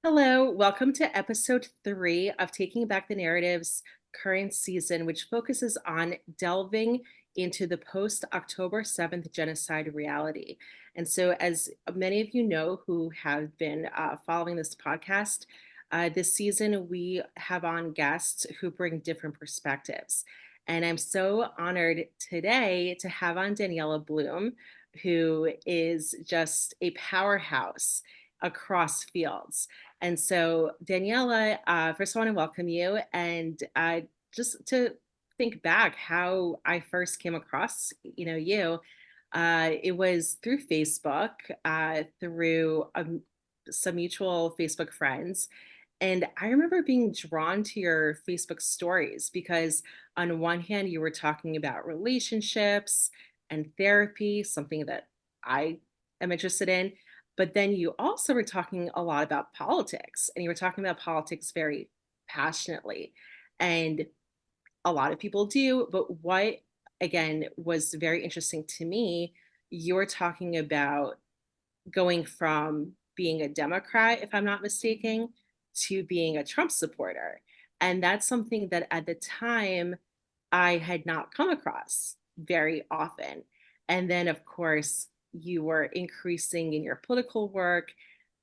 Hello, welcome to episode 3 of Taking Back the Narrative's current season, which focuses on delving into the post October 7th genocide reality. And so, as many of you know who have been following this podcast, this season we have on guests who bring different perspectives. And I'm so honored today to have on Daniella Bloom, who is just a powerhouse across fields. And so, Daniela, first I want to welcome you and just to think back how I first came across, you. It was through Facebook, through some mutual Facebook friends. And I remember being drawn to your Facebook stories because, on one hand, you were talking about relationships and therapy, something that I am interested in. But then you also were talking a lot about politics, and you were talking about politics very passionately. And a lot of people do. But what, again, was very interesting to me, you're talking about going from being a Democrat, if I'm not mistaken, to being a Trump supporter. And that's something that at the time I had not come across very often. And then, of course, you were increasing in your political work.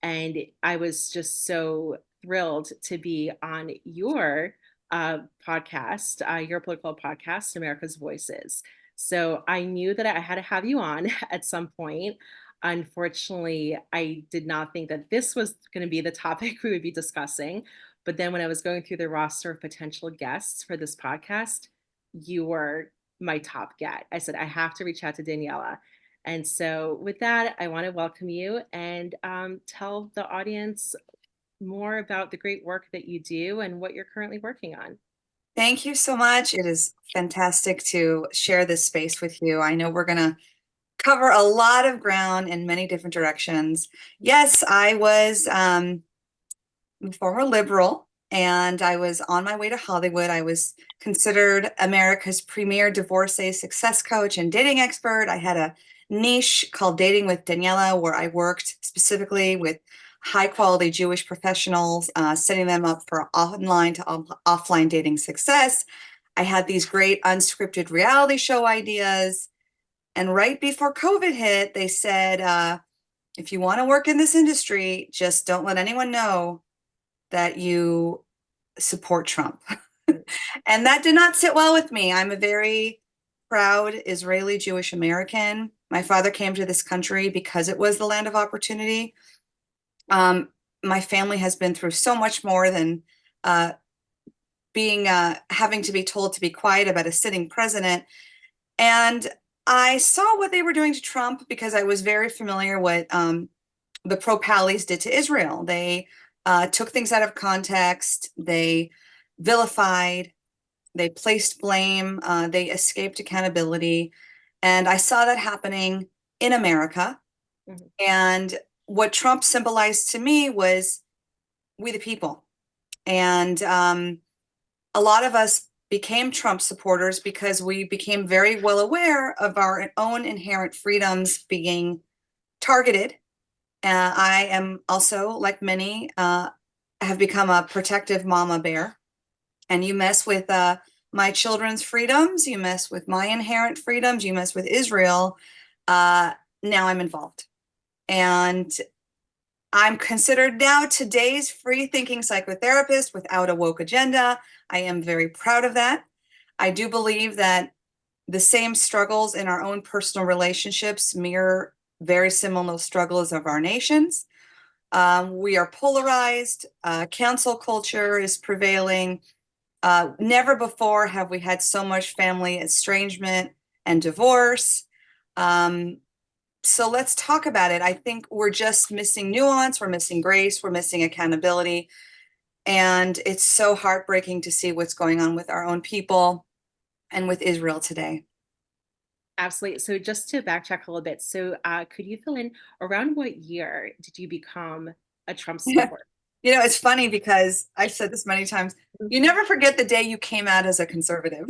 And I was just so thrilled to be on your podcast, your political podcast, America's Voices. So I knew that I had to have you on at some point. Unfortunately, I did not think that this was going to be the topic we would be discussing. But then when I was going through the roster of potential guests for this podcast, you were my top get. I said, I have to reach out to Daniela. And so, with that, I want to welcome you and tell the audience more about the great work that you do and what you're currently working on. Thank you so much. It is fantastic to share this space with you. I know we're going to cover a lot of ground in many different directions. Yes, I was a former liberal and I was on my way to Hollywood. I was considered America's premier divorcee success coach and dating expert. I had a niche called Dating with Daniela, where I worked specifically with high quality Jewish professionals, setting them up for online to offline dating success. I had these great unscripted reality show ideas. And right before COVID hit, they said, if you want to work in this industry, just don't let anyone know that you support Trump. And that did not sit well with me. I'm a very proud Israeli Jewish American. My father came to this country because it was the land of opportunity. My family has been through so much more than being having to be told to be quiet about a sitting president. And I saw what they were doing to Trump because I was very familiar with the pro-Pallies did to Israel. They took things out of context. They vilified. They placed blame. They escaped accountability. And I saw that happening in America. Mhm. And what Trump symbolized to me was we the people. And a lot of us became Trump supporters because we became very well aware of our own inherent freedoms being targeted. I am also, like many, have become a protective mama bear. And you mess with my children's freedoms, you mess with my inherent freedoms, you mess with Israel. Now I'm involved. And I'm considered now today's free thinking psychotherapist without a woke agenda. I am very proud of that. I do believe that the same struggles in our own personal relationships mirror very similar struggles of our nations. We are polarized. Cancel culture is prevailing. Never before have we had so much family estrangement and divorce. So let's talk about it. I think we're just missing nuance, we're missing grace, we're missing accountability. And it's so heartbreaking to see what's going on with our own people and with Israel today. Absolutely. So, just to backtrack a little bit, so could you fill in around what year did you become a Trump supporter? It's funny because I've said this many times. You never forget the day you came out as a conservative.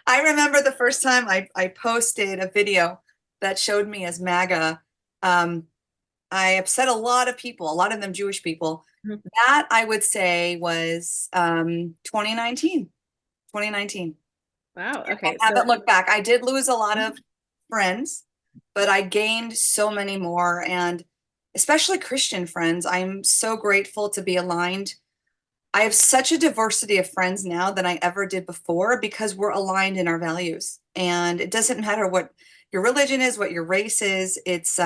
I remember the first time I posted a video that showed me as MAGA. Um, I upset a lot of people, a lot of them Jewish people. Mhm. That I would say was 2019. 2019. Wow. I Okay. haven't So, looked back. I did lose a lot of friends, but I gained so many more, and especially Christian friends. I'm so grateful to be aligned. I have such a diversity of friends now than I ever did before because we're aligned in our values. And it doesn't matter what your religion is, what your race is, it's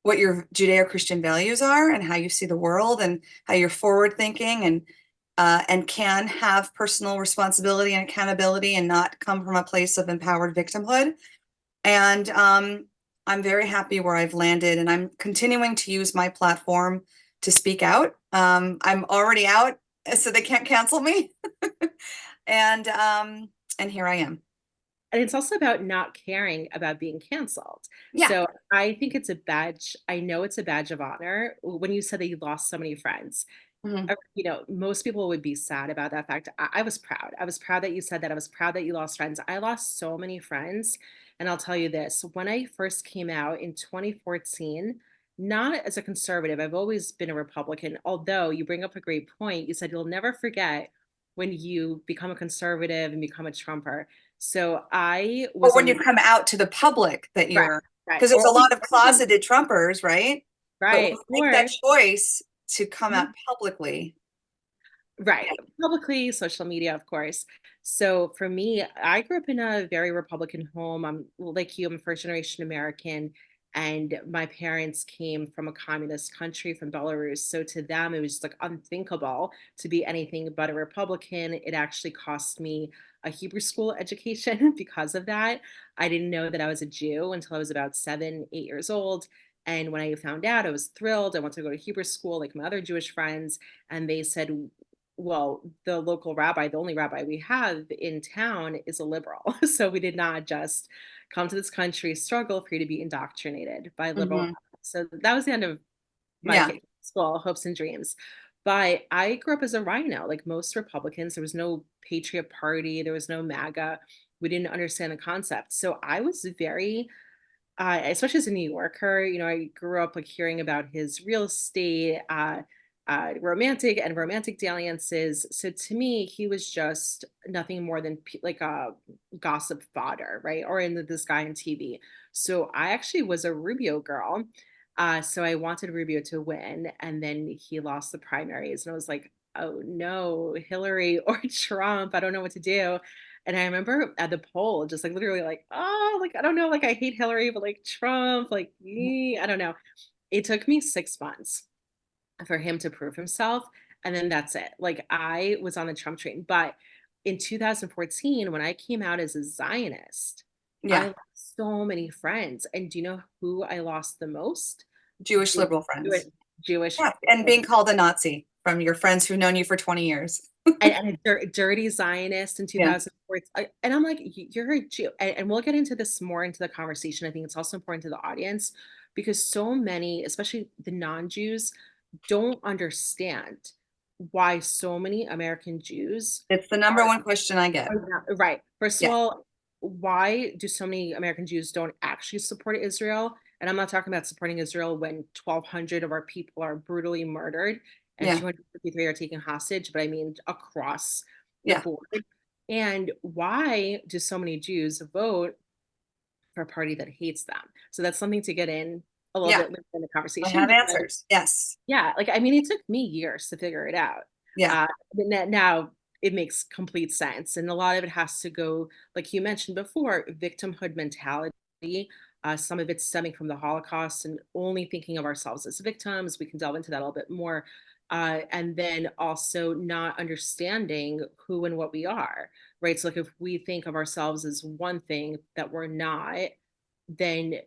what your Judeo-Christian values are and how you see the world and how you're forward thinking and can have personal responsibility and accountability and not come from a place of empowered victimhood. And I'm very happy where I've landed, and I'm continuing to use my platform to speak out. I'm already out, so they can't cancel me. and and here I am. and it's also about not caring about being canceled. Yeah. So I think it's a badge. I know it's a badge of honor. When you said that you lost so many friends, Mhm. most people would be sad about that fact. I was proud. I was proud that you said that. I was proud that you lost friends. I lost so many friends. And I'll tell you this, when I first came out in 2014, not as a conservative, I've always been a Republican. Although you bring up a great point, you said you'll never forget when you become a conservative and become a Trumper. So I Or was when on you the come out to the public that right, you're, right, because there's a or lot of even closeted Trumpers, right? But when right, you make that or choice to come out publicly, right. Publicly, social media, of course. So for me, I grew up in a very Republican home. I'm like you, I'm a first generation American. And my parents came from a communist country, from Belarus. So to them, it was just like unthinkable to be anything but a Republican. It actually cost me a Hebrew school education because of that. I didn't know that I was a Jew until I was about 7, 8 years old. And when I found out, I was thrilled. I wanted to go to Hebrew school like my other Jewish friends. And they said, well, the local rabbi, the only rabbi we have in town is a liberal. So we did not just come to this country, struggle for you to be indoctrinated by liberal. Mhm. So that was the end of my Yeah. school hopes and dreams. But I grew up as a rhino, like most Republicans. There was no Patriot Party, there was no MAGA. We didn't understand the concept. So I was very especially as a New Yorker, I grew up like hearing about his real estate, romantic dalliances. So to me, he was just nothing more than like a gossip fodder, right? Or in this guy on TV. So I actually was a Rubio girl. So I wanted Rubio to win, and then he lost the primaries, and I was like, oh no, Hillary or Trump. I don't know what to do. And I remember at the poll, just like literally like, oh, like, I don't know, like I hate Hillary, but like Trump, like, I don't know. It took me 6 months for him to prove himself. And then that's it. Like I was on the Trump train. But in 2014, when I came out as a Zionist, I Yeah. lost so many friends. And do you know who I lost the most? Jewish Jew- liberal Jewish, friends. Jewish Yeah. And being called a Nazi from your friends who've known you for 20 years. and a dirty Zionist in Yeah. 2004. And I'm like, You're a Jew." And we'll get into this more into the conversation. I think it's also important to the audience because so many, especially the non-Jews, don't understand why so many American Jews It's the number one question I get. right. First of Yeah. all, why do so many American Jews don't actually support Israel? And I'm not talking about supporting Israel when 1,200 of our people are brutally murdered and Yeah. 253 are taken hostage, but I mean across the Yeah. board. And why do so many Jews vote for a party that hates them? So that's something to get in a little Yeah. bit later in the I conversation have because answers. Yes. yeah, like, I mean, it took me years to figure it out. Yeah. But now it makes complete sense, and a lot of it has to go, like you mentioned before, victimhood mentality. Some of it's stemming from the Holocaust and only thinking of ourselves as victims. We can delve into that a little bit more. And then also not understanding who and what we are, right? So, like, if we think of ourselves as one thing that we're not, then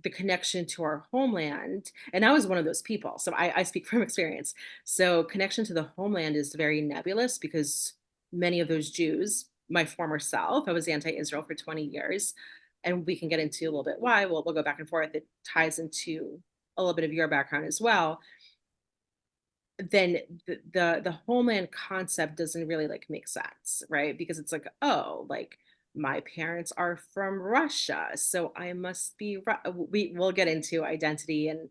the connection to our homeland, and I was one of those people, so I speak from experience. So connection to the homeland is very nebulous because many of those Jews, my former self, I was anti-Israel for 20 years, and we can get into a little bit why. We'll go back and forth. It ties into a little bit of your background as well. Then the homeland concept doesn't really like make sense, right? Because it's like, oh, like my parents are from Russia, so I must be we will get into identity and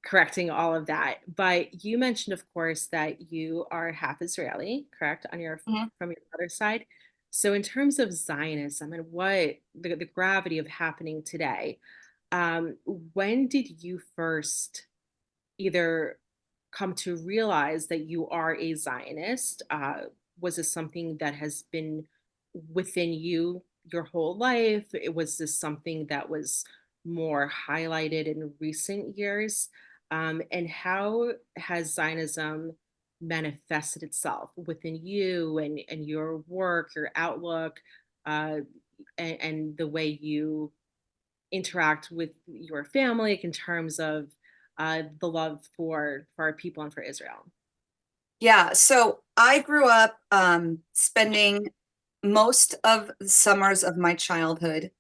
correcting all of that. But you mentioned, of course, that you are half Israeli, correct, on your Mhm. from your mother's side. So, in terms of Zionism and what the gravity of happening today, um, when did you first either come to realize that you are a Zionist? Was this something that has been within you your whole life? Was this something that was more highlighted in recent years? And how has Zionism manifested itself within you and your work, your outlook, uh, and the way you interact with your family, like in terms of the love for our people and for Israel? Yeah, so I grew up spending most of the summers of my childhood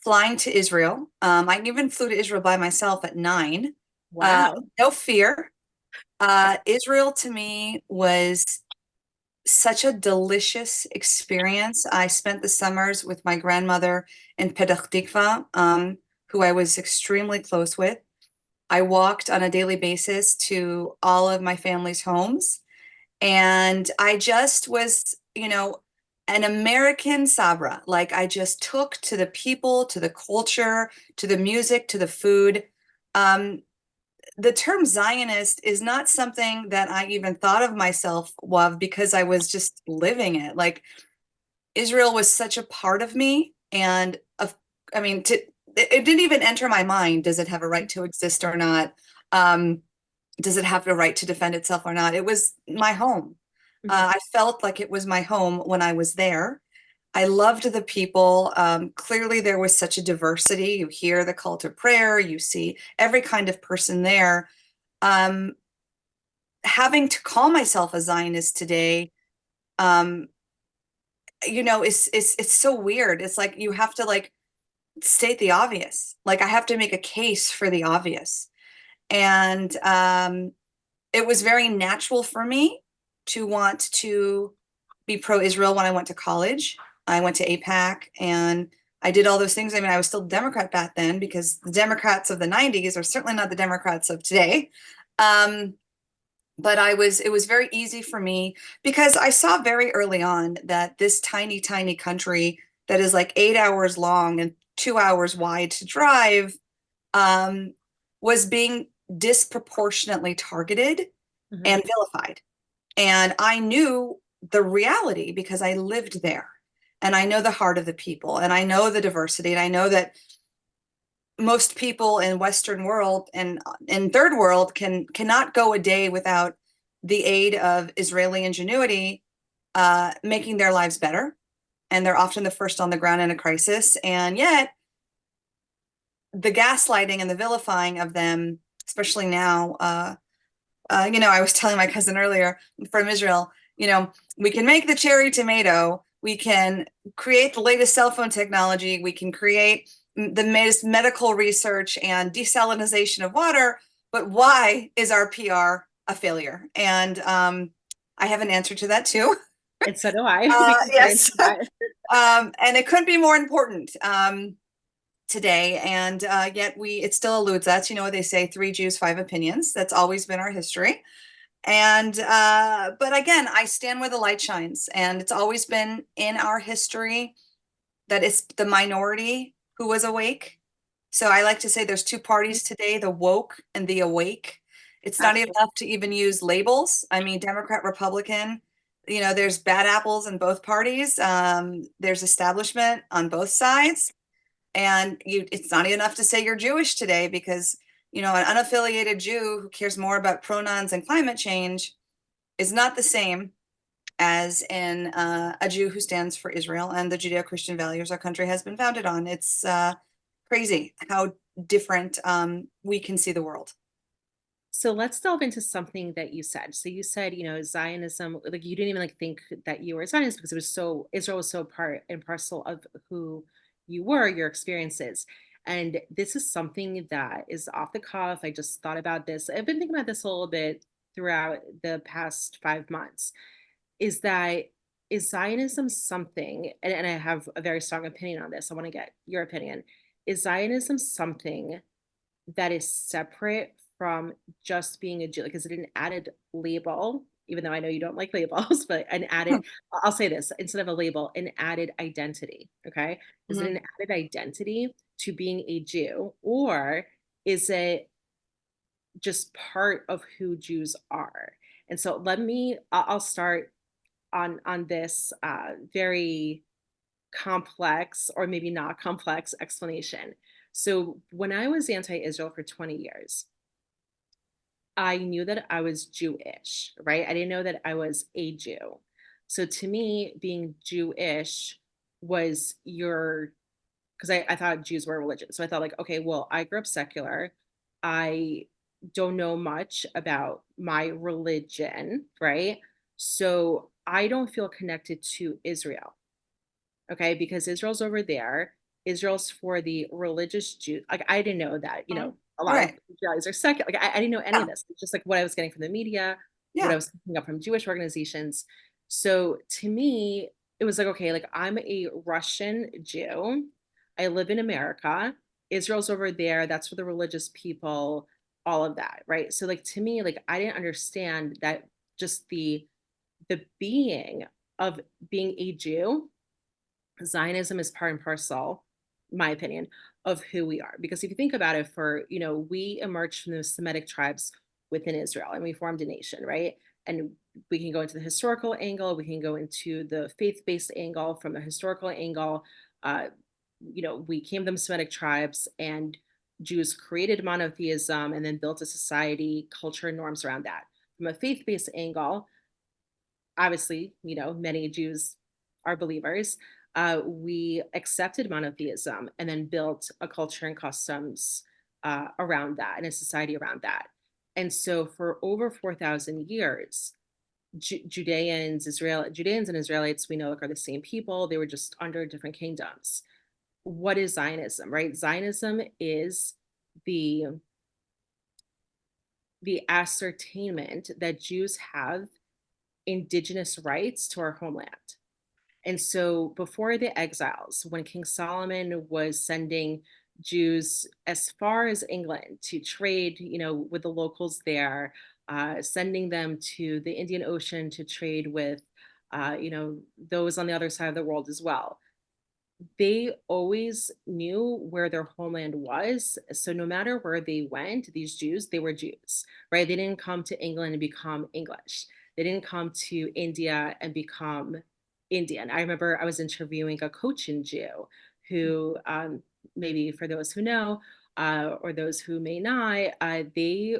flying to Israel. I even flew to Israel by myself at 9. Uh, Wow. no fear. Israel to me was such a delicious experience. I spent the summers with my grandmother in Petah Tikva, who I was extremely close with. I walked on a daily basis to all of my family's homes. And I just was, an American Sabra. Like I just took to the people, to the culture, to the music, to the food. Um, the term Zionist is not something that I even thought of myself of because I was just living it. Like Israel was such a part of me, and I mean, it didn't even enter my mind. Does it have a right to exist or not? Um, does it have the right to defend itself or not? It was my home. Mhm. I felt like it was my home when I was there. I loved the people. Clearly, there was such a diversity. You hear the call to prayer, you see every kind of person there. Um, Having to call myself a Zionist today, um, it's so weird. It's like you have to like state the obvious. Like I have to make a case for the obvious, and it was very natural for me to want to be pro-Israel when I went to college. I went to APAC and I did all those things. I mean, I was still a Democrat back then because the Democrats of the 90s are certainly not the Democrats of today. Um, but it was very easy for me because I saw very early on that this tiny, tiny country that is like 8 hours long and 2 hours wide to drive um, was being disproportionately targeted Mhm. and vilified. And I knew the reality because I lived there. And I know the heart of the people and I know the diversity. And I know that most people in Western world and in third world cannot go a day without the aid of Israeli ingenuity making their lives better. And they're often the first on the ground in a crisis. And yet the gaslighting and the vilifying of them, especially now, I was telling my cousin earlier from Israel, we can make the cherry tomato, we can create the latest cell phone technology, we can create the latest medical research and desalinization of water, but why is our PR a failure? And I have an answer to that too. And so do I. We can get into Yes. that. And it couldn't be more important. Today, and yet it still eludes us. You know what they say: 3 Jews, 5 opinions. That's always been our history. And but again, I stand where the light shines, and it's always been in our history that it's the minority who was awake. So I like to say there's two parties today: the woke and the awake. It's not Absolutely. enough to even use labels. I mean, Democrat, Republican. There's bad apples in both parties. There's establishment on both sides, and it's not enough to say you're Jewish today because an unaffiliated Jew who cares more about pronouns and climate change is not the same as in a Jew who stands for Israel and the Judeo-Christian values our country has been founded on. It's crazy how different we can see the world. So let's delve into something that you said. So you said, Zionism, like you didn't even like think that you were a Zionist because it was so Israel was so part and parcel of who you were, your experiences. And this is something that is off the cuff. I just thought about this. I've been thinking about this a little bit throughout the past 5 months. Is that is Zionism something, and I have a very strong opinion on this. I want to get your opinion. Is Zionism something that is separate from just being a Jew? Like, is it an added label? Even though I know you don't like labels, but an added, I'll say this instead of a label, an added identity. Okay. Is it Mhm. an added identity to being a Jew, or is it just part of who Jews are? And so I'll start on this very complex, or maybe not complex, explanation. So when I was anti-Israel for 20 years, I knew that I was Jewish, right? I didn't know that I was a Jew. So to me, being Jewish was your, because I thought Jews were religion. So I thought like, okay, well, I grew up secular. I don't know much about my religion, right? So I don't feel connected to Israel. Okay, because Israel's over there. Israel's for the religious Jew. Like, I didn't know that, Mhm. a lot of Right. Israelis are secular. Like, I didn't know any Yeah. of this. It's just like what I was getting from the media, what I Yeah. was picking up from Jewish organizations. So to me, it was like, okay, like I'm a Russian Jew. I live in America. Israel's over there. That's for the religious people, all of that, right? So like to me, like I didn't understand that just the being of being a Jew. Zionism is part and parcel, my opinion, of who we are. Because if you think about it, we emerged from the Semitic tribes within Israel and we formed a nation, right? And we can go into the historical angle, we can go into the faith-based angle. From the historical angle, uh, we came from Semitic tribes, and Jews created monotheism and then built a society, culture, and norms around that. From a faith-based angle, obviously, many Jews are believers. We accepted monotheism and then built a culture and customs around that and a society around that. And so for over 4,000 years, Judeans and Israelites, we know, like, are the same people. They were just under different kingdoms. What is Zionism, right? Zionism is the the ascertainment that Jews have indigenous rights to our homeland. And so before the exiles, when King Solomon was sending Jews as far as England to trade, with the locals there, sending them to the Indian Ocean to trade with, those on the other side of the world as well, they always knew where their homeland was. So no matter where they went, these Jews, they were Jews, right? They didn't come to England and become English. They didn't come to India and become Indian. I remember I was interviewing a Cochin Jew who, maybe for those who know, or those who may not, they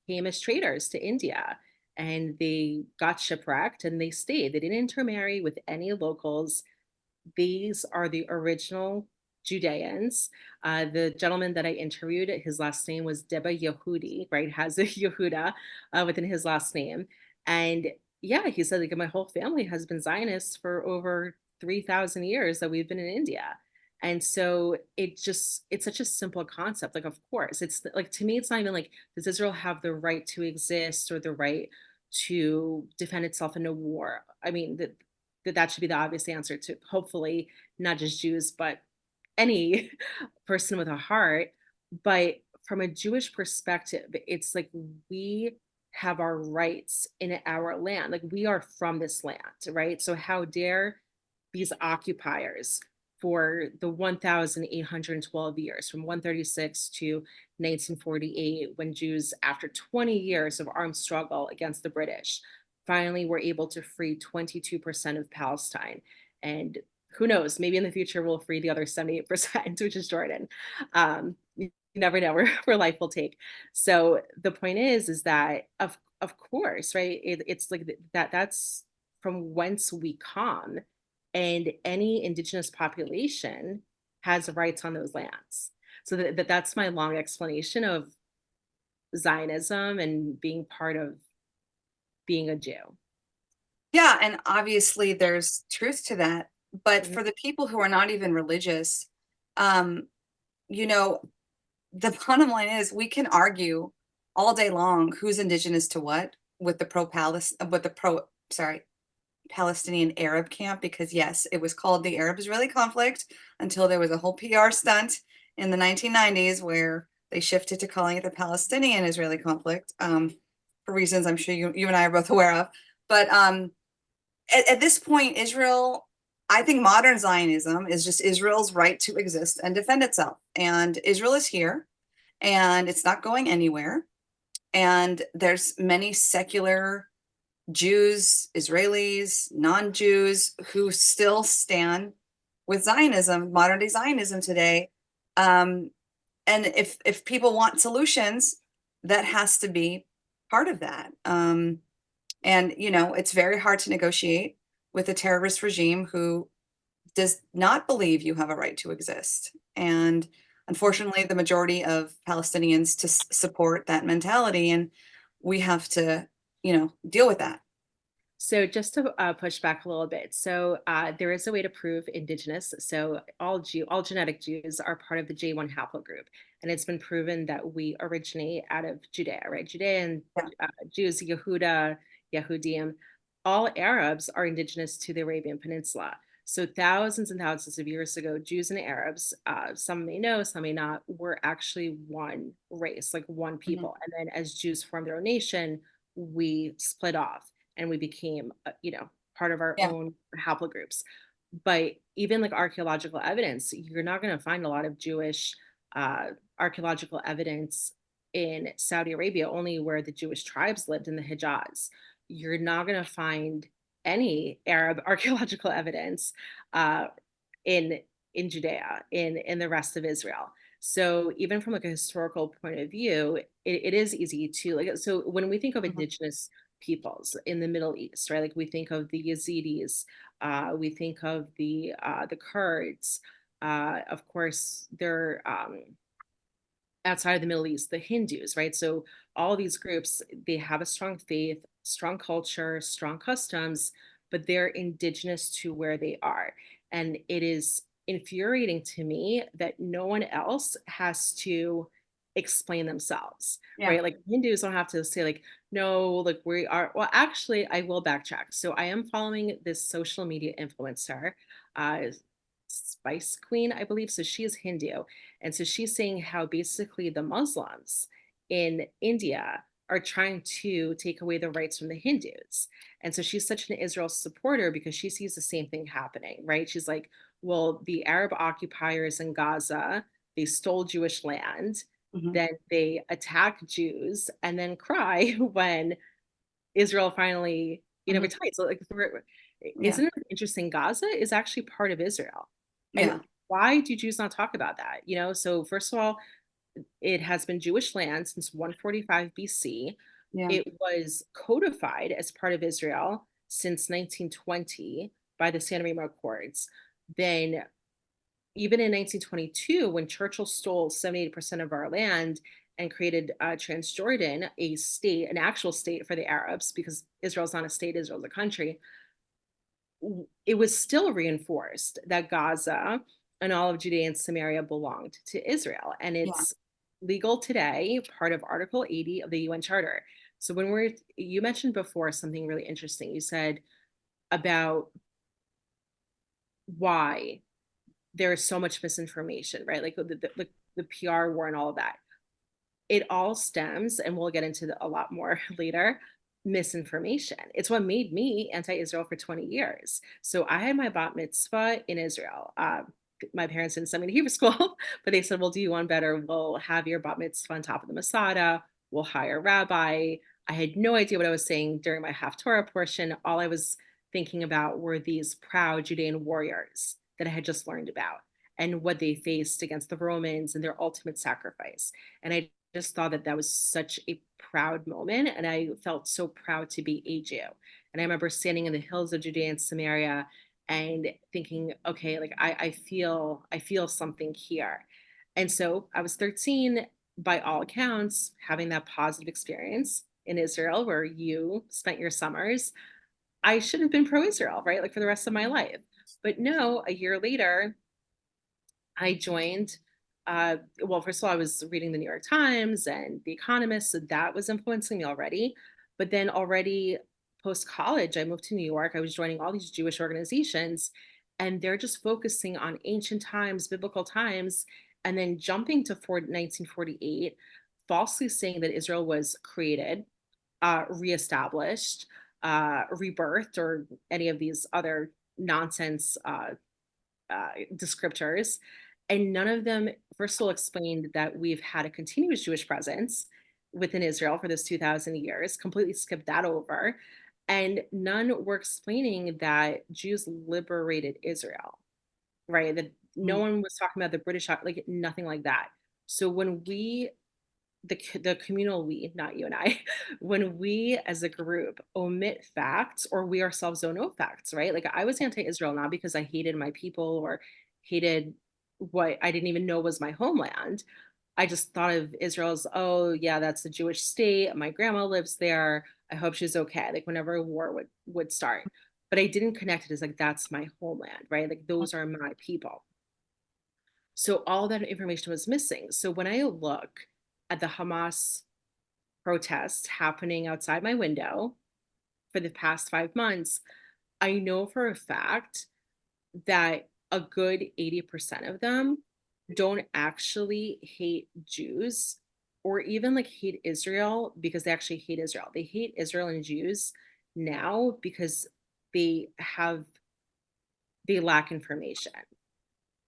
came as traders to India, and they got shipwrecked and they stayed. They didn't intermarry with any locals. These are the original Judeans. The gentleman that I interviewed, his last name was Deba Yehudi, right? Has a Yehuda within his last name. And yeah, he said, like, my whole family has been Zionists for over 3,000 years that we've been in India. And so it's such a simple concept. Like, of course, it's like, to me, it's not even like, does Israel have the right to exist or the right to defend itself in a war? I mean, that should be the obvious answer to, hopefully, not just Jews, but any person with a heart. But from a Jewish perspective, it's like we have our rights in our land. Like, we are from this land, right? So how dare these occupiers for the 1,812 years, from 136 to 1948, when Jews, after 20 years of armed struggle against the British, finally were able to free 22% of Palestine. And who knows, maybe in the future we'll free the other 78%, which is Jordan. You never know where life will take. So the point is that of course, right? It's like that's from whence we come, and any indigenous population has rights on those lands. So that's my long explanation of Zionism and being part of being a Jew. Yeah, and obviously there's truth to that. But Mhm. for the people who are not even religious, um, you know, the bottom line is we can argue all day long who's indigenous to what with the sorry, Palestinian Arab camp, because yes, it was called the Arab-Israeli conflict until there was a whole PR stunt in the 1990s where They shifted to calling it the Palestinian-Israeli conflict, for reasons I'm sure you and I are both aware of. But at this point, Israel, I think modern Zionism is just Israel's right to exist and defend itself. And Israel is here, and it's not going anywhere. And there's many secular Jews, Israelis, non-Jews who still stand with Zionism, modern day Zionism today. Um, and if people want solutions, that has to be part of that. And it's very hard to negotiate with a terrorist regime who does not believe you have a right to exist. And unfortunately, the majority of Palestinians to support that mentality, and we have to, deal with that. So just to push back a little bit, so there is a way to prove indigenous. So all genetic Jews are part of the J1 haplogroup, and it's been proven that we originate out of Judea, right? Judean Yeah. Jews, Yehuda, Yehudim, all Arabs are indigenous to the Arabian Peninsula. So thousands and thousands of years ago, Jews and Arabs, some may know, some may not, were actually one race, like one Mhm. people. And then as Jews formed their own nation, we split off and we became, part of our Yeah. own haplogroups. But even like archaeological evidence, you're not going to find a lot of Jewish uh, archaeological evidence in Saudi Arabia, only where the Jewish tribes lived in the Hijaz. You're not going to find any Arab archaeological evidence uh, in in Judea, in the rest of Israel. So even from like a historical point of view, it is easy to like. So when we think of Mhm. indigenous peoples in the Middle East, right? Like we think of the Yazidis, we think of the Kurds. Of course, they're outside of the Middle East, the Hindus, right? So all these groups, they have a strong faith, strong culture, strong customs, but they're indigenous to where they are. And it is infuriating to me that no one else has to explain themselves, Yeah. right? Like Hindus don't have to say like, no, like we are, well, actually, I will backtrack. So I am following this social media influencer, uh, Spice Queen, I believe. So she is Hindu, and so she's saying how basically the Muslims in India are trying to take away the rights from the Hindus. And so she's such an Israel supporter because she sees the same thing happening, right? She's like, well, the Arab occupiers in Gaza, they stole Jewish land, Mhm. then they attack Jews, and then cry when Israel finally, Mhm. retaliates. So like, Yeah. isn't it interesting? Gaza is actually part of Israel. Yeah. And why do Jews not talk about that? So first of all, it has been Jewish land since 145 BC. Yeah. It was codified as part of Israel since 1920 by the San Remo Accords. Then, even in 1922, when Churchill stole 78% of our land and created Transjordan, a state, an actual state for the Arabs, because Israel's not a state, Israel's a country, it was still reinforced that Gaza and all of Judea and Samaria belonged to Israel. And Yeah. it's legal today, part of Article 80 of the UN Charter. So you mentioned before something really interesting. You said about why there is so much misinformation, right? Like the PR war and all of that. It all stems, and we'll get into a lot more later, misinformation. It's what made me anti-Israel for 20 years. So I had my bat mitzvah in Israel. My parents didn't send me to Hebrew school, but they said, well, do you want better? We'll have your bat mitzvah on top of the Masada. We'll hire a rabbi. I had no idea what I was saying during my Haftorah portion. All I was thinking about were these proud Judean warriors that I had just learned about and what they faced against the Romans and their ultimate sacrifice. And I just thought that that was such a proud moment. And I felt so proud to be a Jew. And I remember standing in the hills of Judea and Samaria and thinking, okay, like I feel something here. And so I was 13, by all accounts, having that positive experience in Israel where you spent your summers. I should have been pro-Israel, right? Like for the rest of my life. But no, a year later, I joined. Well, first of all, I was reading the New York Times and The Economist, so that was influencing me already. But then already post college, I moved to New York. I was joining all these Jewish organizations, and they're just focusing on ancient times, biblical times. and then jumping to 1948, falsely saying that Israel was created, reestablished, rebirthed, or any of these other nonsense descriptors. And none of them, first of all, explained that we've had a continuous Jewish presence within Israel for this 2,000 years, completely skipped that over. And none were explaining that Jews liberated Israel, right? That no Mm. one was talking about the British, like nothing like that. So when we, the communal we, not you and I, when we as a group omit facts, or we ourselves don't know facts, right? Like I was anti-Israel not because I hated my people or hated what I didn't even know was my homeland. I just thought of Israel as, oh yeah, that's the Jewish state. My grandma lives there. I hope she's okay. Like whenever a war would start. But I didn't connect it as like that's my homeland, right? Like those are my people. So all that information was missing. So when I look at the Hamas protests happening outside my window for the past 5 months, I know for a fact that a good 80% of them don't actually hate Jews or even like hate Israel because they actually hate Israel. They hate Israel and Jews now because they have they lack information,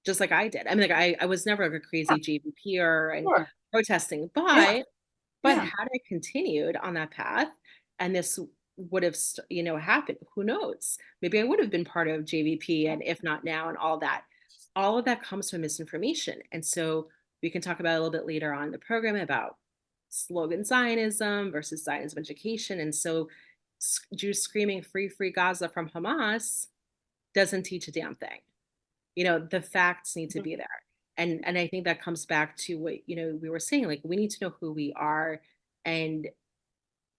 just like I did. I mean, like I was never like a Yeah, crazy JVPer and sure. protesting, Yeah, but yeah, had I continued on that path and this would have, happened, who knows? Maybe I would have been part of JVP, and if not now, and all that. All of that comes from misinformation. And so we can talk about a little bit later on in the program about slogan Zionism versus Zionism education. And so Jews screaming free, free Gaza from Hamas doesn't teach a damn thing. The facts need to mhm, be there. And I think that comes back to what, we were saying, like we need to know who we are and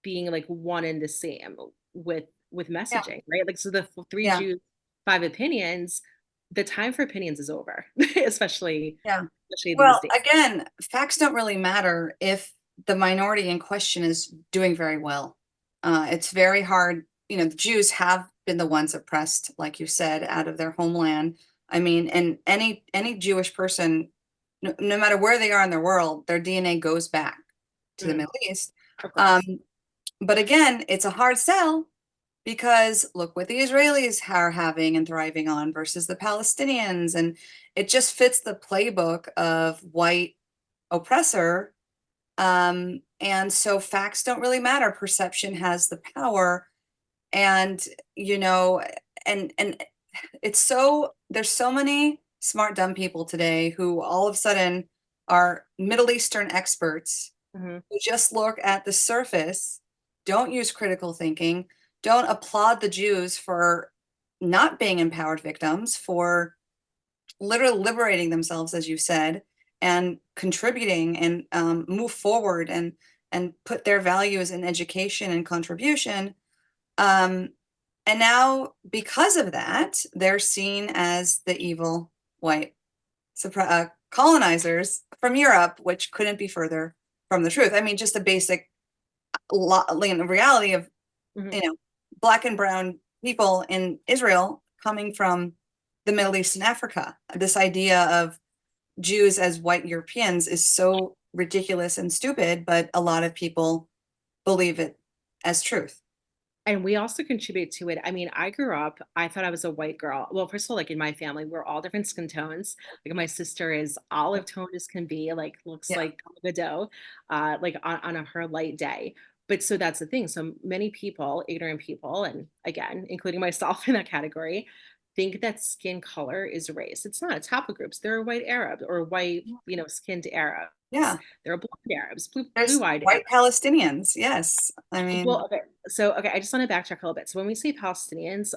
being like one and the same with yeah, messaging, right? Like so the three yeah, Jews, five opinions, the time for opinions is over, especially yeah. these Well, days. again, facts don't really matter if the minority in question is doing very well. It's very hard. The Jews have been the ones oppressed, like you said, out of their homeland. I mean, and any Jewish person, no matter where they are in the world, their DNA goes back to the Mhm. Middle East. Of Um, course. but again, it's a hard sell because look what the Israelis are having and thriving on versus the Palestinians. And it just fits the playbook of white oppressor. And so facts don't really matter. Perception has the power. And, you know, and it's so there's so many smart dumb people today who all of a sudden are Middle Eastern experts Mhm. who just look at the surface, don't use critical thinking, don't applaud the Jews for not being empowered victims, for literally liberating themselves, as you said, and contributing and move forward and put their values in education and contribution. Um, and now, because of that, they're seen as the evil white colonizers from Europe, which couldn't be further from the truth. I mean, just the basic reality of Mhm. you know black and brown people in Israel coming from the Middle East and Africa. This idea of Jews as white Europeans is so ridiculous and stupid, but a lot of people believe it as truth. And we also contribute to it. I mean, I grew up, I thought I was a white girl. Well, first of all, like in my family, we're all different skin tones. Like my sister is olive toned as can be, like looks Yeah. like Godot, like on her light day. But so that's the thing. So many people, ignorant people, and again, including myself in that category, think that skin color is race. It's not. It's haplogroups. They're white Arabs or white, skinned Arabs. Yeah. They're blonde Arabs, There's blue-eyed white Arabs. Palestinians. Yes. I mean, Well, okay. So, okay, I just want to backtrack a little bit. So when we say Palestinians,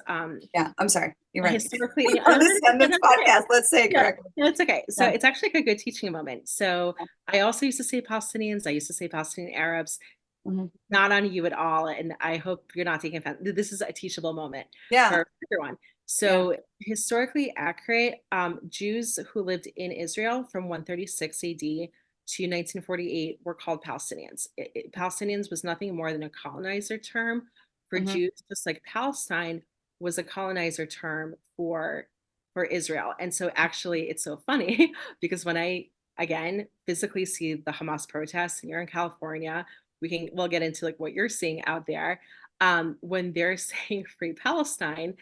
yeah, I'm sorry. You're right. historically, yeah, On this, on this that's okay. podcast, let's say it Yeah, correctly. that's okay. So Yeah. it's actually like a good teaching moment. So I also used to say Palestinians. I used to say Palestinian Arabs, Mhm. not on you at all. And I hope you're not taking offense. This is a teachable moment Yeah. for everyone. Yeah. So historically accurate, Jews who lived in Israel from 136 AD to 1948 were called Palestinians. Palestinians was nothing more than a colonizer term for Mhm. Jews, just like Palestine was a colonizer term for Israel. And so actually it's so funny because when I again, physically see the Hamas protests, and you're in California, we'll get into like what you're seeing out there. When they're saying free Palestine,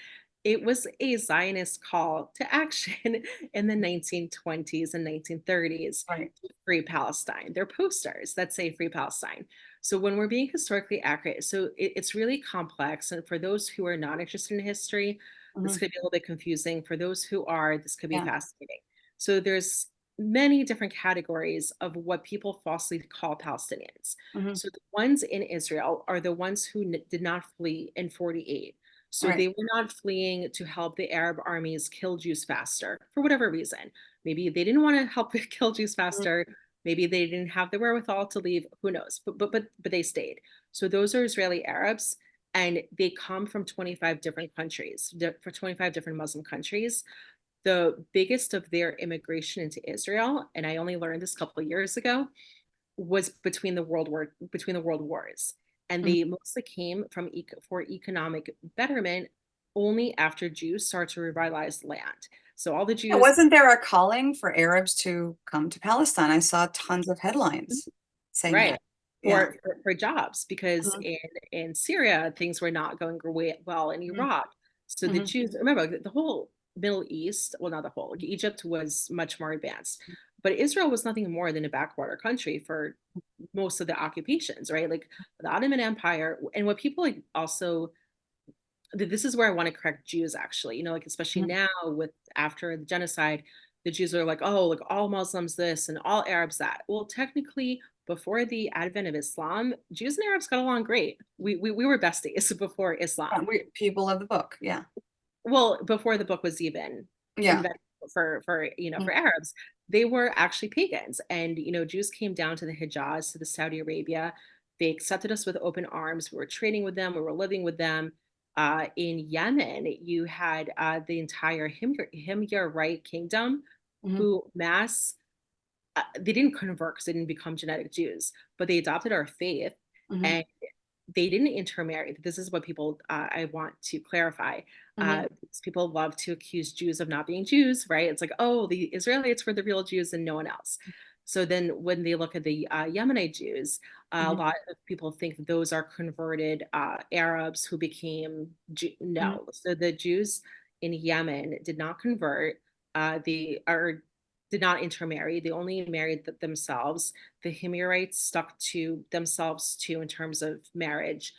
it was a Zionist call to action in the 1920s and 1930s Right. to free Palestine. They're posters that say free Palestine. So when we're being historically accurate, so it's really complex. And for those who are not interested in history, this Hmm. could be a little bit confusing. For those who are, this could be Yeah. fascinating. So there's many different categories of what people falsely call Palestinians. Hmm. So the ones in Israel are the ones who did not flee in 48. So Right. they were not fleeing to help the Arab armies kill Jews faster for whatever reason. Maybe they didn't want to help kill Jews Mhm. faster. Maybe they didn't have the wherewithal to leave. Who knows? But they stayed. So those are Israeli Arabs, and they come from 25 different countries, for 25 different Muslim countries. The biggest of their immigration into Israel, and I only learned this a couple of years ago, was between the world wars, and Mhm. they mostly came from for economic betterment only after Jews started to revitalize land. So all the Yeah, Jews, wasn't there a calling for Arabs to come to Palestine? I saw tons of headlines saying right, that. Yeah. for jobs, because Mhm. in Syria things were not going well in Mhm. Iraq. So the Mhm. Jews, remember, the whole Middle East, well, not the whole, like Egypt was much more advanced, but Israel was nothing more than a backwater country for most of the occupations, right? Like the Ottoman Empire. And what people like also, this is where I want to correct Jews actually, like especially Mhm. now with after the genocide, the Jews are like, oh, like all Muslims this and all Arabs that. Well, technically, before the advent of Islam, Jews and Arabs got along great. We were besties before Yeah, Islam. people of the book. Yeah. Well, before the book was even Yeah. invented for Mhm. for Arabs, they were actually pagans. And Jews came down to the Hijaz, to the Saudi Arabia. They accepted us with open arms. We were trading with them, we were living with them. In Yemen, you had the entire Himyarite kingdom, Mhm. who they didn't convert because they didn't become genetic Jews, but they adopted our faith, Mhm. and they didn't intermarry. This is what people, I want to clarify. Mhm. Because people love to accuse Jews of not being Jews, right? It's like, oh, the Israelites were the real Jews and no one else. So then when they look at the Yemenite Jews, a Mhm. lot of people think that those are converted Arabs who became Mhm. no. So the Jews in Yemen did not convert. They are did not intermarry. They only married themselves. The Himyarites stuck to themselves too in terms of marriage,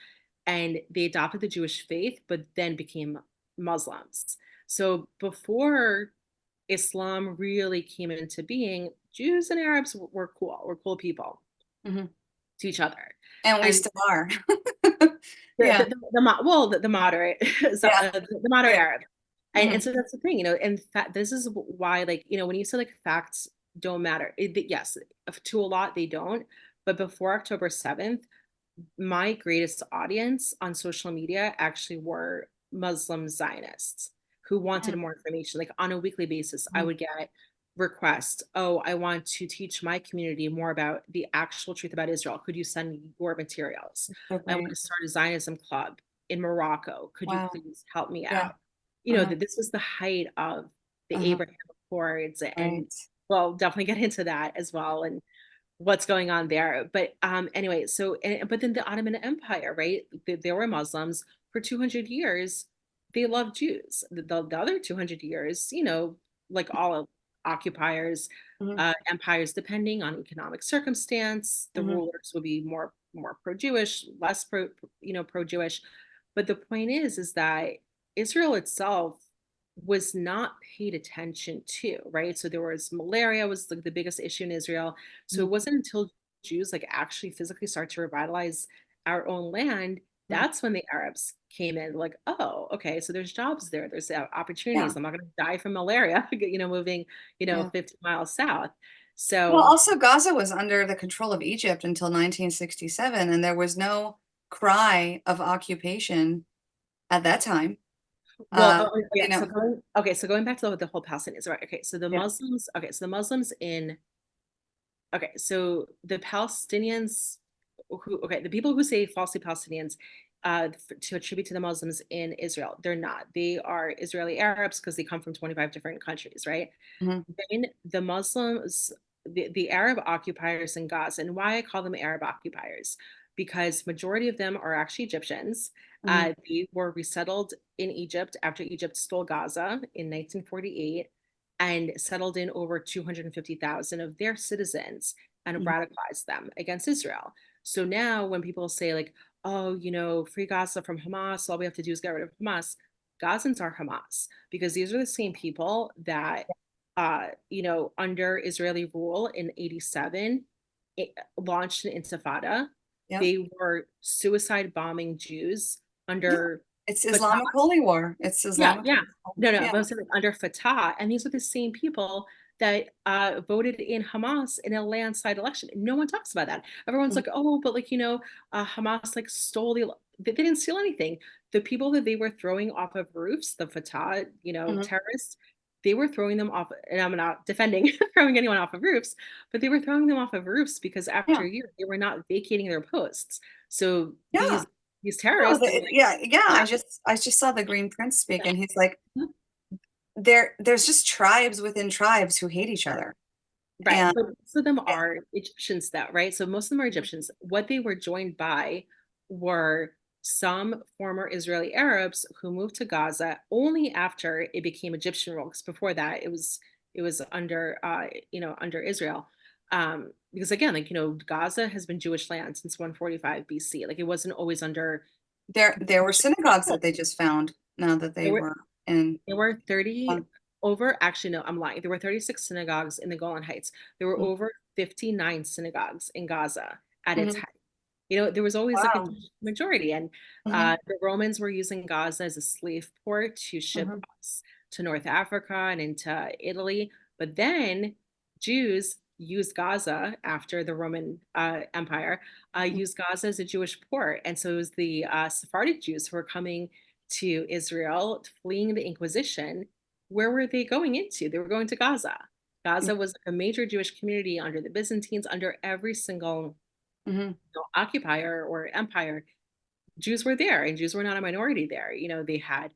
and they adopted the Jewish faith, but then became Muslims. So before Islam really came into being, Jews and Arabs were cool. Were cool people Mhm. to each other, And we and still are. the Yeah. the moderate so, Yeah. the moderate Right. Arab. And Mhm. so that's the thing, and this is why, like, when you say like facts don't matter, yes, to a lot they don't. But before October 7th, my greatest audience on social media actually were Muslim Zionists who wanted Mhm. more information. Like on a weekly basis, I Mhm. would get requests. Oh, I want to teach my community more about the actual truth about Israel. Could you send me your materials? So I want great. to start a Zionism club in Morocco. Could you Wow. please help me Yeah. out? Uh-huh. That this was the height of the Uh-huh. Abraham Accords, and Right. we'll definitely get into that as well. And what's going on there. But anyway, but then the Ottoman Empire, right? There were Muslims for 200 years. They loved Jews. The other 200 years, like all occupiers, Mhm. empires, depending on economic circumstance, the Mhm. rulers would be more pro-Jewish, less pro-Jewish. But the point is that Israel itself was not paid attention to, right? So there was malaria was like the biggest issue in Israel. So Mhm. it wasn't until Jews like actually physically start to revitalize our own land, Mhm. that's when the Arabs came in, like, oh, okay, so there's jobs there, there's Yeah. opportunities. I'm not going to die from malaria, moving, Yeah. 50 miles south. Well, So, also Gaza was under the control of Egypt until 1967, and there was no cry of occupation at that time. well, You yeah. know, So going back to the whole Palestinians, right? Okay, so the yeah. Muslims. Okay, so the Muslims in. Okay, so the Palestinians the people who say falsely Palestinians to attribute to the Muslims in Israel, they're not. They are Israeli Arabs because they come from 25 different countries, right? Mhm. Then the Muslims, the Arab occupiers in Gaza, and why I call them Arab occupiers, because majority of them are actually Egyptians. Mhm. They were resettled in Egypt after Egypt stole Gaza in 1948 and settled in over 250,000 of their citizens and Mhm. radicalized them against Israel. So now when people say like, oh, free Gaza from Hamas, all we have to do is get rid of Hamas. Gazans are Hamas because these are the same people that under Israeli rule in 87, it launched an intifada. Yep. They were suicide bombing Jews Yeah. under It's Fatah. Islamic holy war. It's Yeah, Islamic. yeah. No, Yeah. but I'm saying like under Fatah, and these are the same people that voted in Hamas in a landslide election. No one talks about that. Everyone's Mhm. like, oh, but like Hamas like stole they didn't steal anything. The people that they were throwing off of roofs, the Fatah, Mhm. terrorists, they were throwing them off. And I'm not defending throwing anyone off of roofs, but they were throwing them off of roofs because Yeah. after a year they were not vacating their posts. So Yeah. these No, terrorists were like, yeah, yeah. yeah, I just saw the Green Prince speak, and he's like, yeah. there's just tribes within tribes who hate each other. Right. And But most of them yeah. are Egyptians, though, right? So most of them are Mhm. Egyptians. What they were joined by were some former Israeli Arabs who moved to Gaza only after it became Egyptian rule. Because before that, it was under under Israel. Because again, like Gaza has been Jewish land since 145 BC. Like it wasn't always under. There were synagogues that they just found now that they There were were in. There were 30 um, over, actually, no, I'm lying. There were 36 synagogues in the Golan Heights. There were mm, over 59 synagogues in Gaza at its mhm. height. There was always like a Wow. Jewish majority, and Mhm. the Romans were using Gaza as a slave port to ship Mhm. us to North Africa and into Italy. But then Jews used Gaza after the Roman Empire, Mhm. used Gaza as a Jewish port. And so it was the Sephardic Jews who were coming to Israel, fleeing the Inquisition. Where were they going into? They were going to Gaza. Mhm. Gaza was a major Jewish community under the Byzantines, under every single Mhm. occupier or empire. Jews were there, and Jews were not a minority there. They had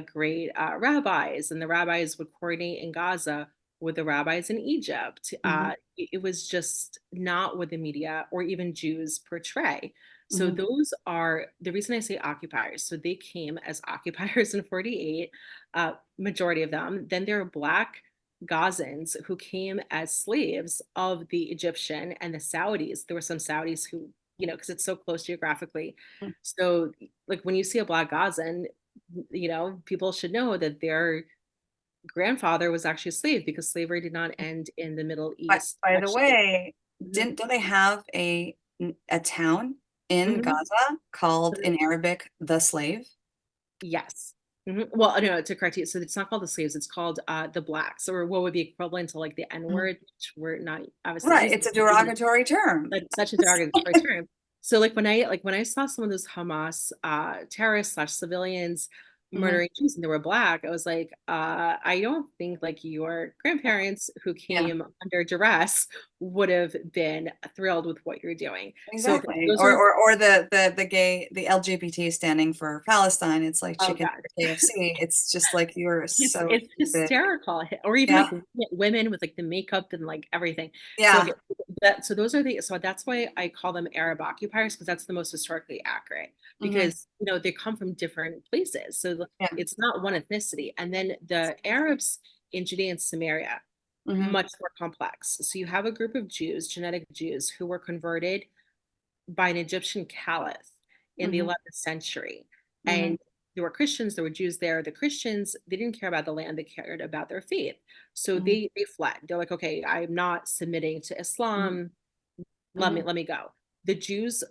great rabbis, and the rabbis would coordinate in Gaza with the rabbis in Egypt. Mhm. It was just not what the media or even Jews portray. So Mhm. those are the reason I say occupiers. So they came as occupiers in 48, majority of them. Then there are Black Gazans who came as slaves of the Egyptian and the Saudis. There were some Saudis who, because it's so close geographically, Mhm. so, like when you see a Black Gazan, people should know that their grandfather was actually a slave because slavery did not end in the Middle But East. by the Actually, way, mhm, don't they have a town in mhm. Gaza called in Arabic the Slave? Yes. Well, no, to correct you, so it's not called the slaves, it's called the blacks, or what would be equivalent to like the N Mhm. word, which we're not obviously Right, using, it's a even derogatory term. like such a derogatory term. So like when I saw some of those Hamas terrorists slash civilians Mhm. murdering Jews and they were Black, I was like, I don't think like your grandparents who Yeah, came under duress would have been thrilled with what you're doing. So exactly. those Or are, the LGBT standing for Palestine. It's like oh chicken God, for KFC. It's just like you're It's so it's stupid. hysterical, or even like Yeah. women with like the makeup and like everything. So Yeah. okay, so that's why I call them Arab occupiers because that's the most historically accurate Hmm. because they come from different places. So Yeah. it's not one ethnicity. And then the Arabs in Judea and Samaria, Hmm. much more complex. So you have a group of Jews, genetic Jews, who were converted by an Egyptian caliph in the Hmm. 11th century. Hmm. And there were Christians, there were Jews there. The Christians, they didn't care about the land, they cared about their faith. So Hmm. they fled. They're like, okay, I'm not submitting to Hmm. Islam. Let me Hmm. let me go. The Jews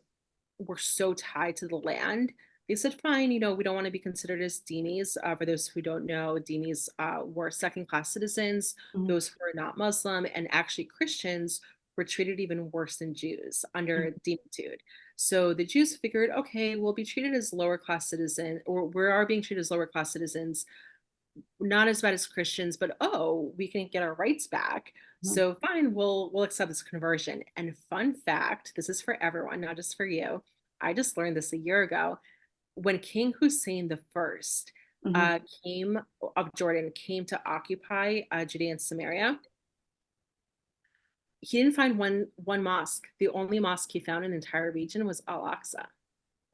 were so tied to the land. They said, fine, we don't want to be considered as dhimmis. For those who don't know, dhimmis were second class citizens, Hmm. those who are not Muslim, and actually Christians were treated even worse than Jews Hmm. under dhimmitude. So the Jews figured, okay, we'll be treated as lower class citizens, or we are being treated as lower class citizens, not as bad as Christians, but oh, we can get our rights back. Hmm. So fine, we'll accept this conversion. And fun fact, this is for everyone, not just for you. I just learned this a year ago. When King Hussein the First Hmm. came of Jordan came to occupy Judea and Samaria, he didn't find one mosque. The only mosque he found in the entire region was Al-Aqsa.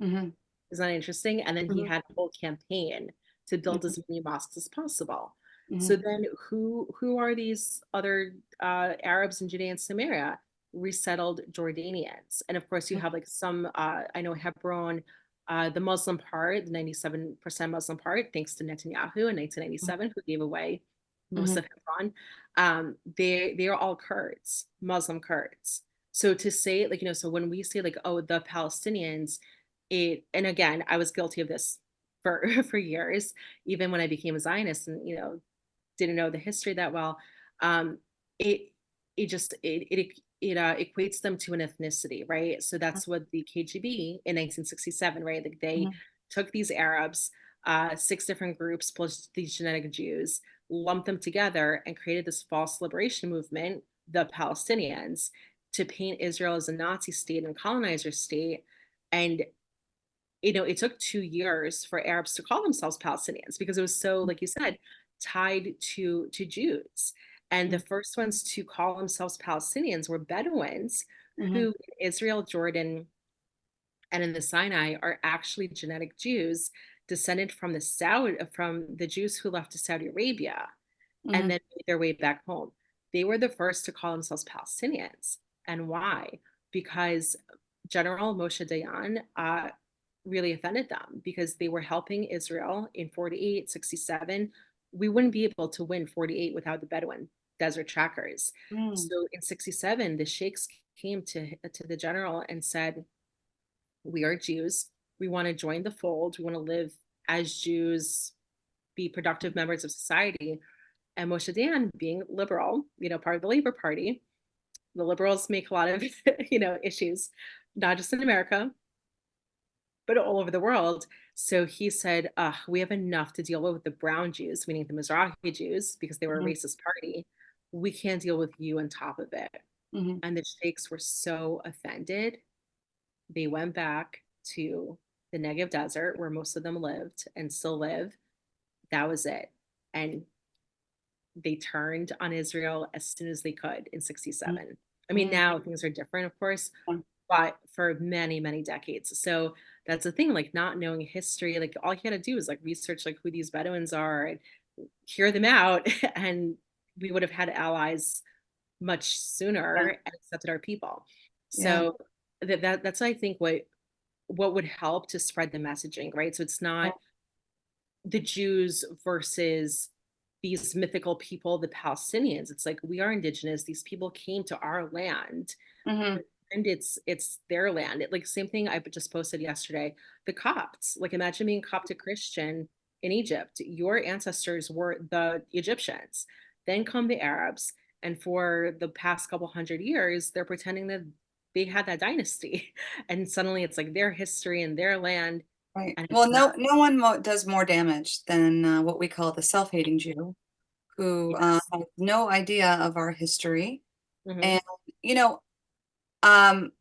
Mhm. Isn't that interesting? And then he Mhm. had a whole campaign to build Mhm. as many mosques as possible. So Mhm. then who are these other Arabs in Judea and Samaria? Resettled Jordanians. And of course you have like some I know Hebron, the Muslim part, the 97% Muslim part, thanks to Netanyahu in 1997, who gave away most Mhm. of Hebron. They are all Kurds, Muslim Kurds. So to say like, so when we say like, oh, the Palestinians, and again, I was guilty of this for for years, even when I became a Zionist and didn't know the history that well. Um, it it just it equates them to an ethnicity, right? So that's what the KGB in 1967, right? Like they Mhm. took these Arabs, six different groups plus these genetic Jews, lumped them together and created this false liberation movement, the Palestinians, to paint Israel as a Nazi state and colonizer state. And it took 2 years for Arabs to call themselves Palestinians because it was so, like you said, tied to Jews. And the Mhm. first ones to call themselves Palestinians were Bedouins, Mhm. who in Israel, Jordan, and in the Sinai are actually genetic Jews descended from the Jews who left to Saudi Arabia and Mhm. then made their way back home. They were the first to call themselves Palestinians. And why? Because General Moshe Dayan really offended them because they were helping Israel in 48, 67. We wouldn't be able to win 48 without the Bedouin desert trackers. Mhm. So in 67, the sheikhs came to the general and said, we are Jews. We want to join the fold. We want to live as Jews, be productive members of society. And Moshe Dan, being liberal, part of the Labor Party, the liberals make a lot of, issues, not just in America, but all over the world. So he said, we have enough to deal with the brown Jews, meaning the Mizrahi Jews, because they were a Mhm. racist party. We can't deal with you on top of it. Mhm. And the sheikhs were so offended. They went back to the Negev desert where most of them lived and still live. That was it. And they turned on Israel as soon as they could in Mhm. 67. I mean, Mhm. now things are different, of course, but for many, many decades. So that's the thing, like not knowing history, like all you gotta do is like research like who these Bedouins are and hear them out, and we would have had allies much Yeah. sooner and accepted our people. Yeah. So that's I think what would help to spread the messaging, right? So it's Yeah. not the Jews versus these mythical people, the Palestinians. It's like we are indigenous. These people came to our land, Mhm. and it's their land. Like same thing I just posted yesterday. The Copts, like imagine being Coptic Christian in Egypt. Your ancestors were the Egyptians. Then come the Arabs, and for the past couple hundred years, they're pretending that they had that dynasty, and suddenly it's like their history and their land, Right. and Well, it's not. no one does more damage than what we call the self-hating Jew, who Yes. has no idea of our history. Hmm. And, you know, um,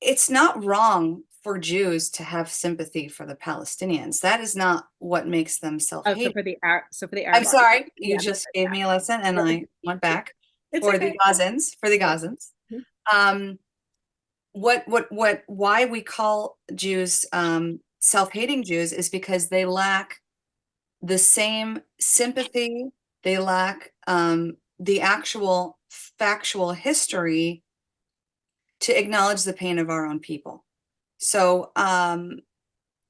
it's not wrong for Jews to have sympathy for the Palestinians. That is not what makes them Oh, so self-hating. for the Arab, so for the I'm Arab audience, sorry, you yeah, just gave me a lesson and yeah. I went back It's for the okay. Gazans, for the Yeah. Gazans. Mhm. Um, why we call Jews self-hating Jews is because they lack the same sympathy, they lack the actual factual history to acknowledge the pain of our own people. So, and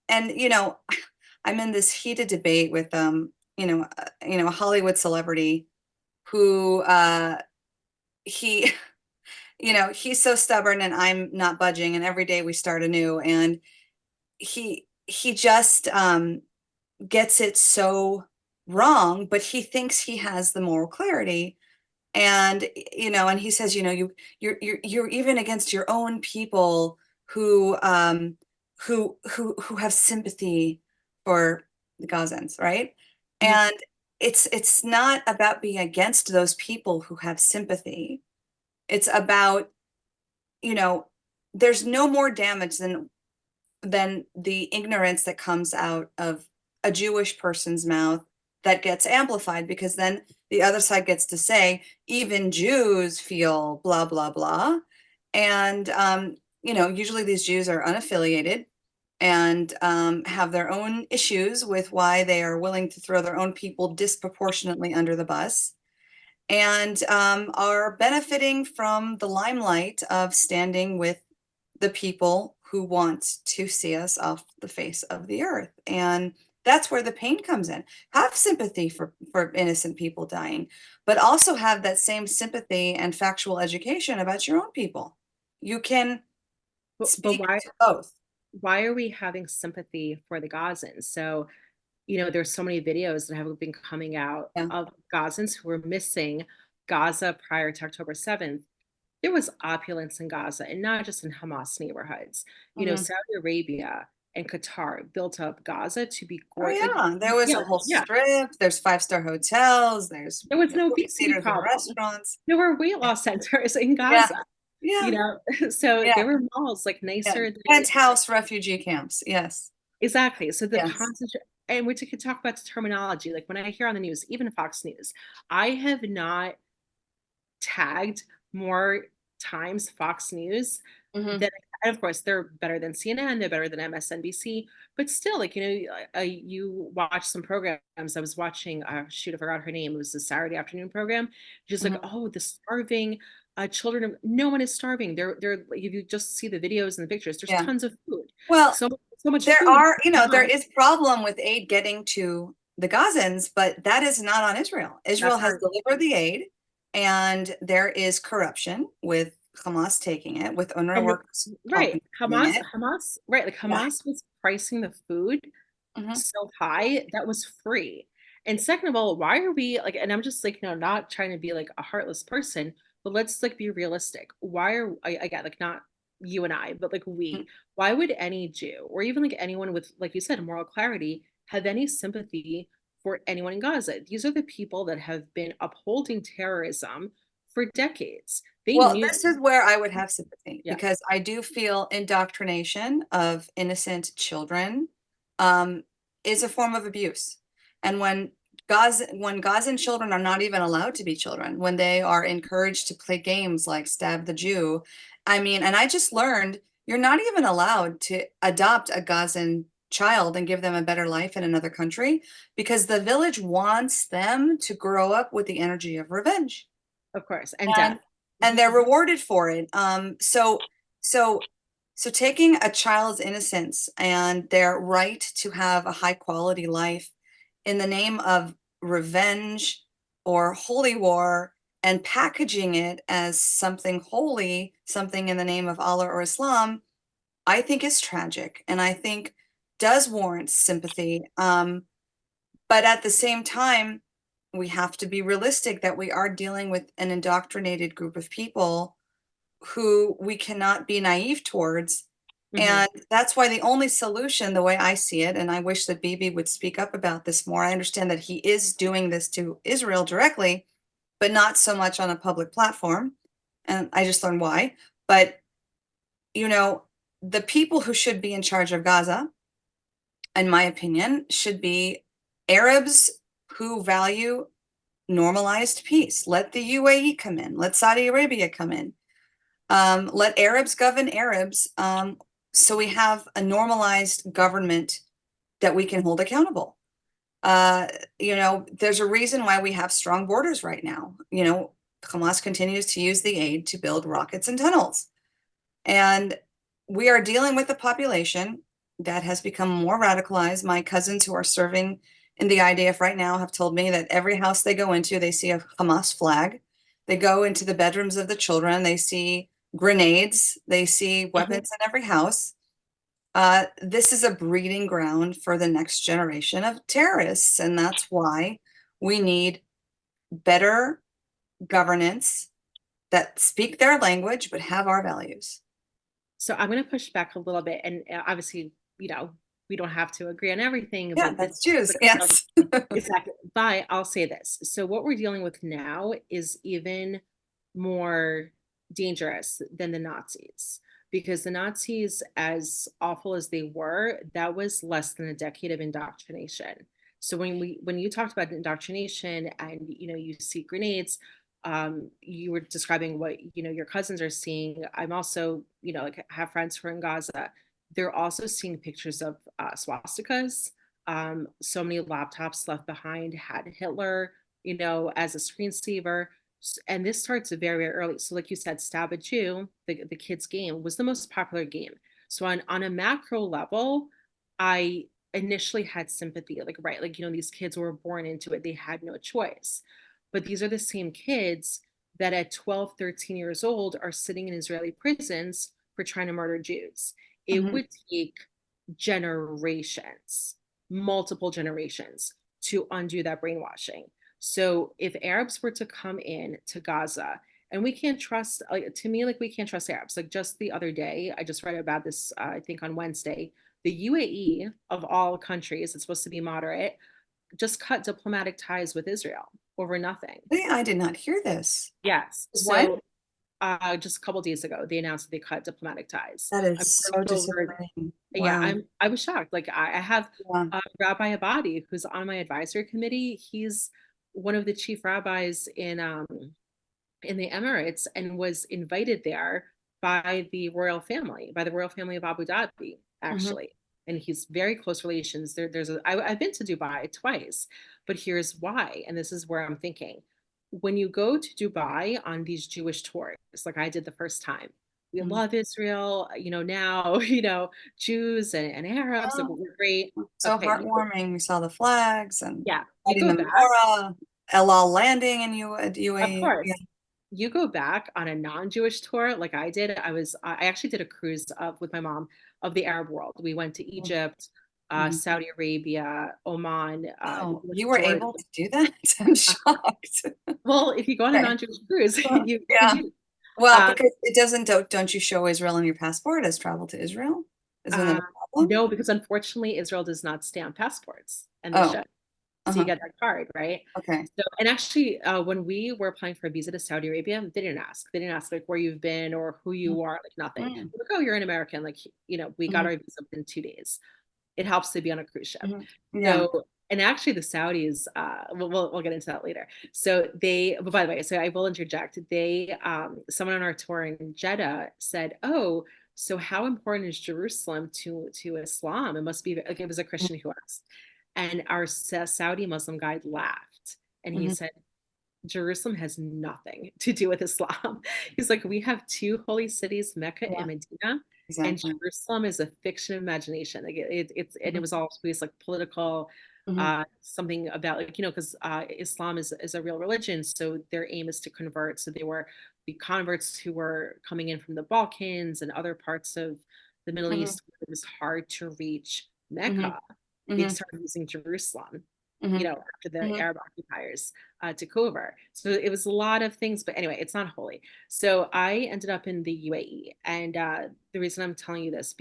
I'm in this heated debate with a Hollywood celebrity who he he's so stubborn and I'm not budging, and every day we start anew, and he just gets it so wrong, but he thinks he has the moral clarity. And and he says, you're even against your own people who who have sympathy for the Gazans, right? Mhm. And it's not about being against those people who have sympathy. It's about, you know, there's no more damage than the ignorance that comes out of a Jewish person's mouth that gets amplified, because then the other side gets to say, even Jews feel blah, blah, blah. And, usually these Jews are unaffiliated and have their own issues with why they are willing to throw their own people disproportionately under the bus and are benefiting from the limelight of standing with the people who want to see us off the face of the earth. And that's where the pain comes in. Have sympathy for innocent people dying, but also have that same sympathy and factual education about your own people. You can But speak to both. why are we having sympathy for the Gazans? So, there's so many videos that have been coming out Yeah. of Gazans who were missing Gaza prior to October 7th. There was opulence in Gaza, and not just in Hamas neighborhoods. Mhm. Saudi Arabia and Qatar built up Gaza to be Oh like, yeah, there was yeah, a whole yeah. strip. There's five-star hotels. There's There was no movie obesity theaters and problem. restaurants. There were weight loss centers in Yeah, Gaza, you yeah, know? So yeah, there were malls like yeah. nicer than Penthouse refugee camps. Yes, exactly. So the yes. concentration, and we could talk about the terminology. Like when I hear on the news, even Fox News, I have not tagged more times Fox News Hmm. than, and of course they're better than CNN, they're better than MSNBC, but still, like, you watch some programs. I was watching, shoot, I forgot her name. It was a Saturday afternoon program. Just like, Hmm. oh, the starving children of, no one is starving. They're like, if you just see the videos and the pictures, there's Yeah. tons of food. Well, So much there food. are, there is problem with aid getting to the Gazans, but that is not on Israel. Israel That's has not delivered the aid, and there is corruption with Hamas taking it, with UNRWA and workers right. helping doing Hamas, it. Hamas, right. Like Yeah. Hamas was pricing the food Hmm. so high that was free. And second of all, why are we like, and I'm just like, not trying to be like a heartless person, but let's like be realistic. Why are I get like not you and I, but like why would any Jew or even like anyone with, like you said, moral clarity have any sympathy for anyone in Gaza? These are the people that have been upholding terrorism for decades. They Well, knew, this is where I would have sympathy yeah, because I do feel indoctrination of innocent children um, is a form of abuse. And when Gazan children are not even allowed to be children, when they are encouraged to play games like Stab the Jew, I mean, and I just learned you're not even allowed to adopt a Gazan child and give them a better life in another country because the village wants them to grow up with the energy of revenge. of course, and death. And they're rewarded for it. So so taking a child's innocence and their right to have a high quality life in the name of revenge or holy war and packaging it as something holy, something in the name of Allah or Islam, I think is tragic and I think does warrant sympathy. But at the same time, we have to be realistic that we are dealing with an indoctrinated group of people who we cannot be naive towards. Mhm. And that's why the only solution, the way I see it, and I wish that Bibi would speak up about this more. I understand that he is doing this to Israel directly, but not so much on a public platform. And I just learned why. But, you know, the people who should be in charge of Gaza, in my opinion, should be Arabs who value normalized peace. Let the UAE come in. Let Saudi Arabia come in. Let Arabs govern Arabs. So we have a normalized government that we can hold accountable. Uh, there's a reason why we have strong borders right now. Hamas continues to use the aid to build rockets and tunnels. And we are dealing with a population that has become more radicalized. My cousins who are serving in the IDF right now have told me that every house they go into, they see a Hamas flag. They go into the bedrooms of the children, they see grenades, they see Mhm. weapons in every house. This is a breeding ground for the next generation of terrorists. And that's why we need better governance that speak their language but have our values. So I'm going to push back a little bit, and obviously, we don't have to agree on everything, Yeah, but this that's Jews. is Yes. exactly. But I'll say this: so what we're dealing with now is even more dangerous than the Nazis, because the Nazis, as awful as they were, that was less than a decade of indoctrination. So when you talked about indoctrination and you see grenades, you were describing what your cousins are seeing. I'm also like have friends who are in Gaza. They're also seeing pictures of swastikas. So many laptops left behind had Hitler, as a screensaver. And this starts very, very early. So, like you said, Stab a Jew, the kids' game, was the most popular game. So, on a macro level, I initially had sympathy, like, right, like, these kids were born into it, they had no choice. But these are the same kids that at 12, 13 years old are sitting in Israeli prisons for trying to murder Jews. It Mhm. would take generations, multiple generations to undo that brainwashing. So if Arabs were to come in to Gaza, and we can't trust, like, to me, like, we can't trust Arabs. Like, just the other day, I just read about this, I think on Wednesday, the UAE of all countries, it's supposed to be moderate, just cut diplomatic ties with Israel over nothing. Yeah, I did not hear this. Yes. When? So just a couple days ago, they announced that they cut diplomatic ties. That I'm is sure so you've overheard. disappointing. Yeah, Wow. I was shocked. Like I have Yeah. Rabbi Abadi, who's on my advisory committee. He's one of the chief rabbis in the Emirates and was invited there by the royal family of Abu Dhabi, Mhm. actually. And he's very close relations. I've been to Dubai twice, but here's why. And this is where I'm thinking. When you go to Dubai on these Jewish tours, like I did the first time, we Mhm. love Israel, now, Jews and Arabs, like Oh, we're great. so Okay, heartwarming. We saw the flags and yeah, you lighting go the back, menorah, El Al landing in of UAE. Yeah. course. You go back on a non-Jewish tour like I did. I actually did a cruise with my mom of the Arab world. We went to Egypt, Mhm. Saudi Arabia, Oman. Oh, We went you to were Jordan. able to do that? I'm Uh, shocked. well, if you go on a Okay. non-Jewish cruise, Well, you can yeah. do. Well, Um, because it doesn't, don't you show Israel on your passport as travel to Israel? Isn't that uh, a problem? no, because unfortunately, Israel does not stamp passports, and they Oh, should. So you uh-huh. get that card, right? Okay. So, and actually, when we were applying for a visa to Saudi Arabia, they didn't ask. They didn't ask like where you've been or who you are, like nothing. Mm, They're like, oh, you're an American. Like, we got mhm, our visa within 2 days. It helps to be on a cruise ship. mhm. Yeah. So, and actually, the Saudis, we'll get into that later. So but by the way, so I will interject. Someone on our tour in Jeddah said, "Oh, so how important is Jerusalem to Islam? It must be like it was a Christian who asked." And our Saudi Muslim guide laughed, and he Mhm, said, Jerusalem has nothing to do with Islam. He's like, we have two holy cities, Mecca and yeah, Medina, and exactly. Jerusalem is a fiction of imagination. Like and it Mhm, was always like political, mhm, something about like because Islam is a real religion, so their aim is to convert. So they were the converts who were coming in from the Balkans and other parts of the Middle mhm, East. It was hard to reach mhm, Mecca. They mhm, started using Jerusalem, mhm, after the mhm, Arab occupiers took over. So it was a lot of things, but anyway, it's not holy. So I ended up in the UAE, and the reason I'm telling you this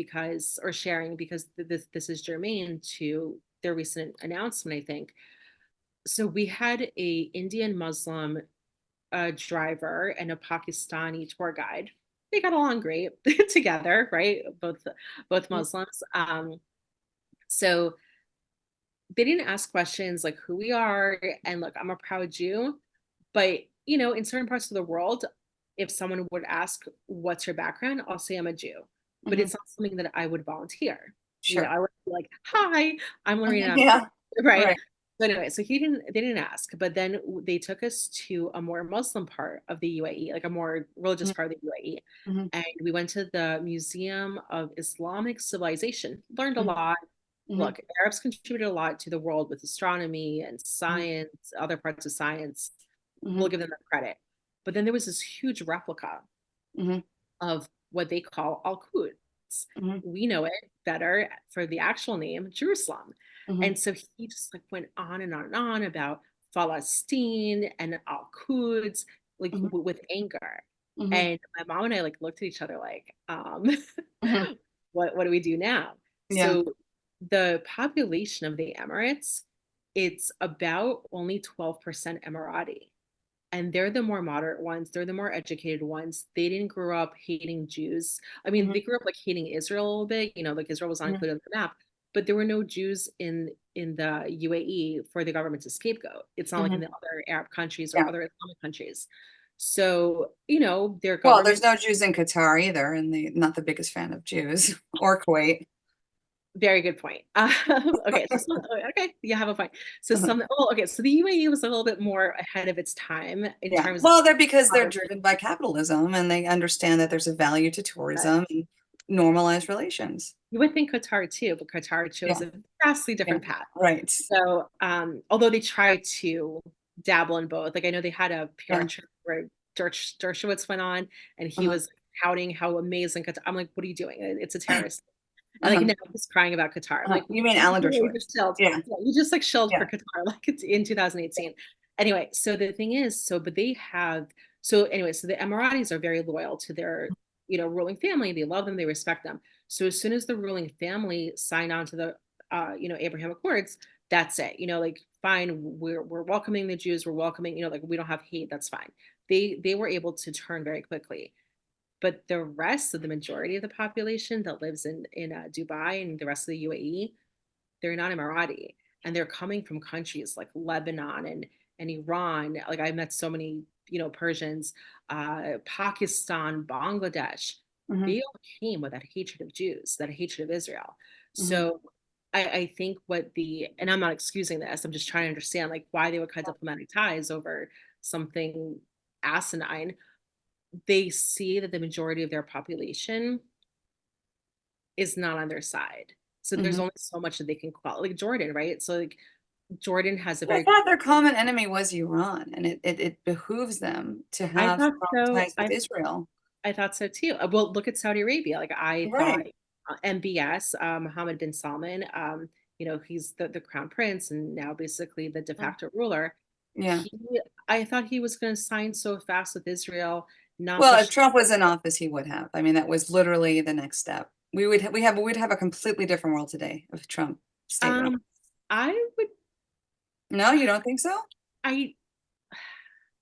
or sharing because this is germane to their recent announcement, I think. So we had a Indian Muslim driver and a Pakistani tour guide. They got along great together, right? Both mhm, Muslims. So they didn't ask questions like who we are and look, I'm a proud Jew. But, in certain parts of the world, if someone would ask, what's your background? I'll say I'm a Jew. But mhm. it's not something that I would volunteer. Sure. I would be like, hi, I'm Mhm, Lorena, yeah, right? right. But anyway, so they didn't ask. But then they took us to a more Muslim part of the UAE, like a more religious Mhm, part of the UAE. mhm, And we went to the Museum of Islamic Civilization, learned a mhm, lot. mhm, Look, Arabs contributed a lot to the world with astronomy and mhm, science, other parts of science. We'll mhm, give them that credit. But then there was this huge replica mhm, of what they call Al-Quds. mhm, We know it better for the actual name, Jerusalem. mhm, And so he just like went on and on and on about Palestine and Al-Quds, like mhm, with anger. mhm, And my mom and I like looked at each other like, mhm. what do we do now? Yeah. So the population of the Emirates, it's about only 12% Emirati. And they're the more moderate ones. They're the more educated ones. They didn't grow up hating Jews. I mean, Mhm, they grew up like hating Israel a little bit, like Israel was not mhm, included on the map, but there were no Jews in the UAE for the government to scapegoat. It's not like in Mhm. the other Arab countries or Yeah. other Islamic countries. So, their Well, there's government. no Jews in Qatar either, and not the biggest fan of Jews or Kuwait. Very good point. Okay, so okay, you have a point. So okay, so the UAE was a little bit more ahead of its time in Yeah. terms of Well, they're because how they're they're driven by capitalism and they understand that there's a value to tourism and normalized relations. you would think Qatar too, but Qatar chose Yeah. a vastly Yeah. different path. Right. So, although they try to dabble in both, like I know they had a PR Yeah. trip where Dershowitz went on and he Uh-huh. was touting how amazing Qatar. I'm like, what are you doing? It's a terrorist. And like Uh-huh. now he's crying about Qatar. I'm Uh-huh. like, You mean Alan you Dershowitz? just shelled. Yeah. Yeah, you just like shelled Yeah. for Qatar like it's in 2018. Anyway, so the thing is, but they have so anyway, so the Emiratis are very loyal to their ruling family. They love them, they respect them. So as soon as the ruling family signed on to the Abraham Accords, that's it. Like fine, we're welcoming the Jews, we're welcoming, like we don't have hate, that's fine. They were able to turn very quickly. But the rest of the majority of the population that lives in Dubai and the rest of the UAE, they're not Emirati, and they're coming from countries like Lebanon and Iran. Like I met so many, Persians, Pakistan, Bangladesh. Mhm. They all came with that hatred of Jews, that hatred of Israel. Mhm. So I think and I'm not excusing this, I'm just trying to understand like why they would cut diplomatic ties over something asinine. They see that the majority of their population is not on their side. So there's Mhm. only so much that they can quell. Like Jordan, right? So like Jordan has a I very thought their common enemy was Iran, and it behooves them to I have thought strong so. ties with Israel. I thought so too. Well, look at Saudi Arabia. Like I thought Right. MBS, Mohammed bin Salman, he's the crown prince and now basically the de Mm. facto ruler. Yeah. He I thought he was going to sign so fast with Israel, not Well, if question. Trump was in office, he would have. I mean, that was literally the next step. We'd have a completely different world today if Trump stayed in office. Um, I would No, you don't think so? I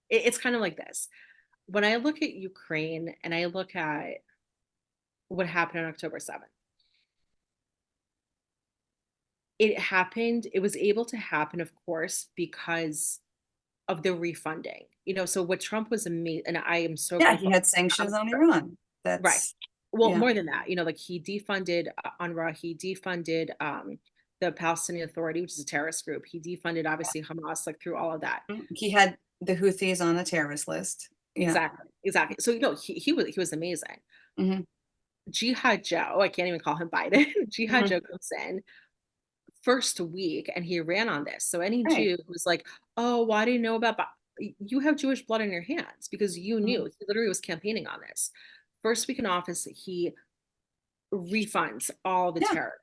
it's kind of like this. When I look at Ukraine and I look at what happened on October 7th, it was able to happen, of course, because of the refunding. So what Trump was amazing, and I am so Yeah, he grateful. had I'm sanctions on so- Iran. right. That's Well, yeah. more than that, like he defunded UNRWA, he defunded the Palestinian Authority, which is a terrorist group. He defunded obviously Hamas, like through all of that. He had the Houthis on a terrorist list. Yeah. Exactly, exactly. So he was amazing. Mhm. Jihad Joe, I can't even call him Biden. Jihad Mhm. Joe comes in first week and he ran on this. So any Right. Jew who's like, "Oh, why do you know about you have Jewish blood in your hands because you knew." Mhm. He literally was campaigning on this. First week in office, he refunds all the Yeah. terror,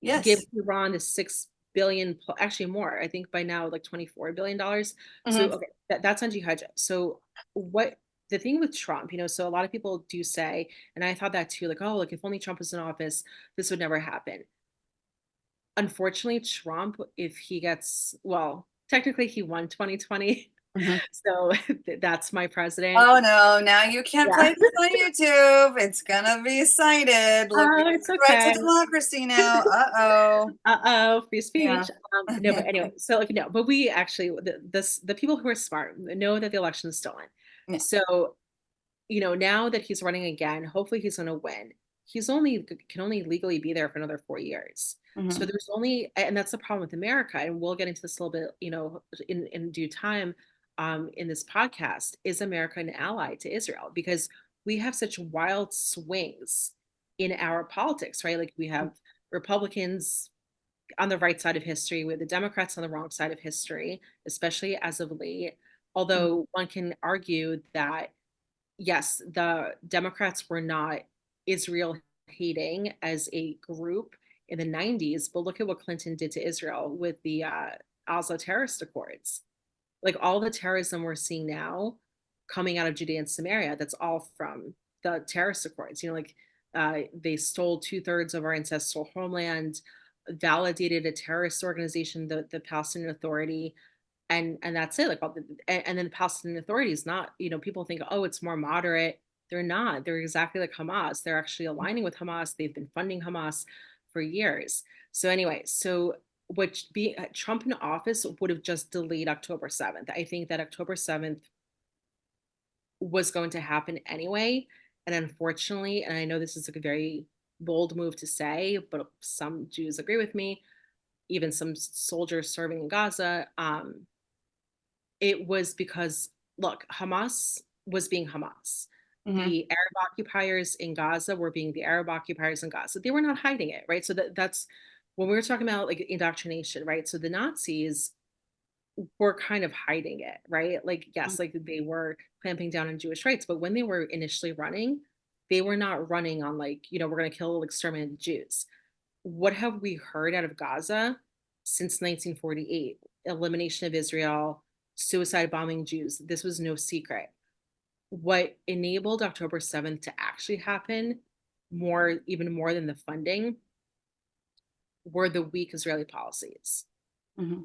gives Yes. Iran the 6 billion, actually more. I think by now like $24 billion. So Mhm. okay, that's on Jihad. So what the thing with Trump, so a lot of people do say, and I thought that too, like, oh, like if only Trump was in office, this would never happen. Unfortunately, Trump, if he gets, well, technically he won 2020. Mhm. So that's my president. Oh, no, now you can't Yeah. play this on YouTube. It's gonna be cited. Look, we Oh, got it's the right to okay. democracy now. Uh-oh. Uh-oh, free Yeah. speech. No, but anyway, so like no, but we actually the people who are smart know that the election is stolen. Yeah. So, now that he's running again, hopefully he's gonna win. He's only can only legally be there for another 4 years. So Mhm. there's only and that's the problem with America, and we'll get into this a little bit, in due time, in this podcast. Is America an ally to Israel? Because we have such wild swings in our politics, right? Like we have Republicans on the right side of history, with the Democrats on the wrong side of history, especially as of late. Mhm. Although one can argue that, yes, the Democrats were not Israel hating as a group in the 90s, but look at what Clinton did to Israel with the Oslo terrorist accords. Like all the terrorism we're seeing now coming out of Judea and Samaria, that's all from the terrorist accords. Like they stole 2/3 of our ancestral homeland, validated a terrorist organization, the Palestinian Authority, and that's it. Like and then the Palestinian Authority is not. People think, oh, it's more moderate. They're not. They're exactly like Hamas. They're actually aligning with Hamas. They've been funding Hamas for years. So anyway, so what be Trump in office would have just delayed October 7th. I think that October 7th was going to happen anyway. And unfortunately, and I know this is like a very bold move to say, but some Jews agree with me, even some soldiers serving in Gaza, it was because, look, Hamas was being Hamas. Hmm. The Arab occupiers in Gaza were being the Arab occupiers in Gaza. They were not hiding it, right? So that's when we were talking about like indoctrination, right? So the Nazis were kind of hiding it, right? Like, yes, like they were clamping down on Jewish rights, but when they were initially running, they were not running on like, we're going to kill, exterminate the Jews. What have we heard out of Gaza since 1948? Elimination of Israel, suicide bombing Jews. This was no secret. What enabled October 7th to actually happen, even more than the funding, were the weak Israeli policies, Hmm.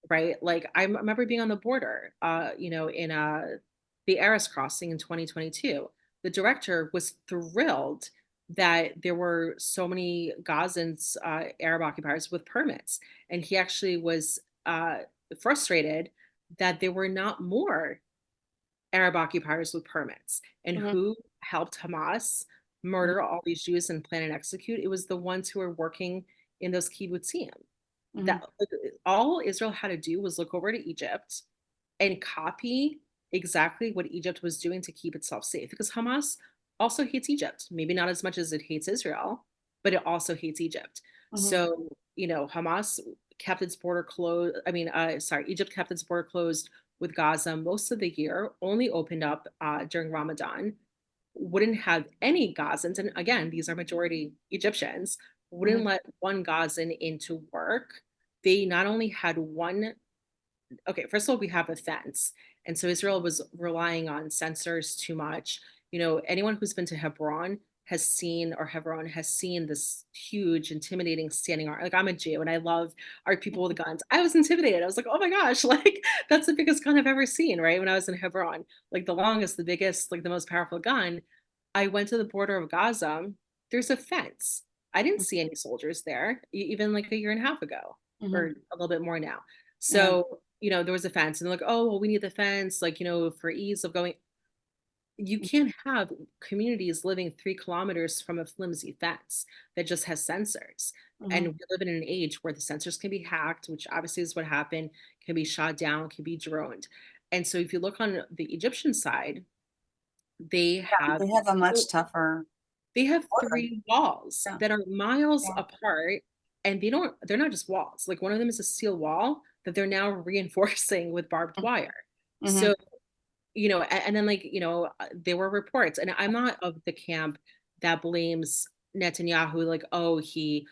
right? Like I remember being on the border, in the Eris crossing in 2022. The director was thrilled that there were so many Gazans, Arab occupiers with permits, and he actually was frustrated that there were not more Arab occupiers with permits. And Hmm. who helped Hamas murder all these Jews and plan and execute? It was the ones who were working in those kibbutzim. Hmm. That like, all Israel had to do was look over to Egypt and copy exactly what Egypt was doing to keep itself safe. Because Hamas also hates Egypt, maybe not as much as it hates Israel, but it also hates Egypt. Hmm. So, Hamas kept its border closed. Egypt kept its border closed with Gaza most of the year, only opened up during Ramadan, wouldn't have any Gazans. And again, these are majority Egyptians, wouldn't Hmm. let one Gazan into work. They not only had one, okay, first of all, we have a fence. And so Israel was relying on sensors too much. Anyone who's been to Hebron has seen this huge, intimidating standing arm. Like, I'm a Jew and I love our people with guns. I was intimidated. I was like, oh my gosh, like that's the biggest gun I've ever seen, right? When I was in Hebron, like the longest, the biggest, like the most powerful gun. I went to the border of Gaza. There's a fence. I didn't see any soldiers there, even like a year and a half ago, Hmm. or a little bit more now. Yeah. So, there was a fence, and they're like, oh, well, we need the fence, like, for ease of going. You can't have communities living 3 kilometers from a flimsy fence that just has sensors. And Hmm. we live in an age where the sensors can be hacked, which obviously is what happened, can be shot down, can be droned. And so if you look on the Egyptian side, they have They have a much tougher they have border. 3 walls Yeah. that are miles Yeah. apart, and they're not just walls. Like one of them is a steel wall that they're now reinforcing with barbed wire. Hmm. So, and then like, there were reports, and I'm not of the camp that blames Netanyahu, like, oh, he,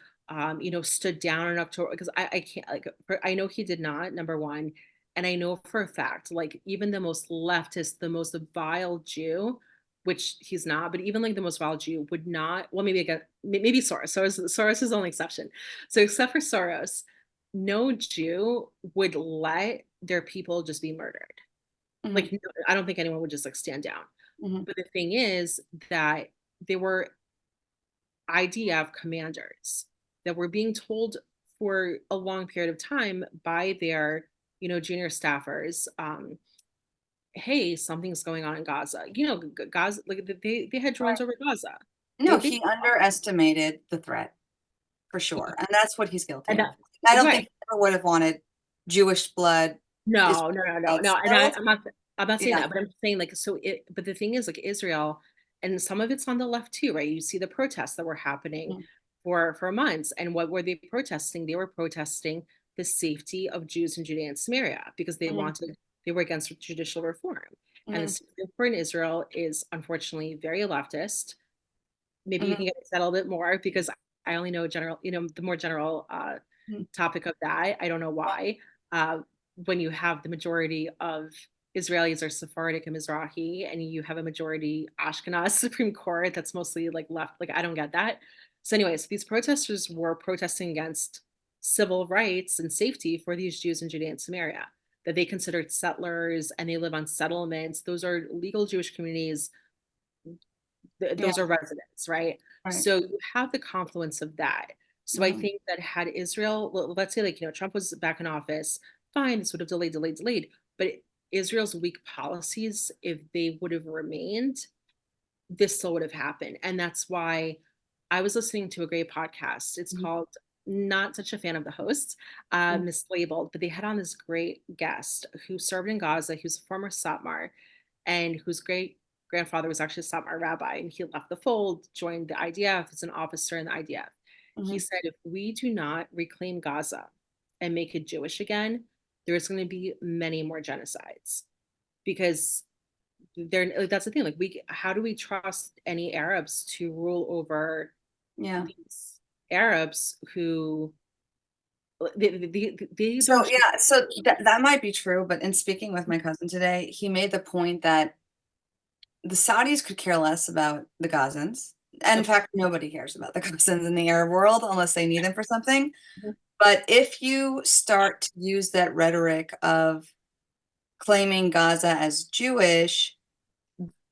stood down in October, because I can't, like, I know he did not, number one. And I know for a fact, like, even the most leftist, the most vile Jew, which he's not, but even like the most vile Jew would not, well, maybe again, maybe Soros. Soros is the only exception. So except for Soros, no Jew would let their people just be murdered. Hmm. Like, no, I don't think anyone would just like stand down. Hmm. But the thing is that there were IDF commanders that were being told for a long period of time by their, junior staffers, hey, something's going on in Gaza. Gaza, like they had drones over Gaza. No, They he underestimated the threat for sure, and that's what he's guilty and of. that, I don't think right. he ever would have wanted Jewish blood. No, Israeli no, no, no, blood no. And spilled. I'm not saying Yeah. that, but I'm saying like, but the thing is, like, Israel, and some of it's on the left too, right? You see the protests that were happening Mhm. for months. And what were they protesting? They were protesting the safety of Jews in Judea and Samaria because Mhm. they were against judicial reform. And the Mhm. Supreme Court in Israel is unfortunately very leftist. Maybe you Mhm. can get into that a little bit more, because I only know general, the more general Mhm. topic of that. I don't know why. Uh, when you have the majority of Israelis are Sephardic and Mizrahi, and you have a majority Ashkenaz Supreme Court that's mostly like left, like I don't get that. So, anyways, these protesters were protesting against civil rights and safety for these Jews in Judea and Samaria that they considered settlers, and they live on settlements. Those are legal Jewish communities, Yeah. those are residents, right? Right. So you have the confluence of that. So I Mhm. think that had Israel, let's say like, Trump was back in office, fine, this would have delayed. But Israel's weak policies, if they would have remained, this still would have happened. And that's why I was listening to a great podcast. It's Mhm. called, not such a fan of the host, Mhm. mislabeled, but they had on this great guest who served in Gaza, who's a former Satmar, and whose great grandfather was actually a Satmar rabbi. And he left the fold, joined the IDF, as an officer in the IDF. He Mhm. said, if we do not reclaim Gaza and make it Jewish again, there's going to be many more genocides because they're like, that's the thing. Like, how do we trust any Arabs to rule over Yeah. these Arabs who they So don't show. yeah, so that might be true, but in speaking with my cousin today, he made the point that the Saudis could care less about the Gazans. And in Okay. fact, nobody cares about the Gazans in the Arab world unless they need them for something. Mhm. But if you start to use that rhetoric of claiming Gaza as Jewish,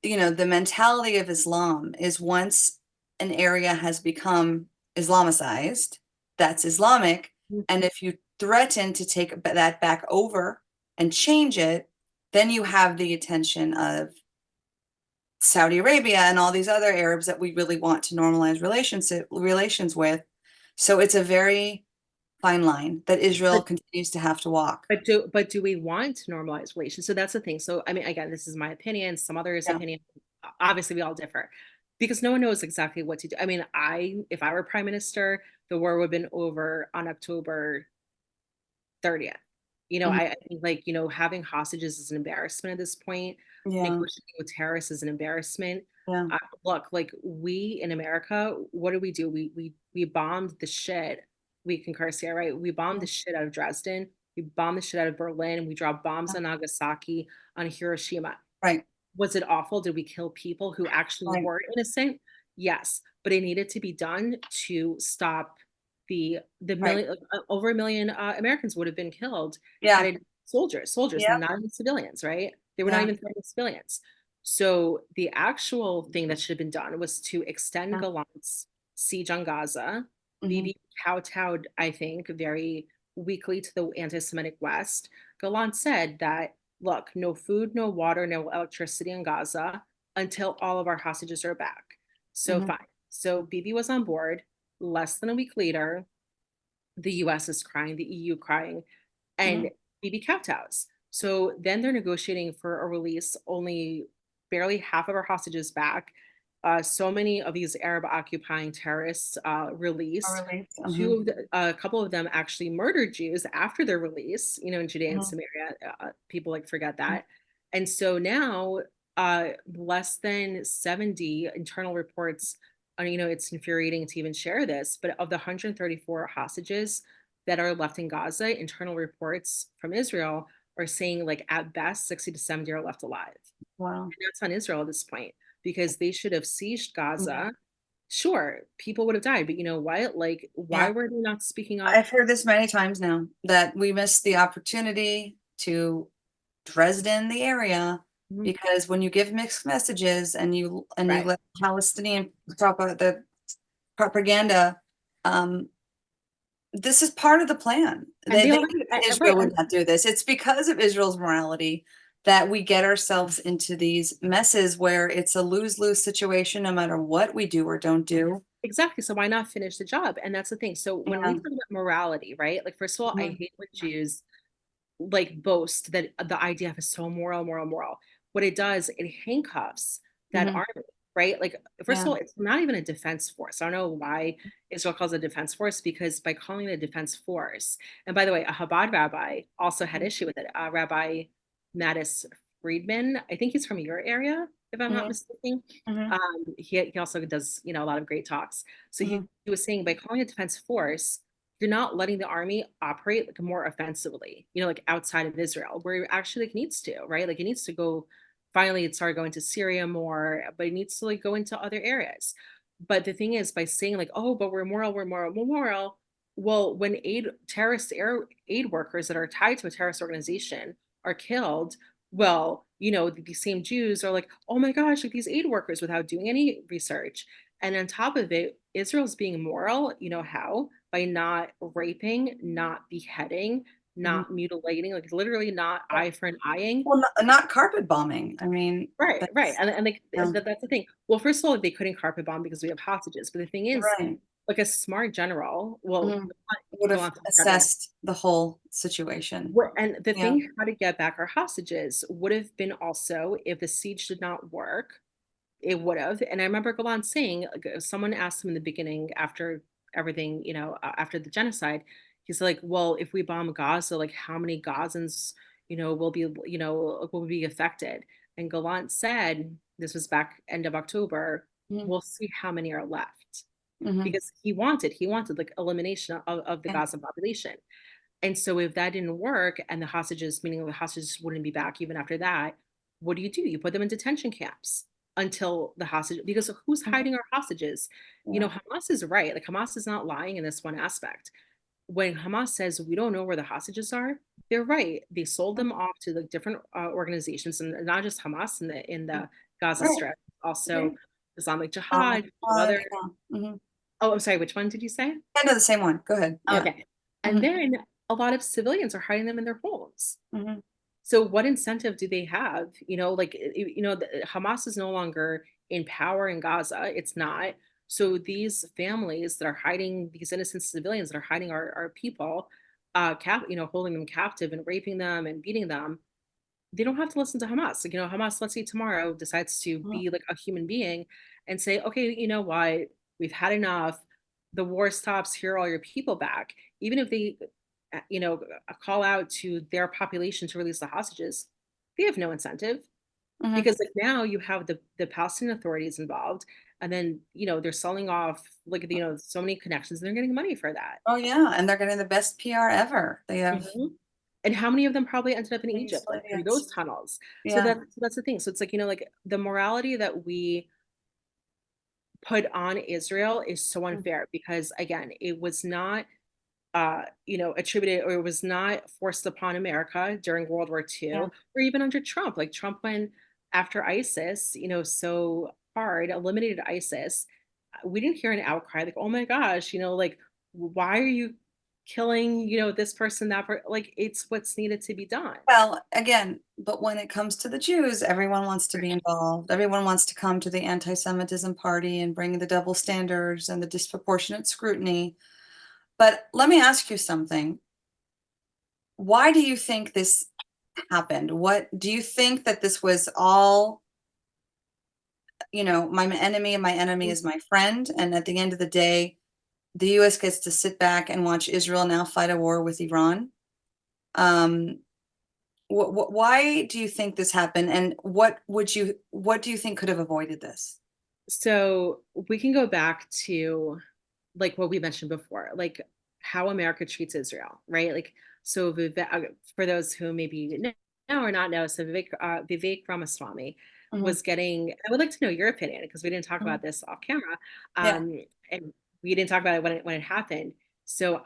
the mentality of Islam is once an area has become Islamicized, that's Islamic. And if you threaten to take that back over and change it, then you have the attention of Saudi Arabia and all these other Arabs that we really want to normalize relations with. So it's a very fine line that Israel But continues to have to walk. but do we want to normalize relations? So that's the thing. So I mean, again, this is my opinion. Some others' Yeah. opinion. Obviously, we all differ because no one knows exactly what to do. I mean, if I were prime minister, the war would have been over on October 30th. Mhm. I think, like, having hostages is an embarrassment at this point. Yeah. Negotiating with terrorists is an embarrassment. Yeah. Look, like, we in America, what do? We bombed the shit. We can curse here, right? We bombed Yeah. the shit out of Dresden. We bombed the shit out of Berlin. We dropped bombs on Nagasaki, on Hiroshima. Right. Was it awful? Did we kill people who actually Right. were innocent? Yes, but it needed to be done to stop the Right. million, over 1 million Americans would have been killed had Yeah. it soldiers, Yep. not even civilians, right? They were not Yeah. even threatening civilians. So the actual thing that should have been done was to extend Yeah. Gallant's siege on Gaza. Mhm. Bibi kowtowed, I think, very weakly to the anti-Semitic West. Gallant said that, look, no food, no water, no electricity in Gaza until all of our hostages are back. So Mhm. fine. So Bibi was on board. Less than a week later, the US is crying, the EU crying, and Mhm. Bibi kowtows. So then they're negotiating for a release, only barely half of our hostages back. So many of these Arab occupying terrorists A released. release. A couple of them actually murdered Jews after their release, in Judea and Mhm. Samaria. People like forget Mhm. that. And so now, less than 70 internal reports, it's infuriating to even share this, but of the 134 hostages that are left in Gaza, internal reports from Israel are saying, like, at best 60 to 70 are left alive. Wow. And that's on Israel at this point because they should have sieged Yeah. Gaza. Sure, people would have died, but you know what? Like, why Yeah. were they not speaking up? I've heard this many times now that we missed the opportunity to Dresden the area Mhm. because when you give mixed messages and you Right. let Palestinian talk about the propaganda, um, this is part of the plan. And They they knew already, that right. Israel would not do this. It's because of Israel's morality that we get ourselves into these messes where it's a lose-lose situation no matter what we do or don't do. Exactly. So why not finish the job? And that's the thing. So when we Yeah. talk about morality, right? Like, first of all, I Mhm. hate when Jews like boast that the IDF is so moral. What it does, it handcuffs that Mhm. army, right? Like, first of Yeah. all, it's not even a defense force. I don't know why Israel calls it a defense force, because by calling it a defense force, and by the way, a Chabad rabbi also had Mhm. issue with it. Rabbi Mattis Friedman, I think he's from your area, if I'm not Mhm. mistaken. Mhm. He also does, a lot of great talks. So he, Mhm. he was saying, by calling it defense force, you're not letting the army operate like more offensively, like outside of Israel, where it actually, like, needs to, right? Like, it needs to go, finally it started going to Syria more, but it needs to, like, go into other areas. But the thing is, by saying, like, oh, but we're moral, well, when aid workers that are tied to a terrorist organization are killed, well, these same Jews are like, oh my gosh, like, these aid workers, without doing any research. And on top of it, Israel's being moral. You know how? By not raping, not beheading, Mhm. not mutilating, like literally not Well, eye for an eyeing. not carpet bombing. I mean, Right, right. that's, And like you know, that's the thing. Well, first of all, they couldn't carpet bomb because we have hostages. But the thing is, right. like a smart general, well, Mhm. Would go have on to describe it. assessed the whole situation. What and the Yeah. thing how to get back our hostages would have been also if the siege did not work, it would have. And I remember Golan saying, like, someone asked him in the beginning after everything, after the genocide, he's like, "Well, if we bomb Gaza, like how many Gazans, will be affected?" And Golan said, this was back end of October, Mhm. "We'll see how many are left." Mhm. Because he wanted like elimination of the Yeah. Gaza population. And so if that didn't work and the hostages, meaning the hostages wouldn't be back even after that, what do? You put them in detention camps until the hostage, because who's Mhm. hiding our hostages? Yeah. Hamas is right. Like Hamas is not lying in this one aspect. When Hamas says we don't know where the hostages are, they're right. They sold them off to the different organizations, and not just Hamas in the Gaza Right. Strip, also Right. Islamic Islamic Jihad, Jihad, other. yeah. Mhm. Oh, I'm sorry. Which one did you say? I know the same one. Go ahead. Yeah. Okay. And Mhm. then a lot of civilians are hiding them in their homes. Mhm. So what incentive do they have? Hamas is no longer in power in Gaza. It's not. So these families that are hiding these innocent civilians that are hiding our people, holding them captive and raping them and beating them, they don't have to listen to Hamas. Like, Hamas, let's say tomorrow decides to Mhm. be like a human being and say, okay, you know what? We've had enough. The war stops. Here are all your people back. Even if they, call out to their population to release the hostages, they have no incentive Mhm. because like now you have the Palestinian authorities involved, and then they're selling off like so many connections, and they're getting money for that. Oh, yeah, and they're getting the best PR ever. They have Mhm. And how many of them probably ended up in these Egypt, like through Floridians. those tunnels? So Yeah. that's the thing. So it's like the morality that we put on Israel is so Mm. unfair because again, it was not attributed or it was not forced upon America during World War Yeah. II or even under Trump. Like Trump went after ISIS, so hard, eliminated ISIS. We didn't hear an outcry like, oh my gosh, like why are you killing, this person, like it's what's needed to be done. Well, again, but when it comes to the Jews, everyone wants to be involved. Everyone wants to come to the anti-Semitism party and bring the double standards and the disproportionate scrutiny. But let me ask you something. Why do you think this happened? What do you think that this was all, my enemy and my enemy is my friend? And at the end of the day, the US gets to sit back and watch Israel now fight a war with Iran? Um, why do you think this happened? And what do you think could have avoided this? So we can go back to like what we mentioned before, like how America treats Israel, right? Like, so for those who maybe know or not know, so Vivek Ramaswamy Mhm. was getting, I would like to know your opinion because we didn't talk Mhm. about this off camera. Yeah. And we didn't talk about it when it happened. So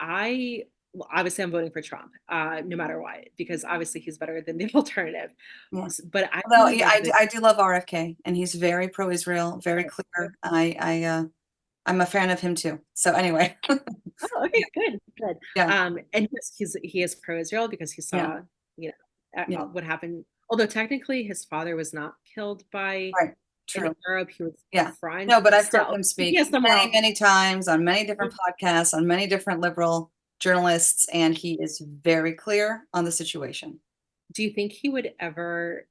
well, obviously I'm voting for Trump, no matter what, because obviously he's better than the alternative. Yeah. But I Although, really yeah, love I do love RFK, and he's very pro-Israel, very Vivek. clear. I'm a fan of him too. So anyway, Oh, yeah, okay, good, good. yeah, And he is pro-Israel because he yeah, saw, yeah. what happened. Although technically his father was not killed by Right. an True. Arab, he was Yeah. front, No, but but I've heard still, him he speak has the many, moral. many times on many different Do podcasts, on many different liberal journalists, and he is very clear on the situation. you think he would ever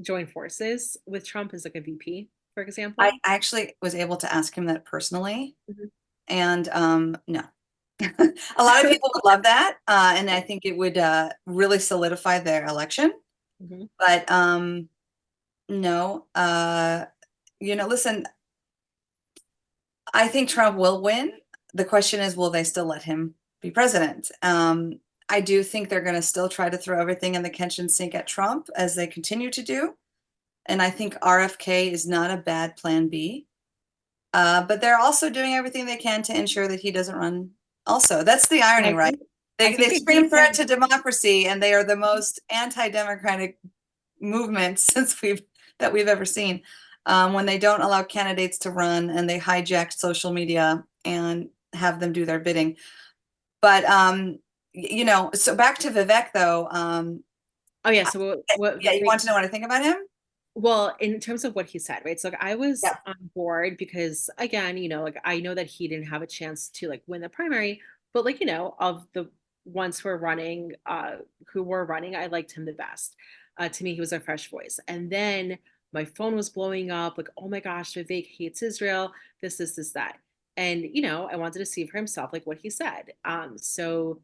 join forces with Trump as like a VP, for I example? actually was able to ask him that personally, Mhm. and no. A lot of people would love that, and I think it would really solidify their election. Mhm. But no, listen, I think Trump will win. The question is, will they still let him be president? I do think they're going to still try to throw everything in the kitchen sink at Trump as they continue to do. And I think RFK is not a bad plan B. But they're also doing everything they can to ensure that he doesn't run also. That's the irony, I right? think I They think they scream gave threat him. to democracy, and they are the most anti-democratic movement since we've ever seen. when they don't allow candidates to run and they hijack social media and have them do their bidding. But so back to Vivek though. Oh yeah. So what Yeah, you Vivek, want to know what I think about him? well, in terms of what he said, right? So like I was Yeah. on board because again, like I know that he didn't have a chance to like win the primary, but like, of the ones who were running, I liked him the best. To me, he was a fresh voice. And then my phone was blowing up, like, oh my gosh, Vivek hates Israel, this, that. And I wanted to see for himself like what he said. So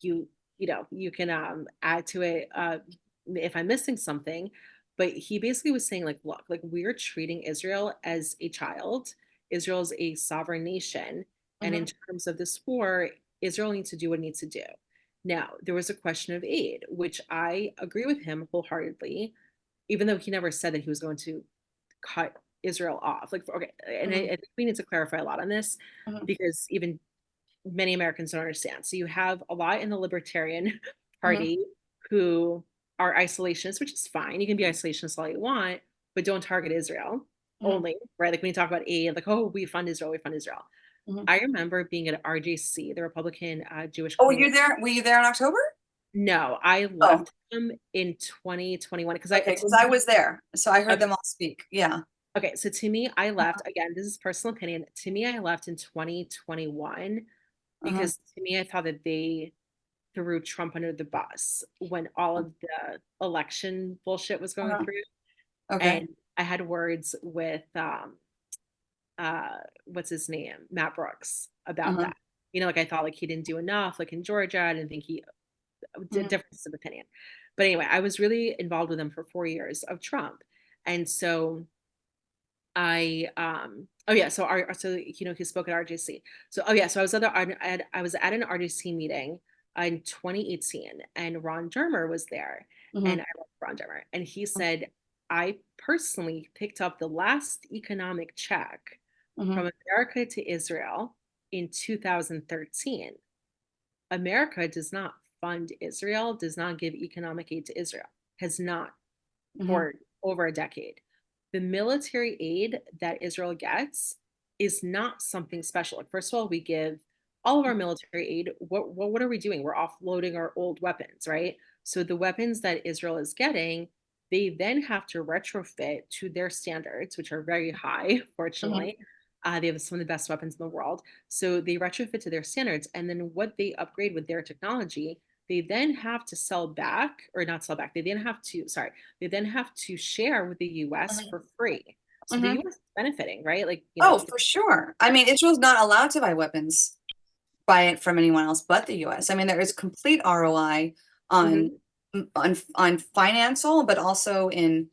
you you can add to it if I'm missing something, but he basically was saying like, look, like we're treating Israel as a child. Israel is a sovereign nation, and in Hmm. terms of this war, Israel needs to do what it needs to do. Now there was a question of aid, which I agree with him wholeheartedly, even though he never said that he was going to cut Israel off. Like, okay, and I Hmm. think we need to clarify a lot on this, Hmm. because even many Americans don't understand. So you have a lot in the Libertarian Hmm. Party who are isolationists, which is fine. You can be isolationist all you want, but don't target Israel Hmm. only, right? Like when you talk about aid, like, oh, we fund Israel. Hmm. I remember being at RJC, the Republican Jewish Oh, were Community. you there? Were you there in October? No, I Oh, left them in 2021 because okay, because I was there, so I heard okay, them all speak. Yeah. okay. So to me, I left again. This is personal opinion. To me, I left in 2021 Uh-huh. because to me, I thought that they threw Trump under the bus when all of the election bullshit was going Uh-huh. through. Okay. And I had words with what's his name? Matt Brooks about Uh-huh. that. Like I thought like he didn't do enough, like in Georgia. I didn't think he did Hmm. difference of opinion. But anyway, I was really involved with him for 4 years of Trump. And so oh yeah, he spoke at RJC. So oh yeah, so I was at an RJC meeting in 2018, and Ron Dermer was there, and Hmm. I love Ron Dermer, and he said, I personally picked up the last economic check Hmm. from America to Israel in 2013. America does not fund Israel, does not give economic aid to Israel, has not Hmm. for over a decade. The military aid that Israel gets is not something special. Like, first of all, we give all of our military aid. What are we doing? We're offloading our old weapons, right? So the weapons that Israel is getting, they then have to retrofit to their standards, which are very high, Hmm. fortunately. They have some of the best weapons in the world. So they retrofit to their standards. And then what they upgrade with their technology, they then have to sell back, or not sell back. They then have to share with the US Hmm. for free. So the Hmm. US is benefiting, right? Like, Oh, for sure. I mean, Israel's not allowed to buy it from anyone else but the US. I mean, there is complete ROI on mhm, on financial, but also in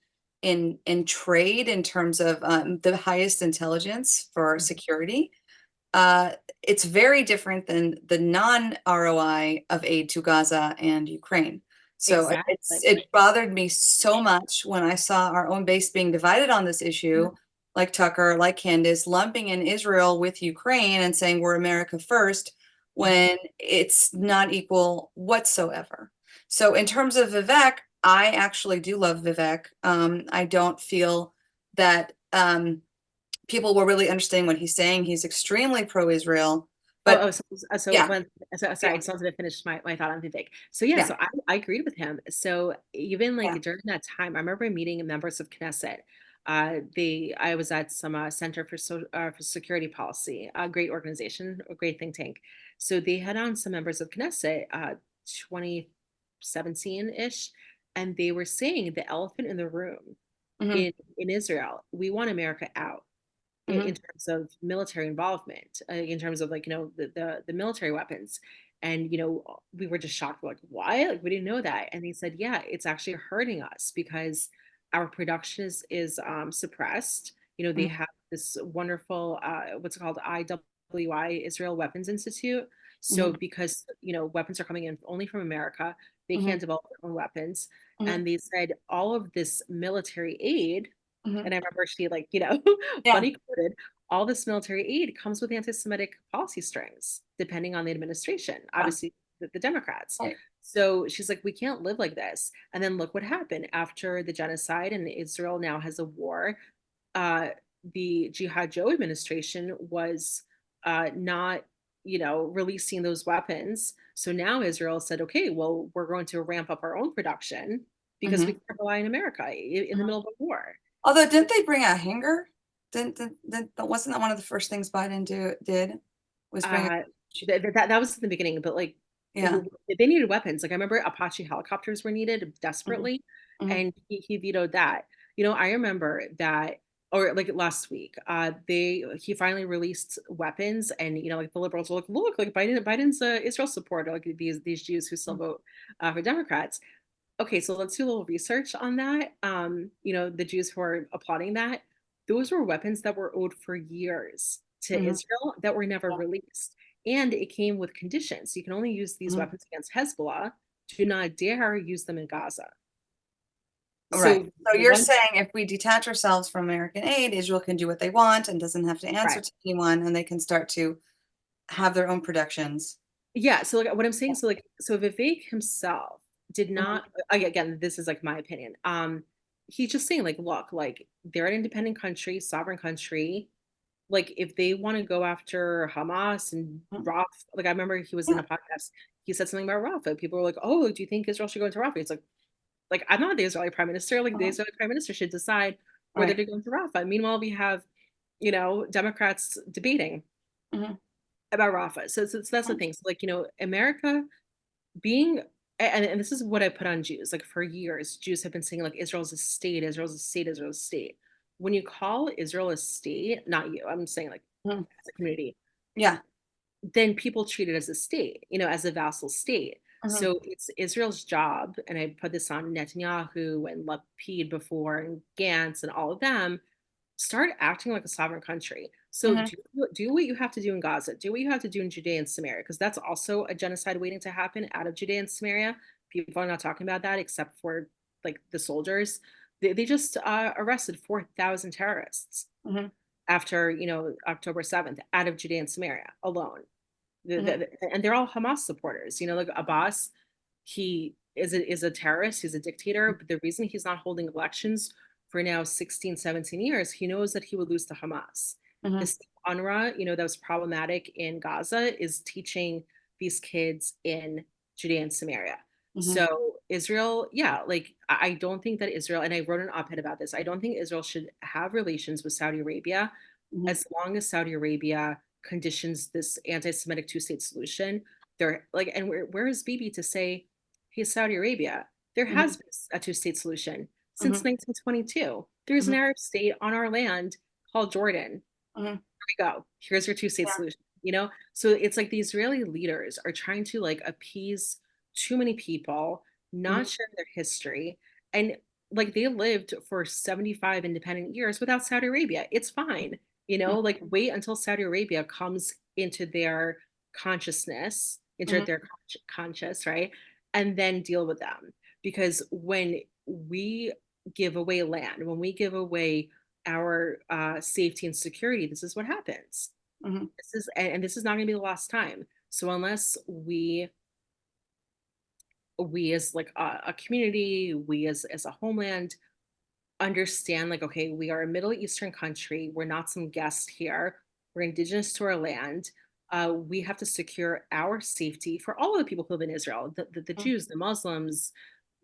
trade in terms of the highest intelligence for mhm. security. Uh, it's very different than the non-ROI of aid to Gaza and Ukraine. So Exactly. it bothered me so much when I saw our own base being divided on this issue, like Tucker, like Candace, lumping in Israel with Ukraine and saying we're America first Mhm. when it's not equal whatsoever. So in terms of Vivek, I actually do love Vivek. I don't feel that people were really understanding what he's saying. He's extremely pro-Israel, Oh, but yeah, sorry, I yeah, just wanted to finish my thought on Vivek. So yeah, yeah, so I agreed with him. So even like yeah. during that time, I remember meeting members of Knesset. I was at some Center for Security Policy, a great organization, a great think tank. So they had on some members of Knesset, 2017-ish, and they were saying the elephant in the room Hmm. in Israel, we want America out in Hmm. terms of military involvement, in terms of like the military weapons. And we were just shocked. We're like, why? Like we didn't know that. And they said, yeah, it's actually hurting us because our production is suppressed. They Hmm. have this wonderful what's it called, IWI, Israel Weapons Institute. So Hmm. because weapons are coming in only from America, they Hmm. can't develop their own weapons. Hmm. And they said all of this military aid, Hmm. and I remember she like, Yeah, funny quoted, all this military aid comes with anti-Semitic policy strings, depending on the administration, yeah, obviously the Democrats. right. So she's like, we can't live like this. And then look what happened after the genocide, and Israel now has a war. uh, the Jihad Joe administration was not, releasing those weapons. So now Israel said, okay, well, we're going to ramp up our own production because we Hmm. can't rely on America in the middle of a war. Although, didn't they bring out Hanger? Wasn't that one of the first things Biden did was bring? Uh, that was in the beginning, but like Yeah. they needed weapons. Like I remember Apache helicopters were needed Hmm. desperately, Hmm. and he vetoed that. I remember that, or like last week, he finally released weapons, and like the liberals were like, look, like Biden's a Israel supporter, like these Jews who still vote for Democrats. Okay, so let's do a little research on that. The Jews who are applauding that, those were weapons that were owed for years to Hmm. Israel that were never released. And it came with conditions. You can only use these Hmm. weapons against Hezbollah. Do not dare use them in Gaza. Right. So So you're once, saying if we detach ourselves from American aid, Israel can do what they want and doesn't have to answer right. to anyone, and they can start to have their own productions. Yeah. So like what I'm saying, so Vivek himself did Mhm. not, again, this is like my opinion. He's just saying, like, look, like they're an independent country, sovereign country. Like if they want to go after Hamas and Mhm. Rafah, like I remember he was in Yeah. a podcast, he said something about Rafah. People were like, "Oh, do you think Israel should go into Rafah?" It's like I'm not the Israeli prime minister. Like the Uh-huh. Israeli prime minister should decide whether Right. to go into Rafah. Meanwhile, we have, Democrats debating Mhm. about Rafah. So that's the Mhm. thing. So like, America being and this is what I put on Jews. Like for years, Jews have been saying like Israel's a state, Israel's a state, Israel's a state. When you call Israel a state, not you, I'm saying like Mhm. as a community, Yeah. then people treat it as a state, as a vassal state. Mhm. So it's Israel's job, and I put this on Netanyahu and Lapid before, and Gantz and all of them, start acting like a sovereign country. So Mhm. do what you have to do in Gaza, do what you have to do in Judea and Samaria, because that's also a genocide waiting to happen out of Judea and Samaria. People are not talking about that except for like the soldiers. They just arrested 4,000 terrorists Mhm. after October 7th out of Judea and Samaria alone. Mhm. And they're all Hamas supporters. Like Abbas, he is a terrorist, he's a dictator, but the reason he's not holding elections for now 16, 17 years, he knows that he would lose to Hamas. Mhm. This UNRWA, that was problematic in Gaza, is teaching these kids in Judea and Samaria. Mhm. So Israel, yeah, like I don't think that Israel, and I wrote an op-ed about this, I don't think Israel should have relations with Saudi Arabia Mhm. as long as Saudi Arabia conditions this anti-Semitic two-state solution. They're like, and where is Bibi to say, hey, Saudi Arabia, there Mhm. has been a two-state solution since Mhm. 1922. There's an Mhm. Arab state on our land called Jordan. Mhm. We go. Here's your two-state Yeah. solution. So it's like the Israeli leaders are trying to like appease too many people, not Mhm. share their history, and like they lived for 75 independent years without Saudi Arabia. It's fine. Mhm. Like wait until Saudi Arabia comes into their consciousness, into Mhm. their conscious, right? And then deal with them. Because when we give away land, when we give away our safety and security, this is what happens. Mhm. And this is not going to be the last time. So unless we as like a community, we as a homeland understand like, okay, we are a Middle Eastern country, we're not some guest here, we're indigenous to our land. We have to secure our safety for all of the people who live in Israel, the Mhm. Jews, the Muslims,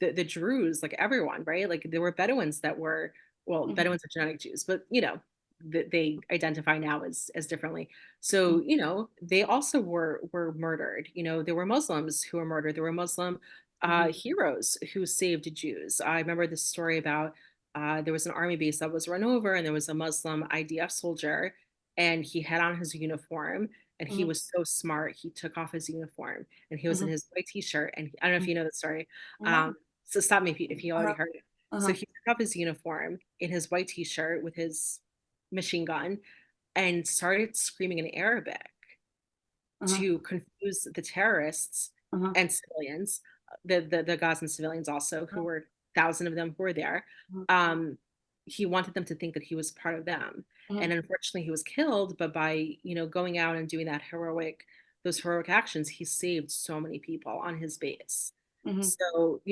the Druze, like everyone, right? Like there were Bedouins that were, well, Mhm. Bedouins are genetic Jews, but they identify now as differently. So, Mhm. they also were murdered. There were Muslims who were murdered. There were Muslim Mhm. heroes who saved Jews. I remember this story about there was an army base that was run over, and there was a Muslim IDF soldier, and he had on his uniform, and he Mhm. was so smart. He took off his uniform, and he was in Mhm. his white t-shirt. And I don't know if Mhm. you know the story. No. So stop me if you already Uh-huh. heard it. So Uh-huh. he took off his uniform in his white t-shirt with his machine gun and started screaming in Arabic Uh-huh. to confuse the terrorists Uh-huh. and civilians, the Gazan civilians also, who were thousand of them who were there. Uh-huh. Um, he wanted them to think that he was part of them, Uh-huh. and unfortunately, he was killed. But by going out and doing those heroic actions, he saved so many people on his base. Mhm. So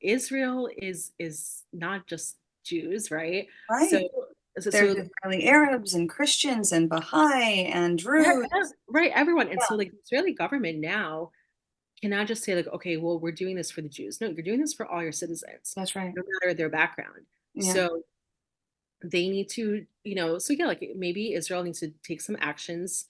Israel is not just Jews, right? So Right. There's so Israeli Arabs and Christians and Baha'i and right, Druze. right, everyone. And so Yeah, like the Israeli government now cannot just say like, okay, well, we're doing this for the Jews. No, you're doing this for all your citizens, that's right. no matter their background. Yeah. So they need to, so yeah, like maybe Israel needs to take some actions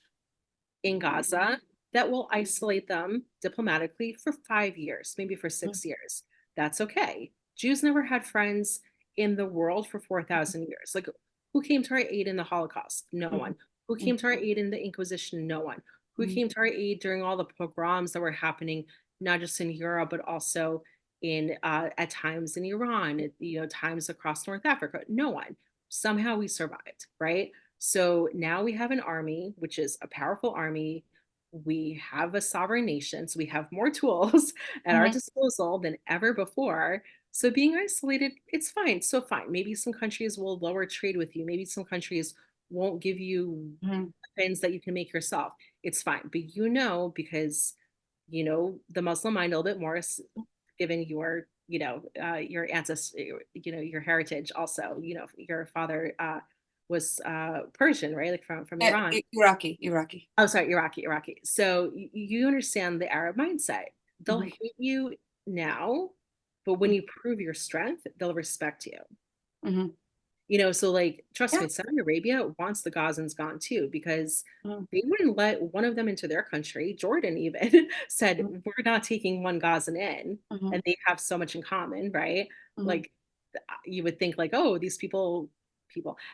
in Gaza that will isolate them diplomatically for 5 years, maybe for Mm, 6 years. That's okay. Jews never had friends in the world for mhm, 4,000 years. Like, who came to our aid in the Holocaust? No mhm, one. Who mhm, came to our aid in the Inquisition? No one. Who mhm, came to our aid during all the pogroms that were happening, not just in Europe, but also in at times in Iran, times across North Africa? No one. Somehow we survived, right? So now we have an army, which is a powerful army. We have a sovereign nation, so we have more tools at our mhm, disposal than ever before. So being isolated, it's fine. So fine. Maybe some countries will lower trade with you. Maybe some countries won't give you mhm. weapons that you can make yourself. It's fine. But because the Muslim mind a little bit more, given your ancestry, your heritage also, your father was Persian, right? Like from Iran. Iraqi. Oh, sorry, Iraqi. So you understand the Arab mindset. They'll Mhm, hate you now, but when mhm, you prove your strength, they'll respect you. mhm. So like, trust Yeah. me, Saudi Arabia wants the Gazans gone too, because Mhm, they wouldn't let one of them into their country. Jordan even said, mhm, we're not taking one Gazan in, mhm, and they have so much in common, right? mhm, Like, you would think like, oh, these people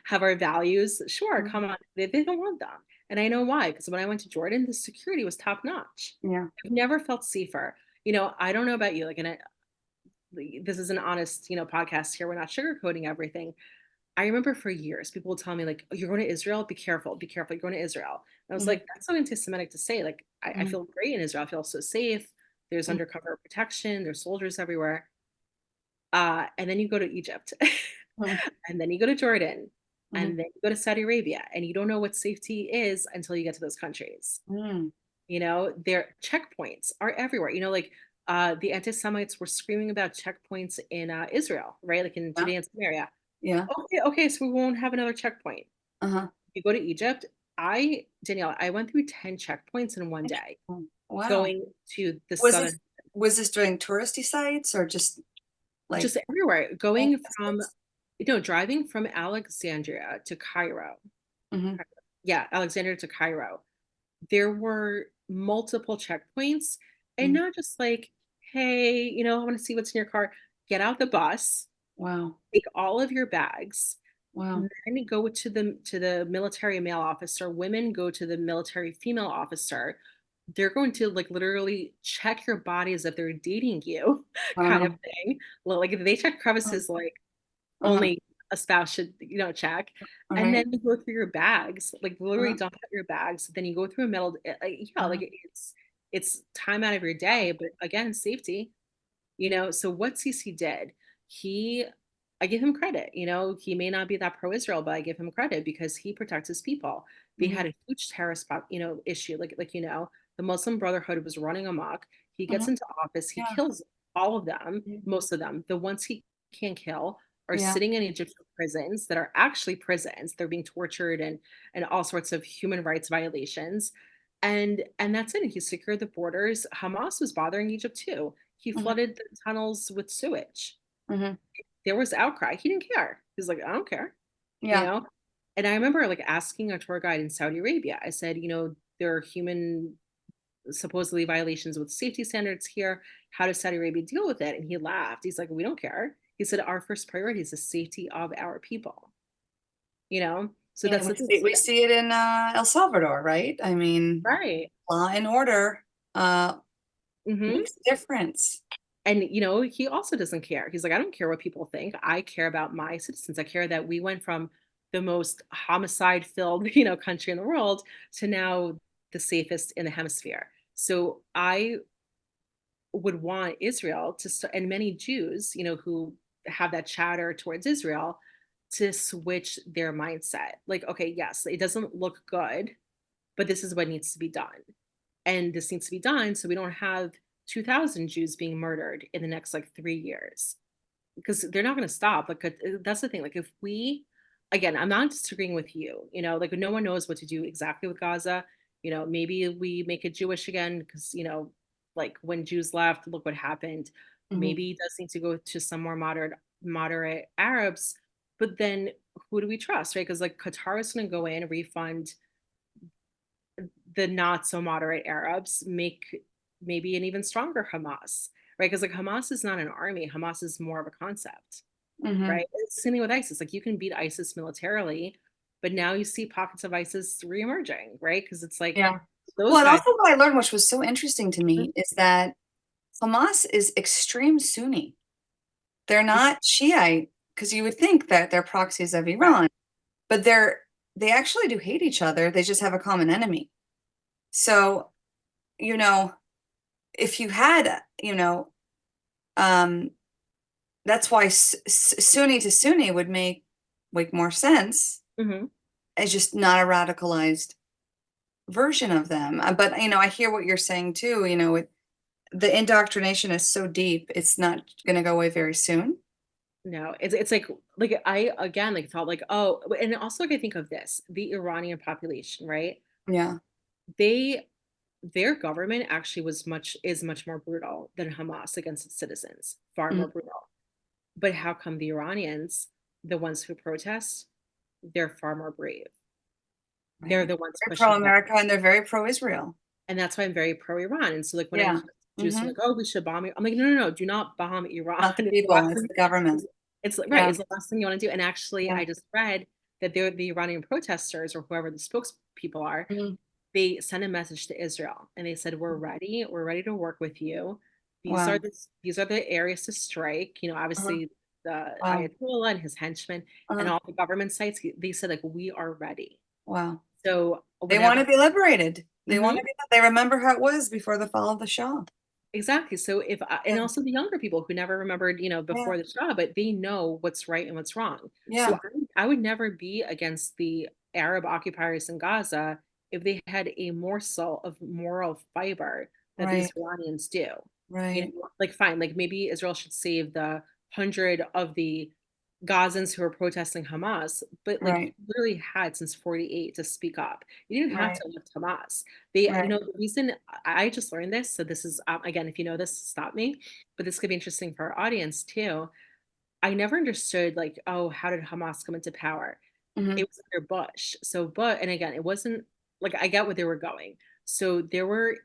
have our values. Sure, mhm. come on. They don't want them. And I know why, because when I went to Jordan, the security was top notch. Yeah. I've never felt safer. I don't know about you, like, this is an honest, podcast here. We're not sugarcoating everything. I remember for years, people would tell me, like, "Oh, you're going to Israel? Be careful, you're going to Israel." And I was Mhm, like, "That's so anti-Semitic to say." Like, I mhm, feel great in Israel. I feel so safe. There's mhm, undercover protection. There's soldiers everywhere. And then you go to Egypt, mhm, and then you go to Jordan, mhm, and then you go to Saudi Arabia, and you don't know what safety is until you get to those countries. mhm. Their checkpoints are everywhere. The anti-Semites were screaming about checkpoints in Israel, right? Like in Yeah. Judea and Samaria. Yeah. Okay, okay, so we won't have another checkpoint. Uh-huh. You go to Egypt, Danielle, I went through 10 checkpoints in one day Interesting. Wow. going to the Was southern, this was this during touristy sites or just like just everywhere, oh, going that's from, nice. driving from Alexandria to Cairo. Mhm, Yeah, Alexandria to Cairo. There were multiple checkpoints, and mhm. not just like, hey, I want to see what's in your car. Get out the bus, Wow. take all of your bags, Wow. men go to the military male officer, women go to the military female officer. They're going to like literally check your body as if they're dating you, kind of Wow. thing. Well, like if they check Uh, crevices, like uh-huh. only a spouse should, check. All And right. then you go through your bags, like literally Uh-huh. dump out your bags. Then you go through a metal, yeah, Uh-huh. like it's time out of your day, but again, safety. So what CC did, he I give him credit. He may not be that pro-Israel, but I give him credit because he protects his people. They Mhm, had a huge terrorist issue. The Muslim Brotherhood was running amok. He gets mhm. into office, he Yeah. kills all of them, Mhm. most of them. The ones he can't kill are Yeah. sitting in Egyptian prisons that are actually prisons. They're being tortured and all sorts of human rights violations. And that's it. He secured the borders. Hamas was bothering Egypt too. He Mhm, flooded the tunnels with sewage. mhm. There was outcry. He didn't care. He's like, I don't care, you Yeah. know? And I remember like asking a tour guide in Saudi Arabia, I said, there are human supposedly violations with safety standards here. How does Saudi Arabia deal with it? And he laughed. He's like, we don't care. He said, our first priority is the safety of our people, you know? So Yeah, that's we the thing. see we see it in El Salvador, right? I mean, Right. law and order uh Hmm. makes a difference. And he also doesn't care. He's like, I don't care what people think. I care about my citizens. I care that we went from the most homicide filled, country in the world to now the safest in the hemisphere. So I would want Israel to and many Jews, who have that chatter towards Israel, to switch their mindset. Like, okay, yes, it doesn't look good, but this is what needs to be done. And this needs to be done so we don't have 2,000 Jews being murdered in the next like 3 years, because they're not going to stop. Like, that's the thing. Like, if we again, I'm not disagreeing with you, like no one knows what to do exactly with Gaza. Maybe we make it Jewish again because, like when Jews left, look what happened. Mhm. Maybe it does need to go to some more moderate Arabs, but then who do we trust, right? Because like Qatar is going to go in, refund the not so moderate Arabs, make maybe an even stronger Hamas, right? Because like Hamas is not an army, Hamas is more of a concept, Mhm. right? It's the same thing with ISIS. Like you can beat ISIS militarily, but now you see pockets of ISIS reemerging, right? Because it's like Yeah. Well, those and guys. also what I learned, which was so interesting to me, is that Hamas is extreme Sunni. They're not Shiite, because you would think that they're proxies of Right. Iran, but they actually do hate each other. They just have a common enemy. So, you know, if you had, um, that's why Sunni to Sunni would make more sense. Mhm. It's just not a radicalized version of them. But I hear what you're saying too. The indoctrination is so deep; it's not going to go away very soon. No, it's like I again like thought like, oh, and also like I think of this, the Iranian population, right? Yeah. They their government actually is much more brutal than Hamas against its citizens, far Mhm. more brutal. But how come the Iranians, the ones who protest, they're far more brave. They're Right. the ones They're pushing back. pro-America and they're very pro-Israel. And that's why I'm very pro-Iran. And so like when I Yeah. hear Jews are Hmm. like, oh, we should bomb it, I'm like, no, no, no, do not bomb Iran. Not the It's the people, last it's thing, the government. it's like right, Yeah. it's the last thing you want to do. And actually Yeah. I just read that they're the Iranian protesters or whoever the spokespeople are, Mhm. they sent a message to Israel and they said, we're ready to work with you. Wow. These are the areas to strike. Uh-huh. Obviously the Wow. Ayatollah and his henchmen and Uh-huh. all the government sites, they said like we are ready. Wow. So They want whenever to be liberated. They want Mhm. to be, they remember how it was before the fall of the Shah. Exactly. So if and Yeah. also the younger people who never remembered, Yeah. before the job, but they know what's right and what's wrong. So Yeah. I would never be against the Arab occupiers in Gaza if they had a morsel of moral fiber that Right. these Iranians do. Right. Like fine, like maybe Israel should save the 100 of the Gazans who are protesting Hamas, but like you Right. literally had since 48 to speak up. You didn't have Right. to lift Hamas. They, Right. the reason I just learned this, so this is again, if you know this, stop me, but this could be interesting for our audience too. I never understood like, oh, how did Hamas come into power? Hmm. It was under Bush. So, but and again, it wasn't like I get where they were going. So there were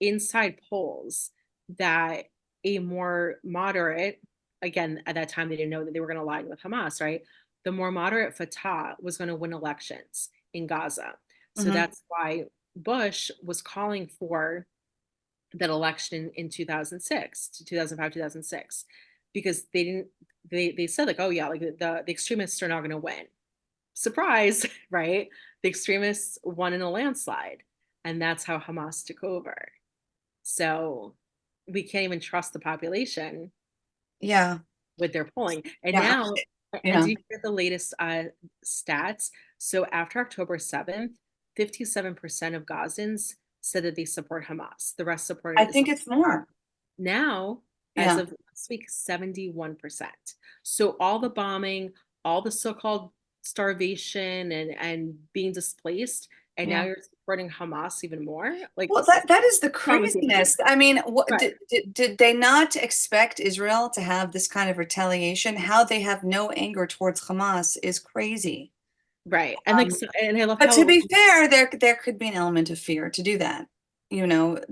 inside polls that a more moderate, again, at that time they didn't know that they were going to align with Hamas, right? The more moderate Fatah was going to win elections in Gaza. So Hmm. that's why Bush was calling for that election in 2006 to 2005, 2006, because they said like, oh yeah, like the extremists are not going to win. Surprise, right? The extremists won in a landslide. And that's how Hamas took over. So we can't even trust the population Yeah. with their polling. And Yeah. now, and Yeah. do you hear the latest stats? So after October 7th, 57% of Gazans said that they support Hamas. The rest I supported think Islam. it's more. Now, as Yeah. of last week, 71%. So all the bombing, all the so-called starvation and being displaced, and now Yeah. you're supporting Hamas even more? Like, Well, that is the what's wrong with you? craziness. I mean, what Right. did they not expect Israel to have this kind of retaliation? How they have no anger towards Hamas is crazy. Right. And like Um, so, and I love but to how be fair, there could be an element of fear to do that. but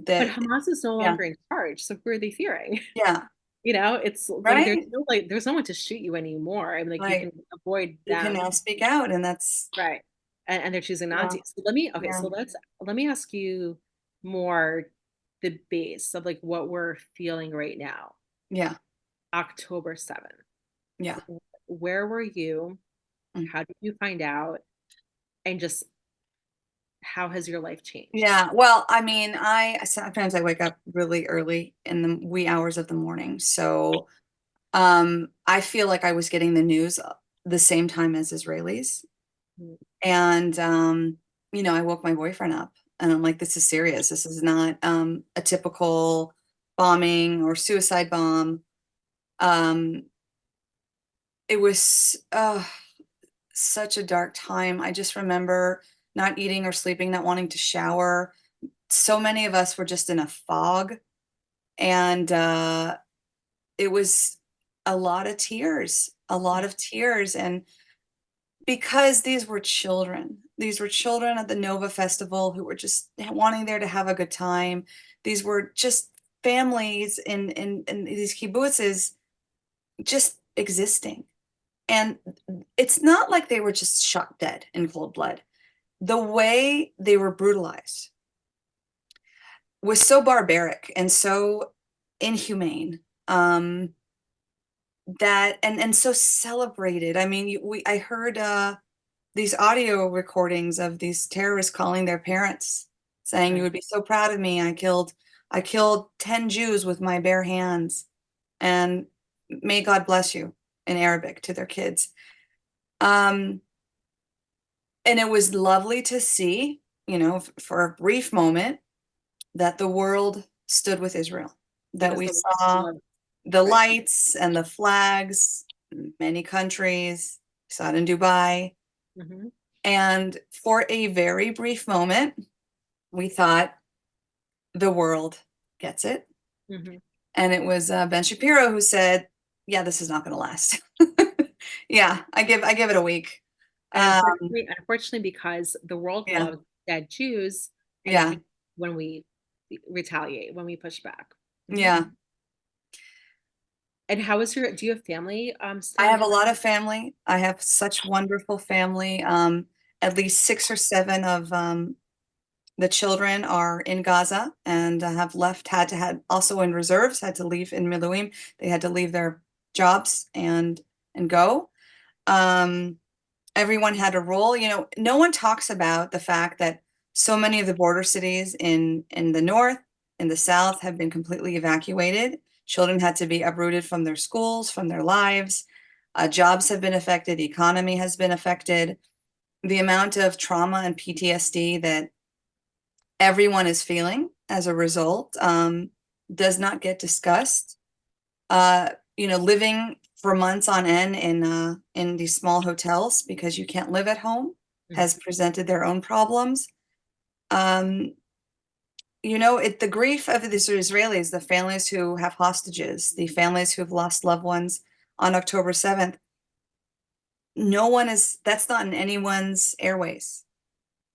That Hamas is no yeah, longer in charge. So who are they fearing? yeah, It's right, like there's no one to shoot you anymore. I mean, like you right. can avoid You can now them. speak out, and that's Right. And they're choosing not yeah, to. So yeah, let me ask you more the base of like what we're feeling right now. yeah, October 7th. yeah. Where were you? Mm. How did you find out? And just how has your life changed? Yeah, well, I mean, I sometimes I wake up really early in the wee hours of the morning, so I feel like I was getting the news the same time as Israelis. Mm. And I woke my boyfriend up and I'm like, this is serious. This is not a typical bombing or suicide bomb. Um, it was such a dark time. I just remember not eating or sleeping, not wanting to shower. So many of us were just in a fog, and it was a lot of tears, a lot of tears. And because these were children at the Nova Festival who were just wanting there to have a good time. These were just families in these kibbutzes just existing. And it's not like they were just shot dead in cold blood. The way they were brutalized was so barbaric and so inhumane, that and so celebrated. I mean, I heard these audio recordings of these terrorists calling their parents, saying, "You Right. would be so proud of me. I killed 10 Jews with my bare hands, and may God bless you," in Arabic to their kids. Um, and it was lovely to see, for a brief moment, that the world stood with Israel, that Because we the saw love, the right. lights and the flags, many countries, saw it in Dubai. Hmm. And for a very brief moment, we thought the world gets it. Hmm. And it was Ben Shapiro who said, "Yeah, this is not going to last." Yeah, I give it a week. And Um, unfortunately, because the world yeah, loves dead Jews, it yeah, hates when we retaliate, when we push back. Hmm. yeah. And how is do you have family I still in have a Gaza? lot of family. I have such wonderful family. At least 6 or 7 of the children are in Gaza and have left, had also in reserves, had to leave in Miluim. They had to leave their jobs and go. Um, Everyone had a role. No one talks about the fact that so many of the border cities in the north, in the south, have been completely evacuated. Children had to be uprooted from their schools, from their lives. Jobs have been affected. Economy has been affected. The amount of trauma and PTSD that everyone is feeling as a result does not get discussed. Uh, Living for months on end in these small hotels because you can't live at home Mhm. has presented their own problems. Um, the grief of the Israelis, the families who have hostages, the families who have lost loved ones on October 7th, that's not in anyone's airways.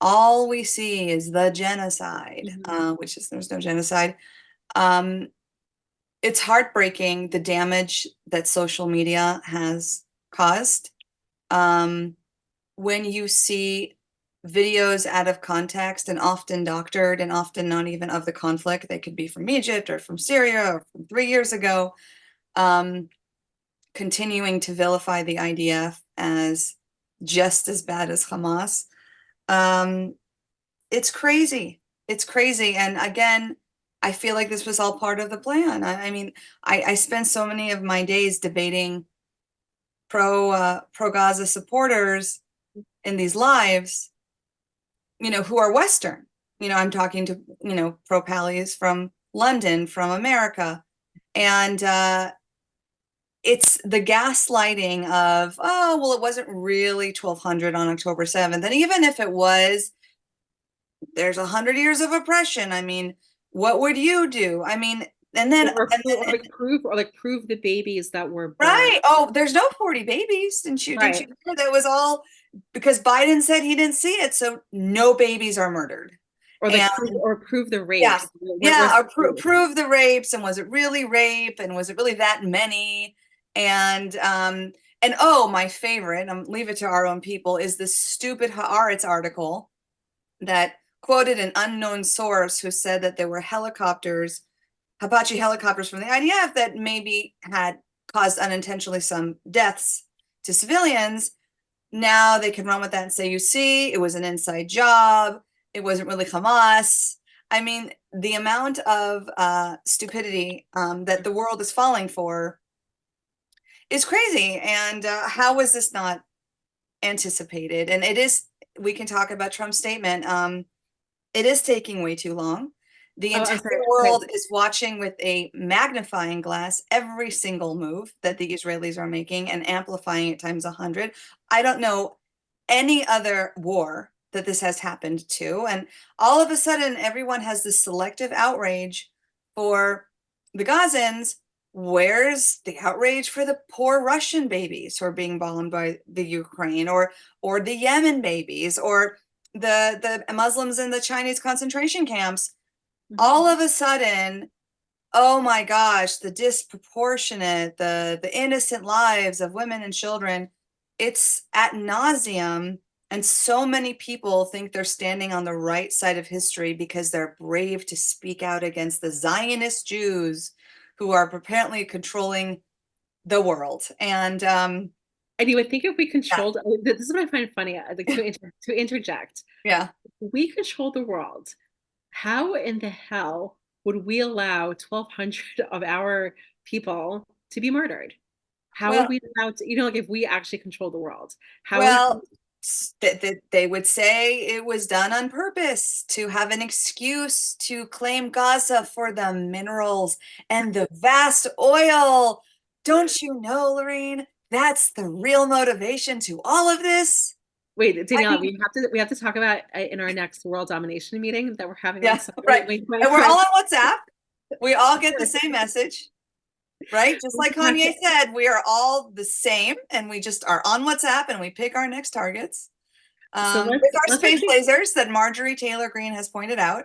All we see is the genocide, Mhm. which is there's no genocide. Um, it's heartbreaking the damage that social media has caused. Um, when you see videos out of context and often doctored and often not even of the conflict, they could be from Egypt or from Syria or from 3 years ago, um, continuing to vilify the IDF as just as bad as Hamas. Um, it's crazy. It's crazy. And again, I feel like this was all part of the plan. I mean, I spent so many of my days debating pro Gaza supporters in these lives, who are Western. I'm talking to, pro pallies from London, from America. And it's the gaslighting of, oh, well, it wasn't really 1200 on October 7th. And even if it was, there's 100 years of oppression. I mean, what would you do? I mean, and then, and then, Or like prove the babies that were born. right. Oh, there's no 40 babies. Didn't you Right. hear that was all because Biden said he didn't see it. So no babies are murdered. Or And prove the yeah, rapes. Where's yeah, or the proof? prove the rapes, and was it really rape, and was it really that many? And oh, my favorite, leave it to our own people, is this stupid Haaretz article that quoted an unknown source who said that there were Apache helicopters from the IDF that maybe had caused unintentionally some deaths to civilians. Now they can run with that and say, you see, it was an inside job. It wasn't really Hamas. I mean, the amount of stupidity that the world is falling for is crazy. And how was this not anticipated? And we can talk about Trump's statement. It is taking way too long. The Oh, I'm entire sorry. Okay. world is watching with a magnifying glass every single move that the Israelis are making and amplifying it times 100. I don't know any other war that this has happened to. And all of a sudden, everyone has this selective outrage for the Gazans. Where's the outrage for the poor Russian babies who are being bombed by the Ukraine, or the Yemen babies, or the Muslims in the Chinese concentration camps? Mhm. All of a sudden, oh my gosh, the disproportionate, the innocent lives of women and children, it's ad nauseum. And so many people think they're standing on the right side of history because they're brave to speak out against the Zionist Jews who are apparently controlling the world. And And you would think if we yeah, controlled, this is what I find funny, like to interject, yeah. if we control the world, how in the hell would we allow 1,200 of our people to be murdered? How would Well, we allow to, like if we actually control the world, how would Well, they would say it was done on purpose to have an excuse to claim Gaza for the minerals and the vast oil. Don't you know, Lorraine? That's the real motivation to all of this. wait, I Danielle, mean, we have to talk about in our next world domination meeting that we're having on yeah, Sunday, right. May And we're all 21st. on WhatsApp. We all get the same message, right? Just We like have Kanye to- said, we are all the same, and we just are on WhatsApp and we pick our next targets. So With our let's space actually, lasers that Marjorie Taylor Greene has pointed out.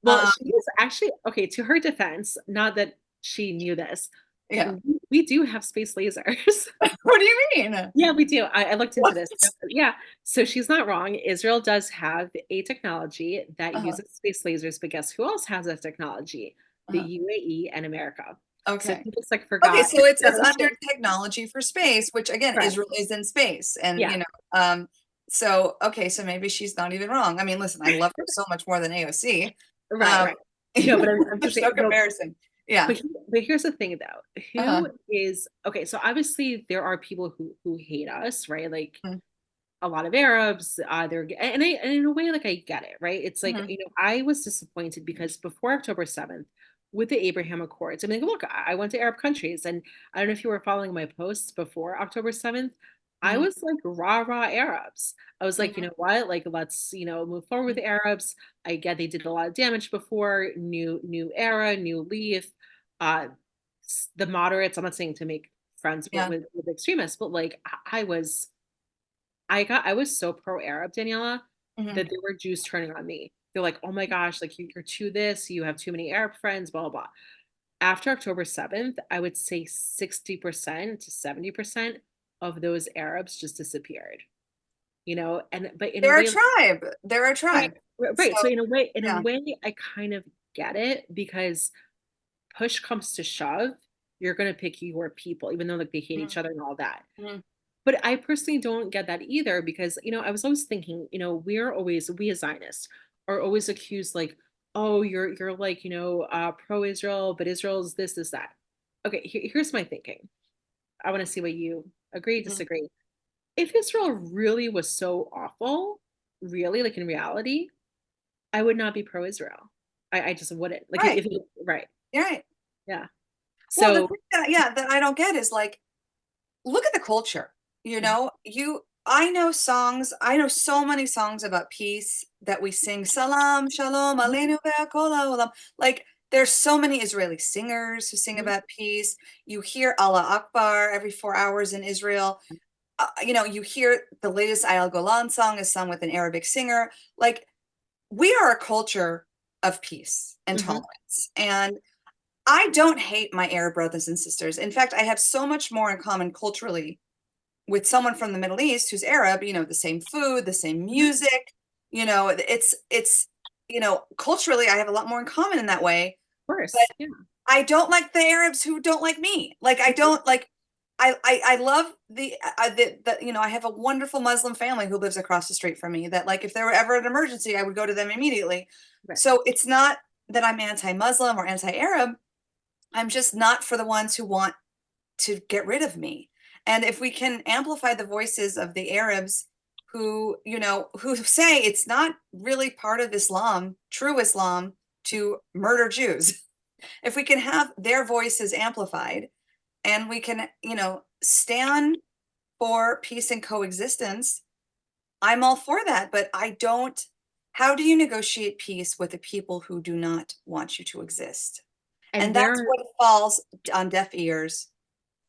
well, Um, she was actually, okay, to her defense, not that she knew this, yeah. we do have space lasers. What do you mean? Yeah, we do. I looked into What? this. Yeah, so she's not wrong. Israel does have a technology that Uh-huh, uses space lasers, but guess who else has that technology? The uh-huh. UAE and America. So Okay. people just like Okay, forgot. so it's under technology for space, which again, Right. Israel is in space, and Yeah. so okay, so maybe she's not even wrong. I mean, listen, I love her so much more than AOC. Right. Um, Right. No, but I'm just there's saying. no No, comparison. Yeah. but here's the thing, though. Uh-huh. Who is okay? So obviously there are people who hate us, right? Like Mhm, a lot of Arabs, and in a way, like I get it, right? It's like, mhm, I was disappointed because before October 7th, with the Abraham Accords, I mean, look, I went to Arab countries, and I don't know if you were following my posts before October 7th. I mhm, was like rah Arabs. I was like, you mhm. know what? Like, let's, move forward with Mhm. the Arabs. I get they did a lot of damage before. New era, new leaf. Uh, the moderates. I'm not saying to make friends with Yeah. extremists, but like I was so pro Arab, Daniela, Mhm. that there were Jews turning on me. They're like, oh my gosh, like you're too this, you have too many Arab friends, blah, blah, blah. After October 7th, I would say 60% to 70% of those Arabs just disappeared, and but in a They're a way, tribe. They're a right, tribe. So right. So yeah. I kind of get it because push comes to shove, you're gonna pick your people, even though like they hate Mhm, each other and all that. mhm. But I personally don't get that either because, I was always thinking, we as Zionists are always accused like, oh, you're like, pro-Israel, but Israel's this, that. Okay, here's my thinking. I want to see what you agree, Mhm. disagree. If Israel really was so awful, really, like in reality, I would not be pro-Israel. I just wouldn't. Like Right. right. You're right. Yeah. Well, the So thing that, yeah, that I don't get is like, look at the culture. mhm, I know songs, I know so many songs about peace that we sing, Salam, Shalom, mhm, Aleinu ve'akol ha'olam. Like, there's so many Israeli singers who sing mhm, about peace. You hear Allah Akbar every 4 hours in Israel. You hear the latest Ayal Golan song is sung with an Arabic singer. Like, we are a culture of peace and mhm, tolerance. And I don't hate my Arab brothers and sisters. In fact, I have so much more in common culturally with someone from the Middle East who's Arab, the same food, the same mhm. Of music, culturally I have a lot more in common in that way. But course. Yeah. I don't like the Arabs who don't like me. Like I don't like I love I have a wonderful Muslim family who lives across the street from me that like if there were ever an emergency, I would go to them immediately. Right. So it's not that I'm anti-Muslim or anti-Arab. I'm just not for the ones who want to get rid of me. And if we can amplify the voices of the Arabs who say it's not really part of Islam, true Islam, to murder Jews. If we can have their voices amplified and we can, stand for peace and coexistence, I'm all for that, but I don't. How do you negotiate peace with the people who do not want you to exist? And And that's where what falls on deaf ears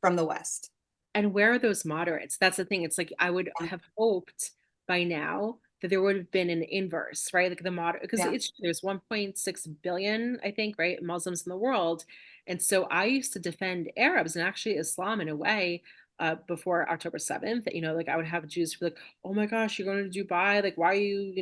from the West. And where are those moderates? That's the thing. It's like I would Yeah, have hoped by now that there would have been an inverse, right? Like the moderate, because yeah, it's there's 1.6 billion, I think, right, Muslims in the world. And so I used to defend Arabs and actually Islam in a way before October 7th. Like I would have Jews be like, oh my gosh, you're going to Dubai. Like, why are you,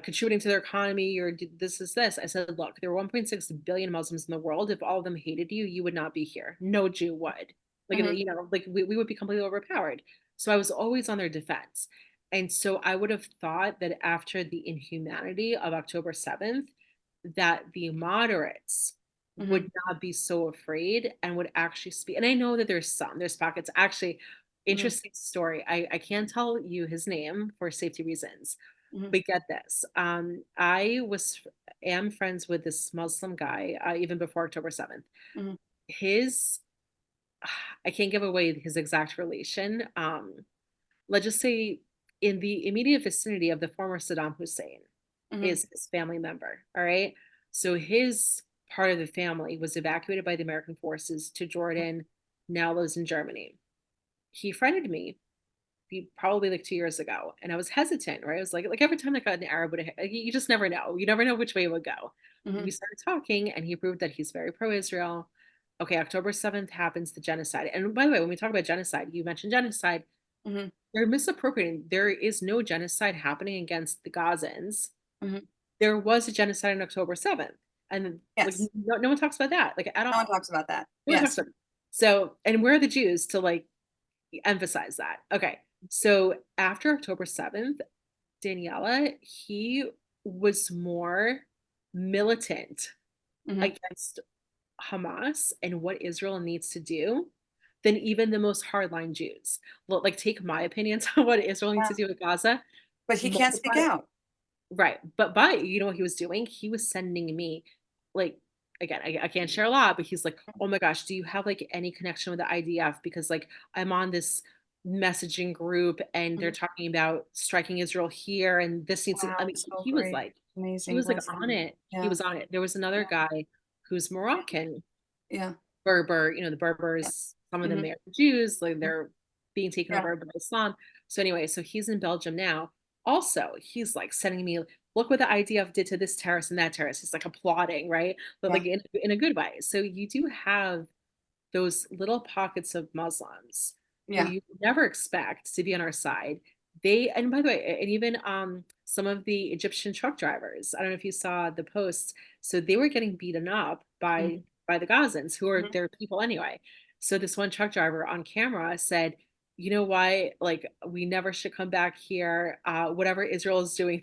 contributing to their economy? This is this. I said, look, there are 1.6 billion Muslims in the world. If all of them hated you, you would not be here. No Jew would. Like, mhm, like we would be completely overpowered. So I was always on their defense. And so I would have thought that after the inhumanity of October 7th, that the moderates mhm, would not be so afraid and would actually speak. And I know that there's pockets. Actually, mhm, interesting story. I can't tell you his name for safety reasons, mhm, but get this. Am friends with this Muslim guy even before October 7th. mhm, His I can't give away his exact relation. Let's just say in the immediate vicinity of the former Saddam Hussein mhm, is his family member. All right. So his part of the family was evacuated by the American forces to Jordan, now lives in Germany. He friended me probably like 2 years ago, and I was hesitant, right? I was like every time like an Arab would, you just never know. You never know which way it would go. We mhm. started talking, and he proved that he's very pro-Israel. Okay, October 7th happens, the genocide. And by the way, when we talk about genocide, you mentioned genocide. Mhm, They're misappropriating. There is no genocide happening against the Gazans. mhm. There was a genocide on October 7th. And like Yes. no one talks about that, like at No one all. talks about that. No one talks Yes. about it. So, and where are the Jews to like emphasize that? Okay. So after October 7th, Daniela, he was more militant Mhm. against Hamas and what Israel needs to do than even the most hardline Jews. Like, take my opinions on what Israel needs Yeah. to do with Gaza, But he can't speak multiply. out. Right. But you know what he was doing? He was sending me like again, I can't share a lot, but he's like, oh my gosh, do you have like any connection with the IDF? Because like I'm on this messaging group and they're Mhm. talking about striking Israel here and this needs to, I Wow, mean, so he was great. like, he Amazing was like on wisdom. it. He Yeah, was on it. There was another yeah, guy who's yeah, Moroccan yeah, Berber, the yeah. Berbers, some of them Mhm, are Jews, like mhm. they're being taken Yeah, over by Islam. So anyway, so he's in Belgium now. Also, he's like sending me, look what the IDF did to this terrorist and that terrorist. He's like applauding, right? But yeah, like in a good way. So you do have those little pockets of Muslims who yeah. you never expect to be on our side. And by the way, and even some of the Egyptian truck drivers, I don't know if you saw the posts. So they were getting beaten up Mhm, by the Gazans, who are mhm, their people anyway. So this one truck driver on camera said, you know why, like, we never should come back here. Whatever Israel is doing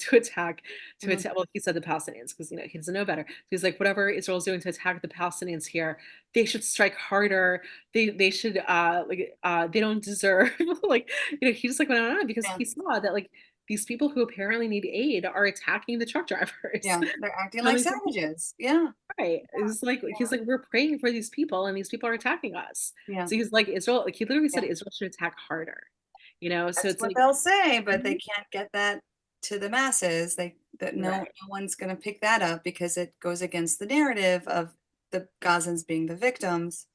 mhm. well, he said the Palestinians, because he doesn't know better. He's like, whatever Israel is doing to attack the Palestinians here, they should strike harder. They should they don't deserve like, he just like went on and on because Yeah, he saw that like these people who apparently need aid are attacking the truck drivers. yeah. They're acting And like he's like, savages. Yeah, right. It's like he's yeah, like, we're praying for these people and these people are attacking us. yeah, So he's like, Israel, like he literally yeah. said Israel should attack harder. So That's it's what like, they'll say, but they mhm, can't get that to the masses. That no right. no one's gonna pick that up because it goes against the narrative of the Gazans being the victims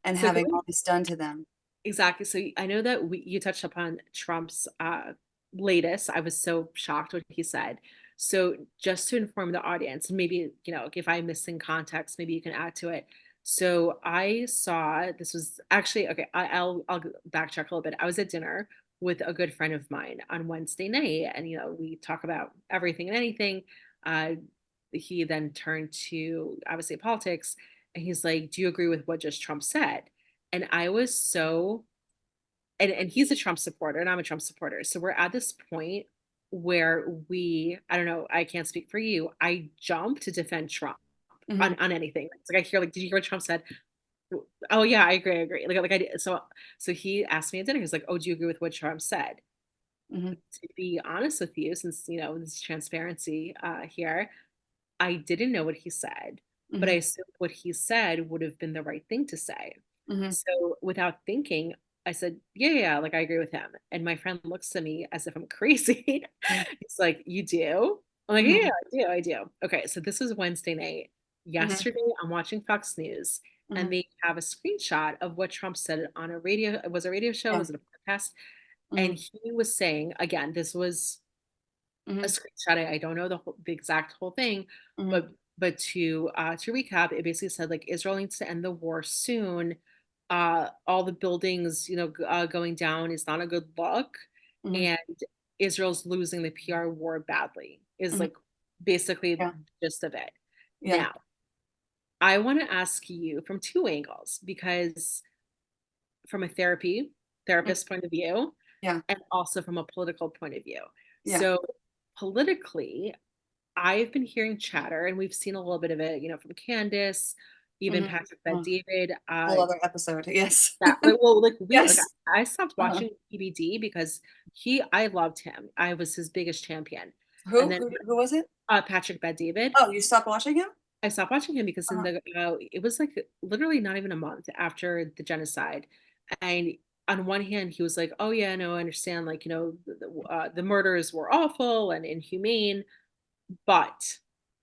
and So having going all this done to them. Exactly. So I know that you touched upon Trump's latest. I was so shocked what he said. So just to inform the audience, and maybe if I'm missing context, maybe you can add to it. So I saw this was actually okay. I'll backtrack a little bit. I was at dinner with a good friend of mine on Wednesday night, and we talk about everything and anything. Uh, he then turned to obviously politics, and he's like, "Do you agree with what just Trump said?" And I was so and he's a Trump supporter and I'm a Trump supporter. So we're at this point where I don't know, I can't speak for you. I jump to defend Trump Mhm, on anything. It's like I hear like, did you hear what Trump said? Oh yeah, I agree, I agree. Like I did. So he asked me at dinner, he's like, oh, do you agree with what Trump said? mhm, To be honest with you, since this transparency here, I didn't know what he said, but I mhm, assumed what he said would have been the right thing to say. mhm, So without thinking, I said, yeah, yeah, like I agree with him. And my friend looks at me as if I'm crazy. Mm, He's like, you do? I'm like, yeah, mhm, I do. I do. Okay. So this was Wednesday night. mhm, Yesterday, I'm watching Fox News and mhm. they have a screenshot of what Trump said on a radio. Was it a radio show? Yeah. Was it a podcast? And Mhm, he was saying, again, this was a mhm, screenshot. I don't know the exact whole thing, mhm, but to recap, it basically said like Israel needs to end the war soon. All the buildings, going down is not a good look, mhm, and Israel's losing the PR war badly. Is mhm. like basically the Yeah, gist of it. yeah, Now, I want to ask you from two angles because from a mm, therapist point of view, yeah, and also from a political point of view. yeah. So politically, I've been hearing chatter, and we've seen a little bit of it, from Candace, even Mhm. Patrick Bet Oh, David. whole other episode. Yes. That like we like Yes. I stopped Uh-huh. watching PBD because I loved him. I was his biggest champion, and Who? then Who was it? Patrick Bet David. Oh, you stopped watching him? I stopped watching him because Uh-huh. it was like literally not even a month after the genocide, and on one hand he was like, oh yeah, no, I understand, like the murders were awful and inhumane. But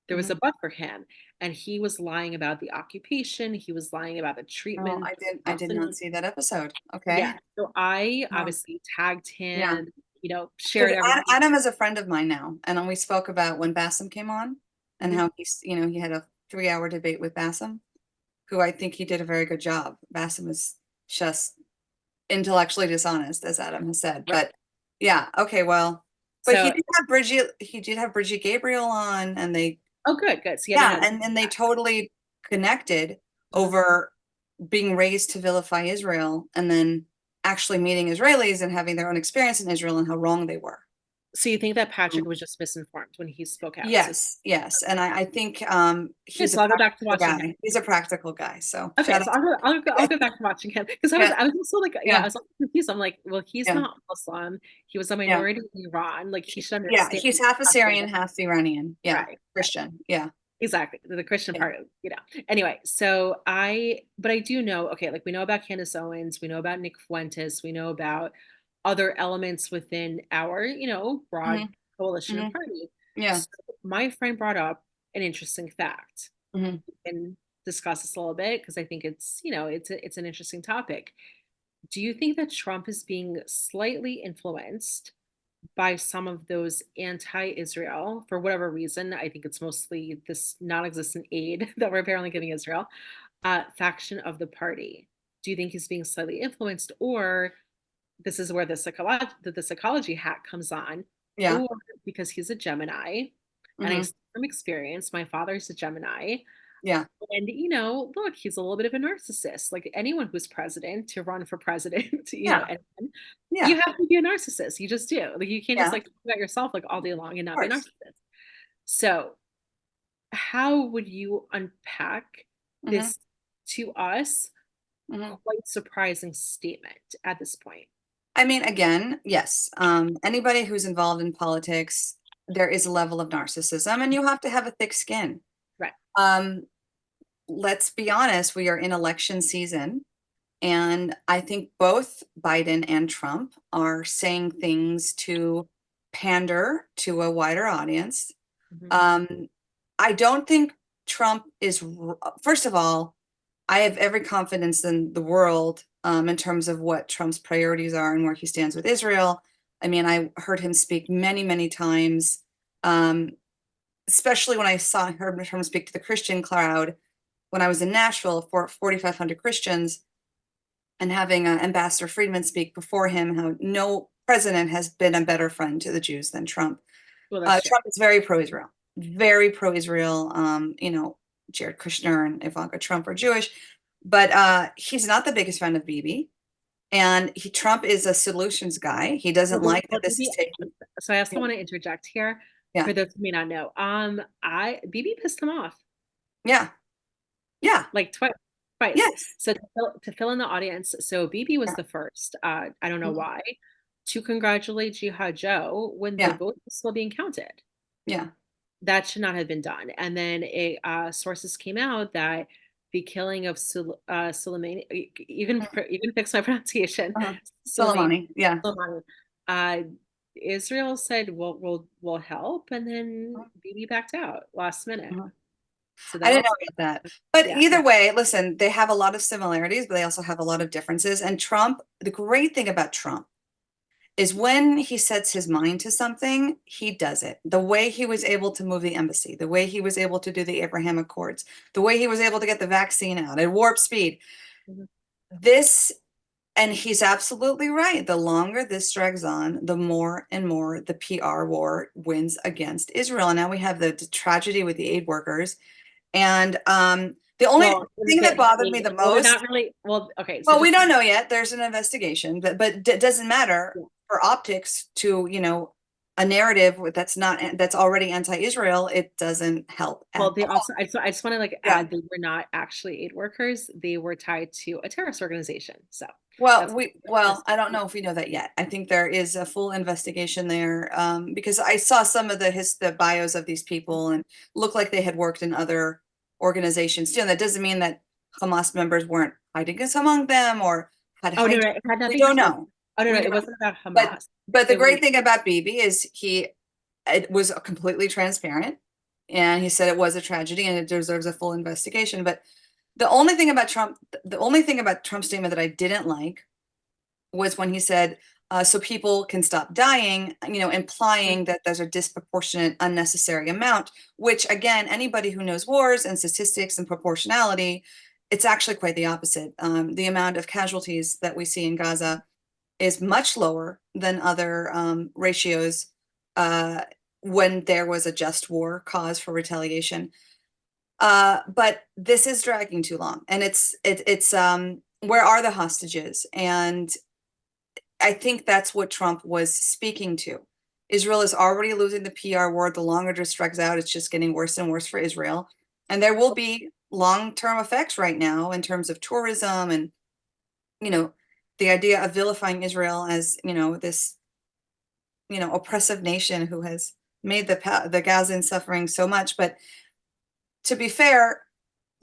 there was Mhm. a but for him, and he was lying about the occupation, he was lying about the Oh, treatment I of did not civilians. see that episode. Yeah, Okay. so I Uh, obviously tagged yeah. him, shared Because everything. Adam is a friend of mine now, and we spoke about when Bassem came on and Mhm. how he had a 3 hour debate with Bassem, who I think he did a very good job. Bassem is just intellectually dishonest, as Adam has said. Right. But yeah, okay, well, but So He did have Bridget Gabriel on, and they oh, good, good. So, yeah, no, yeah, no. and they totally connected Mhm. over being raised to vilify Israel and then actually meeting Israelis and having their own experience in Israel and how wrong they were. So you think that Patrick Um, was just misinformed when he spoke out? So yes, yes, and I think okay, he's a so I'll go back to practical watching him. guy. He's a practical guy. So Okay, shout so out. I'll go back to watching him because I was Yeah, I was also like, yeah, I yeah, was also confused. I'm like, well, he's yeah, not Muslim. He was a yeah. minority in Iran. Like he should Yeah, understand. he's half Something. Assyrian, half Iranian. Yeah, Right, right. Christian. Yeah, Exactly. The Christian yeah. part. Anyway, so but I do know, okay, like we know about Candace Owens, we know about Nick Fuentes, we know about other elements within our, broad Hmm. coalition and Hmm. party. Yeah. So my friend brought up an interesting fact Hmm. and discuss this a little bit because I think it's an interesting topic. Do you think that Trump is being slightly influenced by some of those anti-Israel for whatever reason? I think it's mostly this non-existent aid that we're apparently giving Israel, faction of the party. Do you think he's being slightly influenced, or this is where the psychology hat comes on, Yeah. or because he's a Gemini, and I Hmm. speak from experience, my father's a Gemini, Yeah. and look, he's a little bit of a narcissist. Like anyone who's president to run for president, Yeah. and you Yeah. have to be a narcissist. You just do. Like you can't just Yeah. like Of talk about yourself like all day long and not be a course. narcissist. So, how would you unpack Hmm. this to us Hmm. quite surprising statement at this point? I mean, again, yes. Anybody who's involved in politics, there is a level of narcissism, and you have to have a thick skin. Right. Um, let's be honest, we are in election season. And I think both Biden and Trump are saying things to pander to a wider audience. Mhm. Um, I don't think Trump is, first of all, I have every confidence in the world in terms of what Trump's priorities are and where he stands with Israel. I mean, I heard him speak many, many times, um, especially when heard him speak to the Christian crowd when I was in Nashville for 4,500 Christians and having Ambassador Friedman speak before him, how no president has been a better friend to the Jews than Trump. Well, that's true. Trump is very pro-Israel, very pro-Israel. Jared Kushner and Ivanka Trump are Jewish, but he's not the biggest fan of Bibi. And Trump is a solutions guy. He doesn't like that Well, this is maybe. taking. So I also want to interject here Yeah, for those who may not know. I BB pissed him off yeah, yeah, like twice. Twice. yes, So to fill in the audience, so BB was yeah, the first. I don't know mhm, why, to congratulate Jihad Joe when the yeah, vote was still being counted. yeah, That should not have been done. And then sources came out that the killing of Soleimani. You can fix my pronunciation. Uh-huh. Soleimani. Soleimani. Yeah. Soleimani. Uh, Israel said we'll help, and then Bibi backed out last minute. Uh-huh. So I that didn't know also, about that. But yeah, either way, listen, they have a lot of similarities, but they also have a lot of differences. And Trump, the great thing about Trump is when he sets his mind to something, he does it. The way he was able to move the embassy, the way he was able to do the Abraham Accords, the way he was able to get the vaccine out at warp speed. Mhm. This, and he's absolutely right. The longer this drags on, the more and more the PR war wins against Israel. And now we have the tragedy with the aid workers. And the only Well, thing that I bothered mean, me the well, we're not most, really well. Okay, so well, we just don't know yet. There's an investigation, but it doesn't matter for optics to, a narrative that's already anti-Israel. It doesn't help well, at they all. also I just want to like Yeah. add they were not actually aid workers. They were tied to a terrorist organization. So Well, that's I don't know if we know that yet. I think there is a full investigation there, because I saw some of the bios of these people and looked like they had worked in other organizations too. And that doesn't mean that Hamas members weren't hiding among them or had Oh no, hijinks. no, it had We nothing to don't do. know. Oh no, no, We it don't. wasn't about But Hamas. the It was great thing about Bibi is it was completely transparent, and he said it was a tragedy and it deserves a full investigation. But the only thing about Trump's statement that I didn't like was when he said, so people can stop dying, implying that there's a disproportionate, unnecessary amount, which again, anybody who knows wars and statistics and proportionality, it's actually quite the opposite. The amount of casualties that we see in Gaza is much lower than other ratios uh, when there was a just war cause for retaliation. But this is dragging too long, and it's where are the hostages? And I think that's what Trump was speaking to. Israel is already losing the PR war. The longer this drags out, it's just getting worse and worse for Israel. And there will be long-term effects right now in terms of tourism and, you know, the idea of vilifying Israel as, this, oppressive nation who has made the Gazans suffering so much. But to be fair,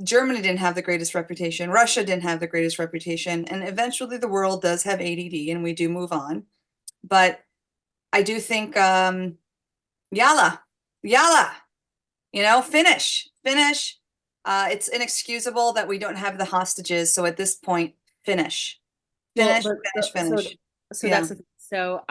Germany didn't have the greatest reputation. Russia didn't have the greatest reputation. And eventually the world does have ADD and we do move on. But I do think, yalla, yalla, finish. It's inexcusable that we don't have the hostages. So at this point, finish, well, finish, but finish. Yeah, that's so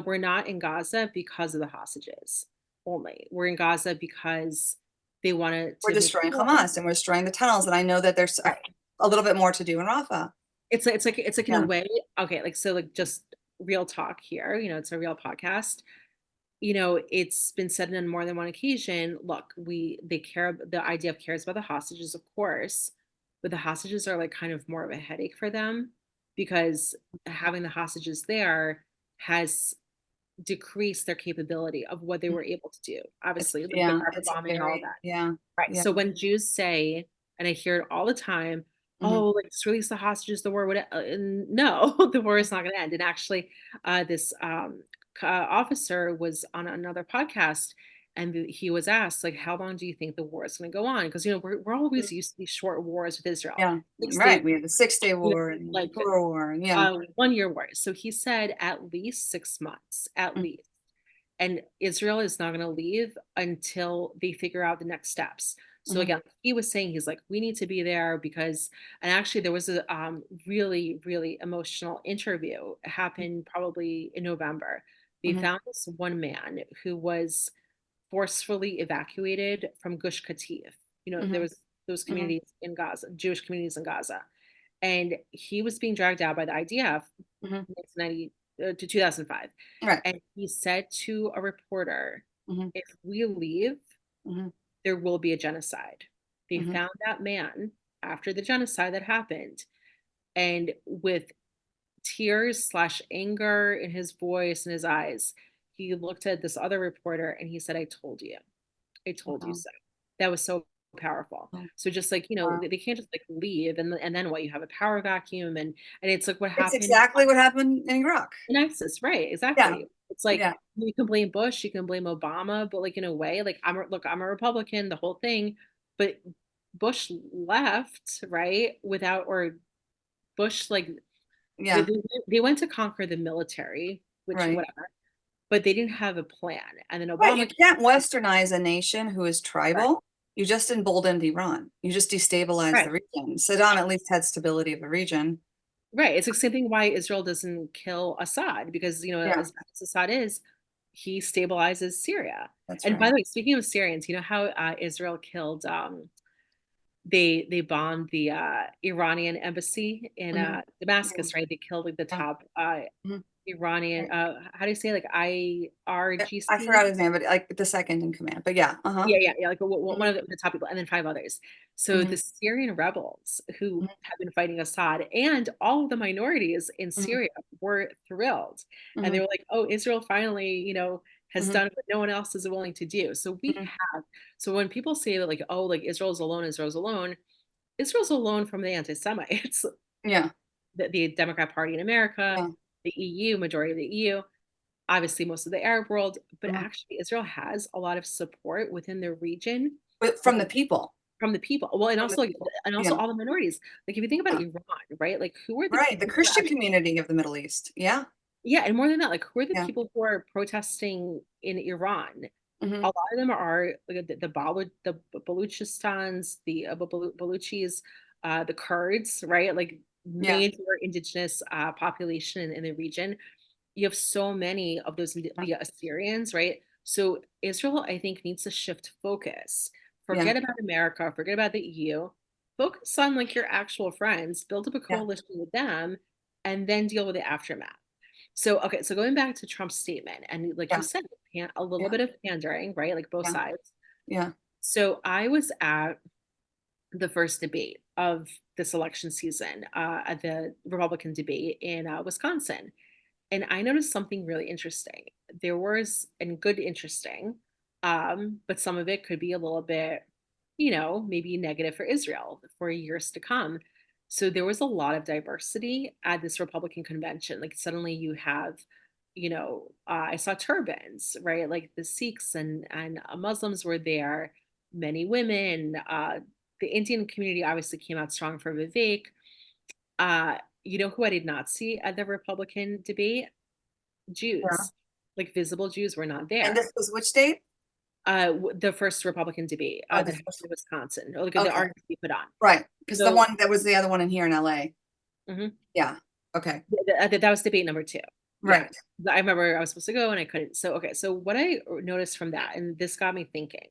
we're not in Gaza because of the hostages only. We're in Gaza because they wanted we're to make destroying sure. Hamas and we're destroying the tunnels. And I know that there's Right. a little bit more to do in Rafah. It's like in a Yeah. way, okay, like so like just real talk here, it's a real podcast. It's been said on more than one occasion, look, they care, the IDF cares about the hostages, of course, but the hostages are like kind of more of a headache for them because having the hostages there has decreased their capability of what they were able to do. Obviously, like the carpet It's bombing and all very, that. yeah, Right. yeah. So when Jews say, and I hear it all the time, Hmm. oh, like just release the hostages, the war would, and no, the war is not going to end. And actually, this officer was on another podcast, and he was asked, like, how long do you think the war is going to go on? Because we're always used to these short wars with Israel, Yeah, 6 day, right. We had the Six-Day War and the like Kippur War, and yeah. 1 year war. So he said at least 6 months, at Mm, least. And Israel is not going to leave until they figure out the next steps. So mhm, again, he was saying he's like, we need to be there because, and actually there was a really, really emotional interview. It happened probably in November. They mhm, found this one man who was forcefully evacuated from Gush Katif. There mhm, was those mhm, communities in Gaza, Jewish communities in Gaza, and he was being dragged out by the IDF mhm. 1990 to 2005. Right. And he said to a reporter, Mhm, if we leave, mhm, there will be a genocide. They mhm. found that man after the genocide that happened, and with tears slash anger in his voice and his eyes, he looked at this other reporter and he said, I told you. I told you Wow. so. That was so powerful. Oh, So just like, wow. they can't just like leave and then what? You have a power vacuum and it's like what It's happened exactly what happened in Iraq. in ISIS, right? Yeah, Exactly. It's like yeah. you can blame Bush, you can blame Obama, but like in a way, like I'm a Republican, the whole thing, but Bush left, right, without or Bush, like, they Yeah. they they went to conquer the military, which Right. whatever, but they didn't have a plan, and then Right. You Obama can't came. westernize a nation who is Right, tribal. You just emboldened Iran. You just destabilized right, the region. Saddam at least had stability of the region. right, it's the same thing why Israel doesn't kill Assad because, Yeah, as bad as Assad is, he stabilizes Syria, that's and by right. the way, speaking of Syrians, you know how, Israel killed, they bombed the, Iranian embassy in, Mhm. Yeah, Damascus, right? They killed, like, the yeah. top, Mhm. Iranian, Right. how do you say, like, I IRGC? forgot his name, but like the second in command. But yeah, uh-huh. Yeah, yeah, yeah, like, one Mhm, of the top people, and then 5 others. So, mhm, the Syrian rebels who mhm, have been fighting Assad and all of the minorities in mhm, Syria were thrilled, and they mhm, were like, "Oh, Israel finally, has mhm, done what no one else is willing to do." mhm. So when people say that, like, "Oh, like, Israel's alone," Israel's alone from the anti-Semites. Yeah, The Democrat Party in America, yeah. the EU, majority of the EU, obviously most of the Arab world, but Mhm. actually Israel has a lot of support within the region, But from the like, people, from the people. Well, and from the also, like, people. and also Yeah, all the minorities. Like, if you think about yeah. Iran, right? Like, who are the Right. The people who are Christian actually, community of the Middle East. Yeah, yeah, and more than that, like, who are the yeah. people who are protesting in Iran? A Mhm. lot of them are, like, the Baluchistans, the, Baluchis, the Kurds, right? Like, Yeah, major indigenous, population in the region. You have so many of those, yeah, the Assyrians, right? So Israel, I think, needs to shift focus. yeah, Forget about America, forget about the EU. Focus on, like, your actual friends, build up a yeah, coalition with them, and then deal with the aftermath. So, okay, so going back to Trump's statement, and like you yeah, said, a little yeah, bit of pandering, right? Like both yeah, sides. yeah. So I was at the first debate of this election season, at the Republican debate in, Wisconsin. And I noticed something really interesting. There was, and good interesting, but some of it could be a little bit, maybe negative for Israel for years to come. So there was a lot of diversity at this Republican convention. Like suddenly you have, I saw turbans, right? Like the Sikhs and Muslims were there, many women. The Indian community obviously came out strong for Vivek. You know who I did not see at the Republican debate? Yeah. Jews, like visible Jews were not And this there. was which date? The first Republican debate, Oh, that the happened first. in Wisconsin, or like the Okay. RNC put on. Right. Because the So, one that was the other one in here in LA. mhm, Yeah. Okay. that was debate number 2. Yeah. Right. I remember I was supposed to go and I couldn't. So, okay, so what I noticed from that, and this got me thinking,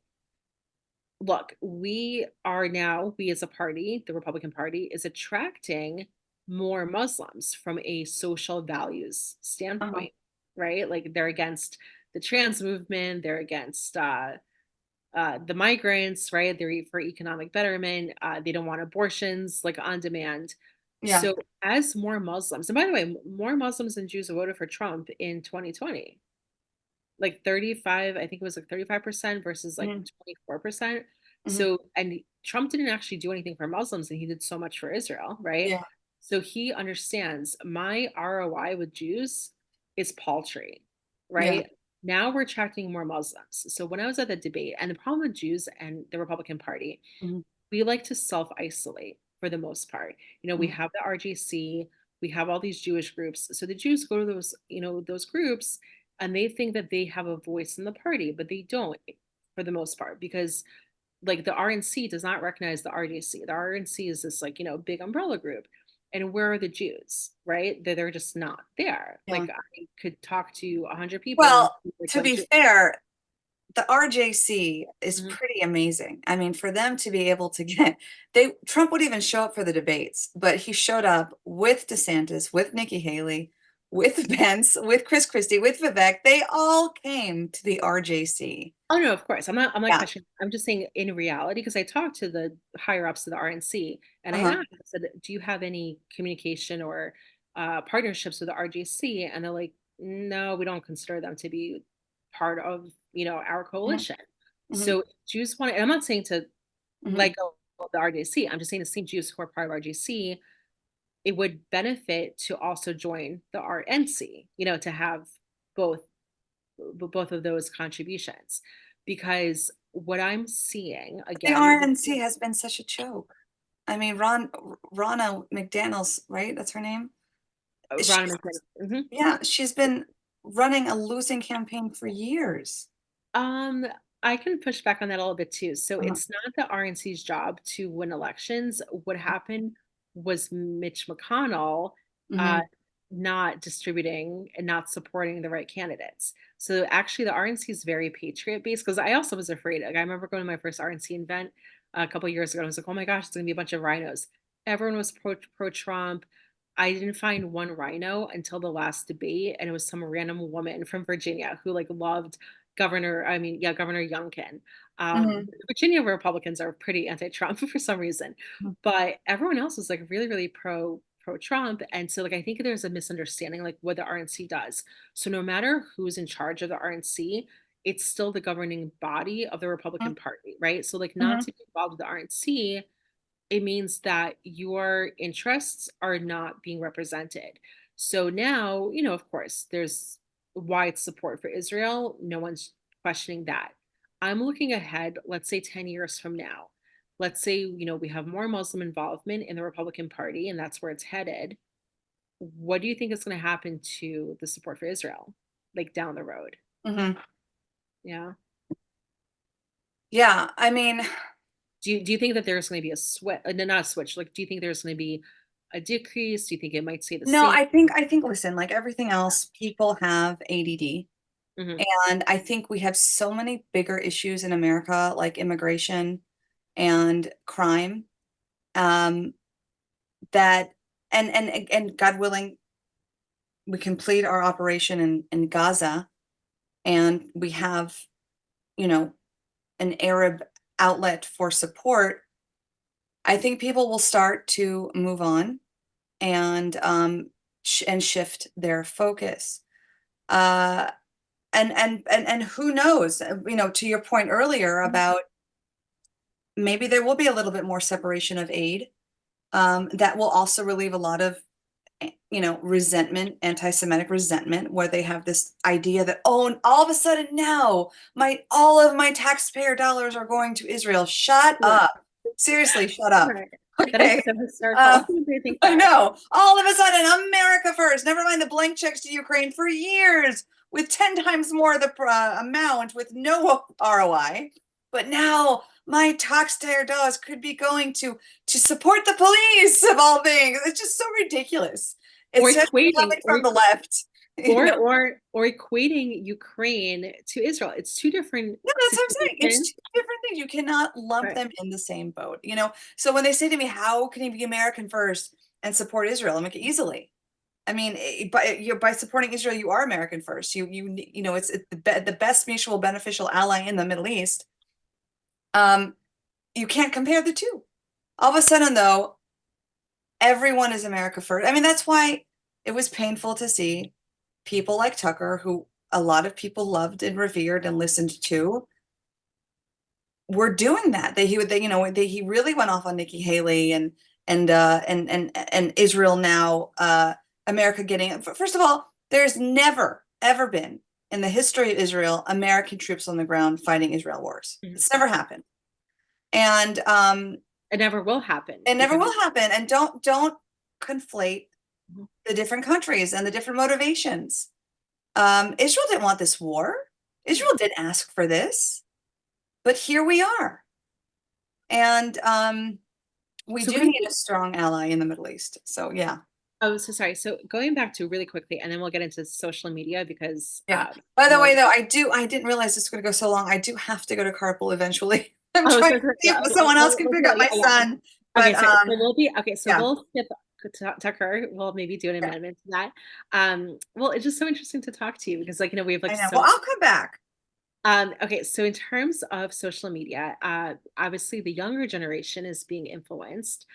look, we as a party, the Republican Party, is attracting more Muslims from a social values Uh-huh. standpoint, right? Like they're against the trans movement, they're against the migrants, right? They're for economic betterment. They don't want abortions like on demand. Yeah. So, as more Muslims, and by the way, more Muslims and Jews voted for Trump in 2020, like 35, I think it was like 35% versus like Mhm, 24%. mhm. So, and Trump didn't actually do anything for Muslims and he did so much for Israel, right? Yeah. So he understands my ROI with Jews is paltry, Yeah. right? Now we're attracting more Muslims. So when I was at the debate, and the problem with Jews and the Republican Party, Mhm, we like to self isolate for the most part. We mhm. have the RGC, we have all these Jewish groups. So the Jews go to those groups and they think that they have a voice in the party, but they don't for the most part because like the RNC does not recognize the RGC. The RNC is this like, big umbrella group. And where are the Jews, right? They're just not there. Yeah. Like I could talk to 100 people and Well, like to one be Jew. fair, the RJC is Mhm. pretty amazing. I mean, for them to be able to get they Trump would even show up for the debates, but he showed up with DeSantis, with Nikki Haley, with Pence, with Chris Christie, with Vivek. They all came to the RJC. Oh no, of course. I'm not Yeah. questioning. I'm just saying in reality, because I talked to the higher ups of the RNC and I Uh-huh. asked, I said, do you have any communication or partnerships with the RGC? And they're like, no, we don't consider them to be part of, our Mhm, coalition. mhm, So Jews want to, and I'm not saying to mhm. let go of the RGC. I'm just saying the same Jews who are part of RGC, it would benefit to also join the RNC, to have both both of those contributions because what I'm seeing The again, RNC has been such a joke. I mean, Ronna McDaniels, right? That's her name. She, Ron McKenna. yeah, she's been running a losing campaign for years. Um, I can push back on that a little bit too. So Mhm, it's not the RNC's job to win elections. What happened was Mitch McConnell uh, mhm, not distributing and not supporting the right candidates. So actually, the RNC is very patriot based because I also was afraid. Like I remember going to my first RNC event a couple of years ago. And I was like, oh my gosh, it's going to be a bunch of rhinos. Everyone was pro Trump. I didn't find one rhino until the last debate, and it was some random woman from Virginia who like loved Governor Youngkin. mhm, Virginia Republicans are pretty anti-Trump for some reason, mhm, but everyone else was like really, really pro-Trump. And so like I think there's a misunderstanding like what the RNC does. So no matter who's in charge of the RNC, it's still the governing body of the Republican Party, right? So like not mhm, to be involved with the RNC, it means that your interests are not being represented. So now, of course, there's wide support for Israel. No one's questioning that. I'm looking ahead, let's say 10 years from now. Let's say, we have more Muslim involvement in the Republican Party, and that's where it's headed. What do you think is going to happen to the support for Israel, like down the road? mhm. Yeah. Yeah, I mean, Do you think that there's going to be a switch? No, not a switch. Like, do you think there's going to be a decrease? Do you think it might stay the no, same? I think, listen, like everything else, people have ADD. Mhm. And I think we have so many bigger issues in America, like immigration and crime, um, that and God willing, we complete our operation in Gaza and we have, you know, an Arab outlet for support. I think people will start to move on and and shift their focus. Uh, and who knows? To your point earlier about maybe there will be a little bit more separation of aid. That will also relieve a lot of resentment, anti-Semitic resentment, where they have this idea that, oh, and all of a sudden now my all of my taxpayer dollars are going to Israel. Shut Right, up. Seriously, shut up. right. That is Okay. so hysterical. Uh, Who do you think I that? know. All of a sudden, America first. Never mind the blank checks to Ukraine for years with 10 times more the amount with no ROI. But now my taxpayer dollars could be going to support the police of all things. It's just so ridiculous. Or It's just equating coming or from the left. You or know, or or equating Ukraine to Israel. It's two different no, that's what I'm saying. It's situations. two different things. You cannot lump Right. them in the same boat. So when they say to me, how can you be American first and support Israel? I'm like, easily. I mean, by supporting Israel, you are American first. It's the best mutual beneficial ally in the Middle East. Um, you can't compare the two. All of a sudden, though, everyone is America first. I mean, that's why it was painful to see people like Tucker, who a lot of people loved and revered and listened to, were doing that. He really went off on Nikki Haley and Israel now. America getting it. First of all, there's never ever been in the history of Israel American troops on the ground fighting Israel wars. Mhm. It's never happened, and It never will happen it never because will happen. And don't conflate Mhm. the different countries and the different motivations. Israel didn't want this war. Right. Israel didn't ask for this, but here we are. And we So do what do you need think? a strong ally in the Middle East. So yeah, Oh, so sorry. So going back to really quickly, and then we'll get into social media because yeah. By the more. way, though, I didn't realize this was going to go so long. I do have to go to carpool eventually. I'm Oh, trying so to see yeah. if Okay, someone else can we'll do pick up that. my Yeah, yeah. son. Okay, But so we'll be okay. So yeah, we'll skip Tucker. We'll maybe do an yeah, amendment to that. Well, it's just so interesting to talk to you because, like, we have like I know. so. Well, I'll come back. Okay, so in terms of social media, obviously the younger generation is being influenced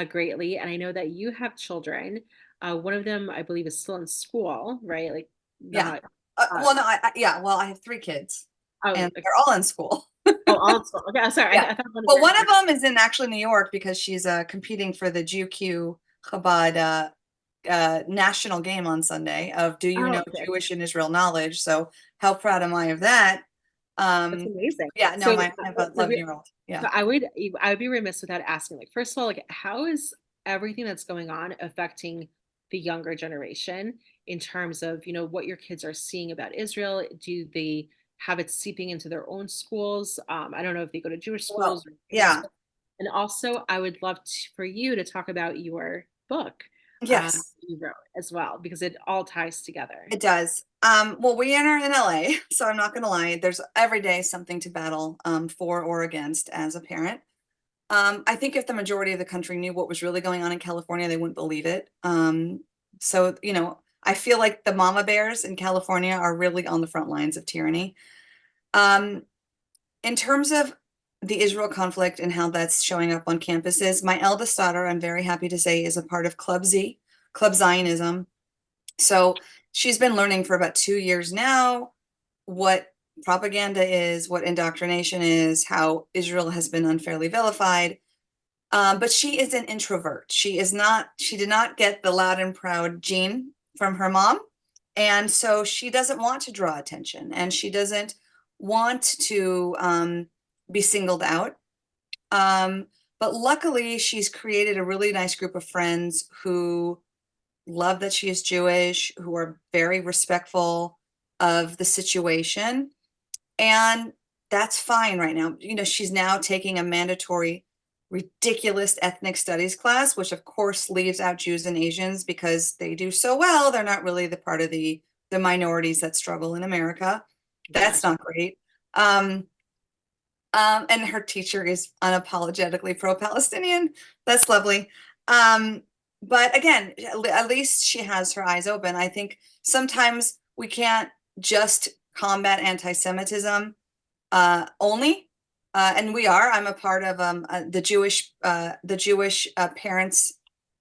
greatly, and I know that you have children. One of them, I believe, is still in school, right? Like, Yeah. not. Uh, Well, no, yeah. Well, I have three kids, oh, and they're all in school. oh, all in school. Okay, I'm sorry. Yeah. I thought one of Well, yours one of were. them is in actually New York because she's competing for the GQ Chabad national game on Sunday of Do You Oh, Know okay. Jewish and Israel Knowledge? So how proud am I of that? That's Um, amazing. yeah, no, So, I have a so 11-year-old. Yeah. So I would be remiss without asking, like, first of all, like, how is everything that's going on affecting the younger generation in terms of, what your kids are seeing about Israel? Do they have it seeping into their own schools? I don't know if they go to Jewish Well, schools or Christian yeah. schools. And also, I would love for you to talk about your book Yes, you wrote as well, because it all ties together. it does. Well, we are in LA, so I'm not gonna lie, there's every day something to battle for or against as a parent. I think if the majority of the country knew what was really going on in California, they wouldn't believe it. So, I feel like the mama bears in California are really on the front lines of tyranny. Um, in terms of the Israel conflict and how that's showing up on campuses, my eldest daughter, I'm very happy to say, is a part of Club Z, Club Zionism. So she's been learning for about 2 years now what propaganda is, what indoctrination is, how Israel has been unfairly vilified. But she is an introvert. She did not get the loud and proud gene from her mom. And so she doesn't want to draw attention and she doesn't want to be singled out. Um, but luckily, she's created a really nice group of friends who love that she is Jewish, who are very respectful of the situation. And that's fine right now. She's now taking a mandatory, ridiculous ethnic studies class, which of course leaves out Jews and Asians because they do so well. They're not really the part of the minorities that struggle in America. That's Gotcha. not great. And her teacher is unapologetically pro-Palestinian. That's lovely. Um, but again, at least she has her eyes open. I think sometimes we can't just combat anti-Semitism only, and we are. I'm a part of the Jewish parents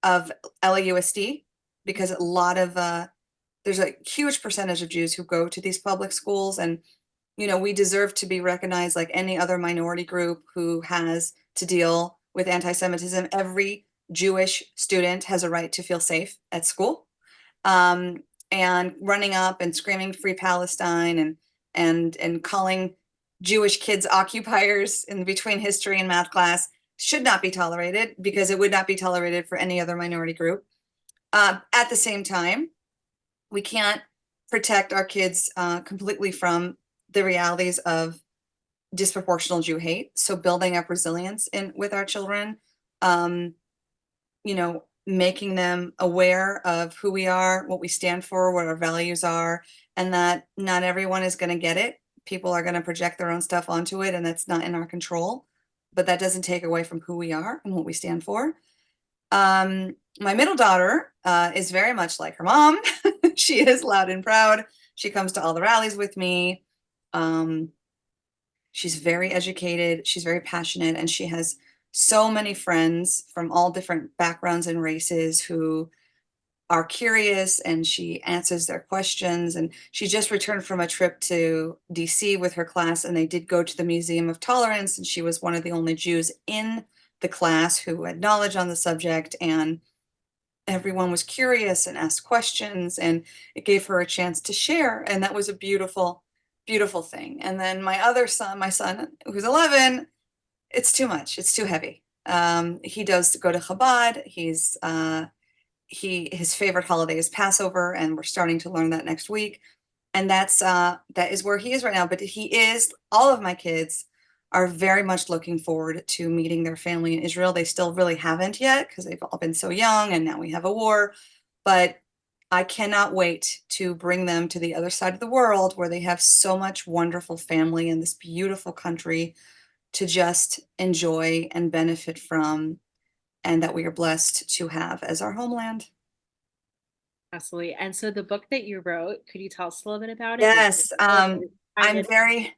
of LAUSD because a lot of there's a huge percentage of Jews who go to these public schools, and we deserve to be recognized like any other minority group who has to deal with anti-Semitism. Every Jewish student has a right to feel safe at school. Um, and running up and screaming "Free Palestine" and calling Jewish kids occupiers in between history and math class should not be tolerated because it would not be tolerated for any other minority group. At the same time, we can't protect our kids completely from the realities of disproportional Jew hate. So building up resilience in with our children, um, making them aware of who we are, what we stand for, what our values are, and that not everyone is going to get it. People are going to project their own stuff onto it, and that's not in our control. But that doesn't take away from who we are and what we stand for. My middle daughter is very much like her mom. She is loud and proud. She comes to all the rallies with me. Um, she's very educated. She's very passionate, and she has so many friends from all different backgrounds and races who are curious, and she answers their questions. And she just returned from a trip to DC with her class, and they did go to the Museum of Tolerance, and she was one of the only Jews in the class who had knowledge on the subject. And everyone was curious and asked questions, and it gave her a chance to share. And that was a beautiful, beautiful thing. And then my son, who's 11, it's too much. It's too heavy. He does go to Chabad. His favorite holiday is Passover, and we're starting to learn that next week. And that is where he is right now. But all of my kids are very much looking forward to meeting their family in Israel. They still really haven't yet because they've all been so young, and now we have a war. But I cannot wait to bring them to the other side of the world where they have so much wonderful family in this beautiful country to just enjoy and benefit from, and that we are blessed to have as our homeland. Absolutely. And so the book that you wrote, could you tell us a little bit about it? Maybe Yes, kind I'm of very,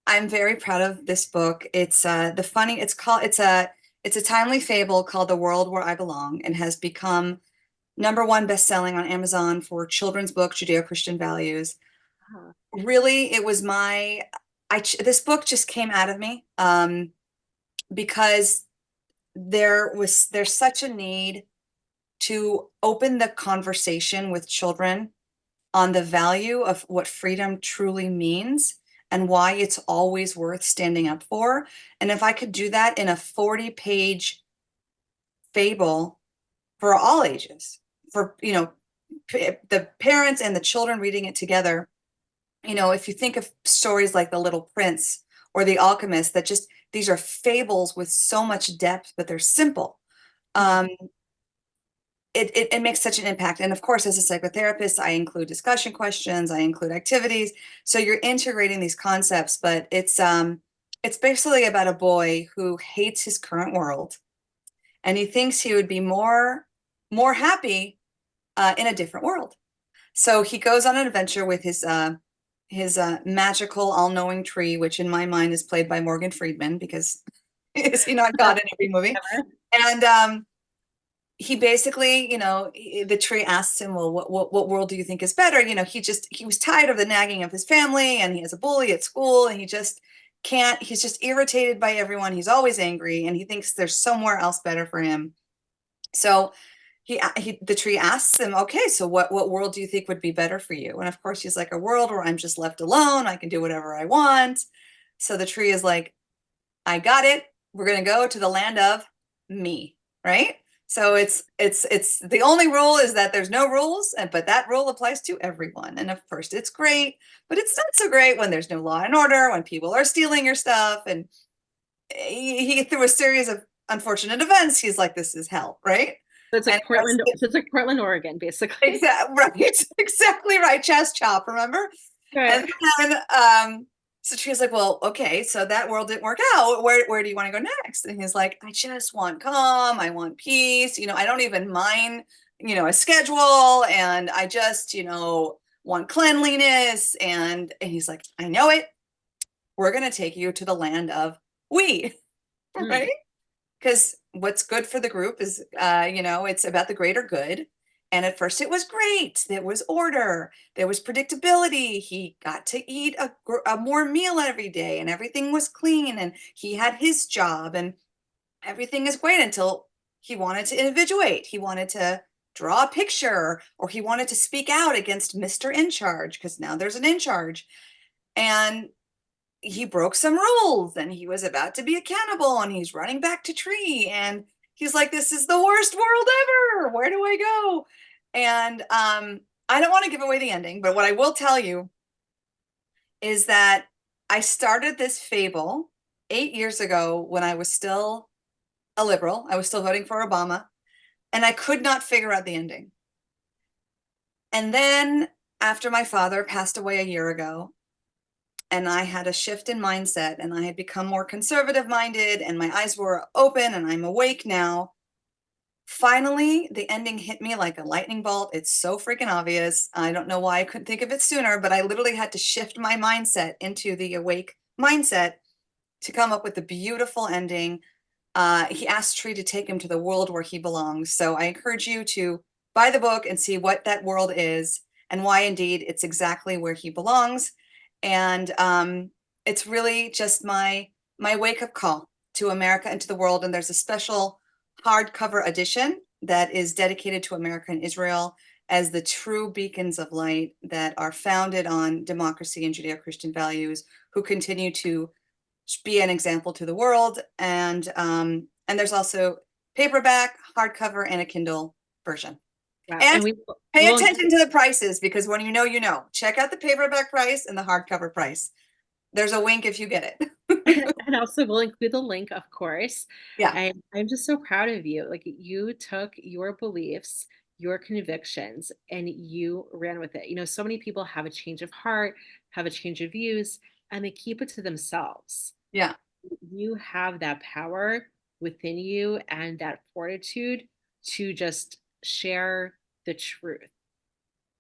I'm very proud of this book. It's a timely fable called The World Where I Belong, and has become #1 best-selling on Amazon for children's book, Judeo-Christian values. uh, Really, it was this book just came out of me, because there's such a need to open the conversation with children on the value of what freedom truly means, and why it's always worth standing up for. And if I could do that in a 40-page fable for all ages, for, the parents and the children reading it together, if you think of stories like The Little Prince or The Alchemist, that just, these are fables with so much depth, but they're simple. Mhm. Um, it makes such an impact. And of course, as a psychotherapist, I include discussion questions, I include activities. So you're integrating these concepts, but it's basically about a boy who hates his current world, and he thinks he would be more happy in a different world. So he goes on an adventure with his magical all-knowing tree, which in my mind is played by Morgan Freeman, because is he not God in every movie? Ever. And he basically, the tree asks him, well, what world do you think is better? He was tired of the nagging of his family, and he has a bully at school, and he just can't, he's just irritated by everyone. He's always angry, and he thinks there's somewhere else better for him. So the tree asks him, okay, so what world do you think would be better for you? And of course, he's like, a world where I'm just left alone. I can do whatever I want. So the tree is like, I got it. We're going to go to the land of me, right? So it's the only rule is that there's no rules, but that rule applies to everyone. And of course, it's great, but it's not so great when there's no law and order, when people are stealing your stuff. And through a series of unfortunate events, he's like, this is hell, right? So it's And like Portland, so it's like Portland, Oregon, basically. exactly right, exactly right. Chest chop, remember? Right. And then so she was like, well, okay, so that world didn't work out. Where do you want to go next? And he's like, I just want calm, I want peace, I don't even mind, a schedule, and I just, want cleanliness. And he's like, I know it. We're gonna take you to the land of we, Mm. right? Because what's good for the group is, it's about the greater good. And at first it was great. There was order, there was predictability. He got to eat a more meal every day, and everything was clean, and he had his job, and everything is great until he wanted to individuate. He wanted to draw a picture, or he wanted to speak out against Mr. In Charge, because now there's an in charge. And he broke some rules, and he was about to be accountable, and he's running back to tree, and he's like, this is the worst world ever, where do I go? And I don't want to give away the ending, but what I will tell you is that I started this fable 8 years ago when I was still a liberal. I was still voting for Obama, and I could not figure out the ending. And then after my father passed away a year ago, and I had a shift in mindset, and I had become more conservative minded, and my eyes were open, and I'm awake now. Finally, the ending hit me like a lightning bolt. It's so freaking obvious. I don't know why I couldn't think of it sooner, but I literally had to shift my mindset into the awake mindset to come up with a beautiful ending. He asked Tree to take him to the world where he belongs. So I encourage you to buy the book and see what that world is, and why indeed it's exactly where he belongs. And it's really just my wake-up call to America and to the world. And there's a special hardcover edition that is dedicated to America and Israel as the true beacons of light that are founded on democracy and Judeo-Christian values, who continue to be an example to the world. And there's also paperback, hardcover, and a Kindle version. Wow. And And we pay will attention to the prices, because when you know. Check out the paperback price and the hardcover price. There's a wink if you get it. and also we'll include the link, of course. Yeah. And I'm just so proud of you. Like you took your beliefs, your convictions, and you ran with it. So many people have a change of heart, have a change of views, and they keep it to themselves. Yeah. You have that power within you and that fortitude to just share the truth.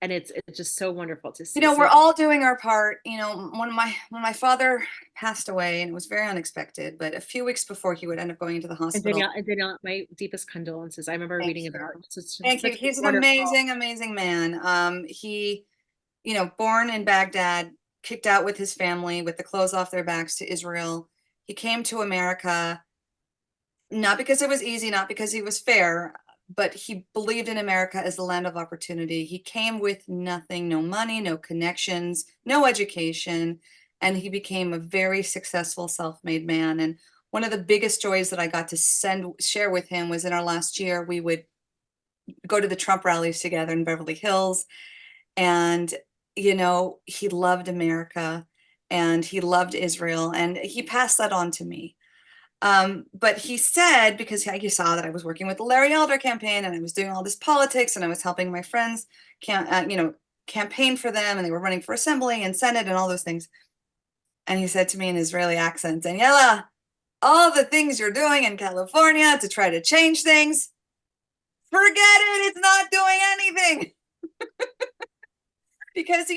And it's just so wonderful to see. We're So all doing our part. When my father passed away, and it was very unexpected, but a few weeks before he would end up going into the and hospital. Danielle, my deepest condolences. I remember Thank reading you. about it. It's Thank you. such a He's an wonderful. amazing, amazing man. He, born in Baghdad, kicked out with his family with the clothes off their backs to Israel. He came to America, not because it was easy, not because he was fair, but he believed in America as the land of opportunity. He came with nothing, no money, no connections, no education. and he became a very successful self-made man. And one of the biggest joys that I got to share with him was in our last year, we would go to the Trump rallies together in Beverly Hills. And, he loved America and he loved Israel, and he passed that on to me. But he said, because he saw that I was working with the Larry Elder campaign and I was doing all this politics and I was helping my friends campaign for them, and they were running for assembly and Senate and all those things. And he said to me in Israeli accent, Daniela, all the things you're doing in California to try to change things, forget it. It's not doing anything. Because,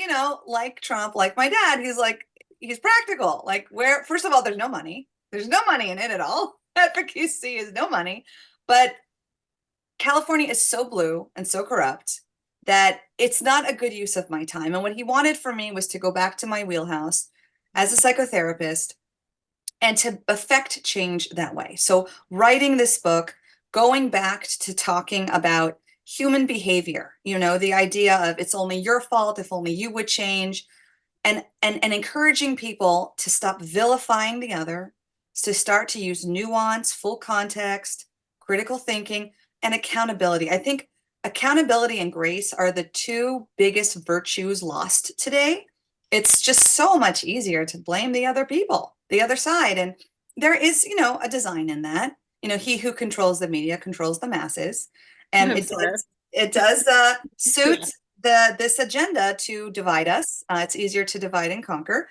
like Trump, like my dad, he's practical. Like, where, first of all, there's no money. There's no money in it at all. Advocacy is no money. But California is so blue and so corrupt that it's not a good use of my time. And what he wanted for me was to go back to my wheelhouse as a psychotherapist and to affect change that way. So writing this book, going back to talking about human behavior, the idea of it's only your fault if only you would change, and encouraging people to stop vilifying the other, to start to use nuance, full context, critical thinking, and accountability. I think accountability and grace are the two biggest virtues lost today. It's just so much easier to blame the other people, the other side. And there is, a design in that. He who controls the media controls the masses. And I'm sorry. it does suit this agenda to divide us. It's easier to divide and conquer.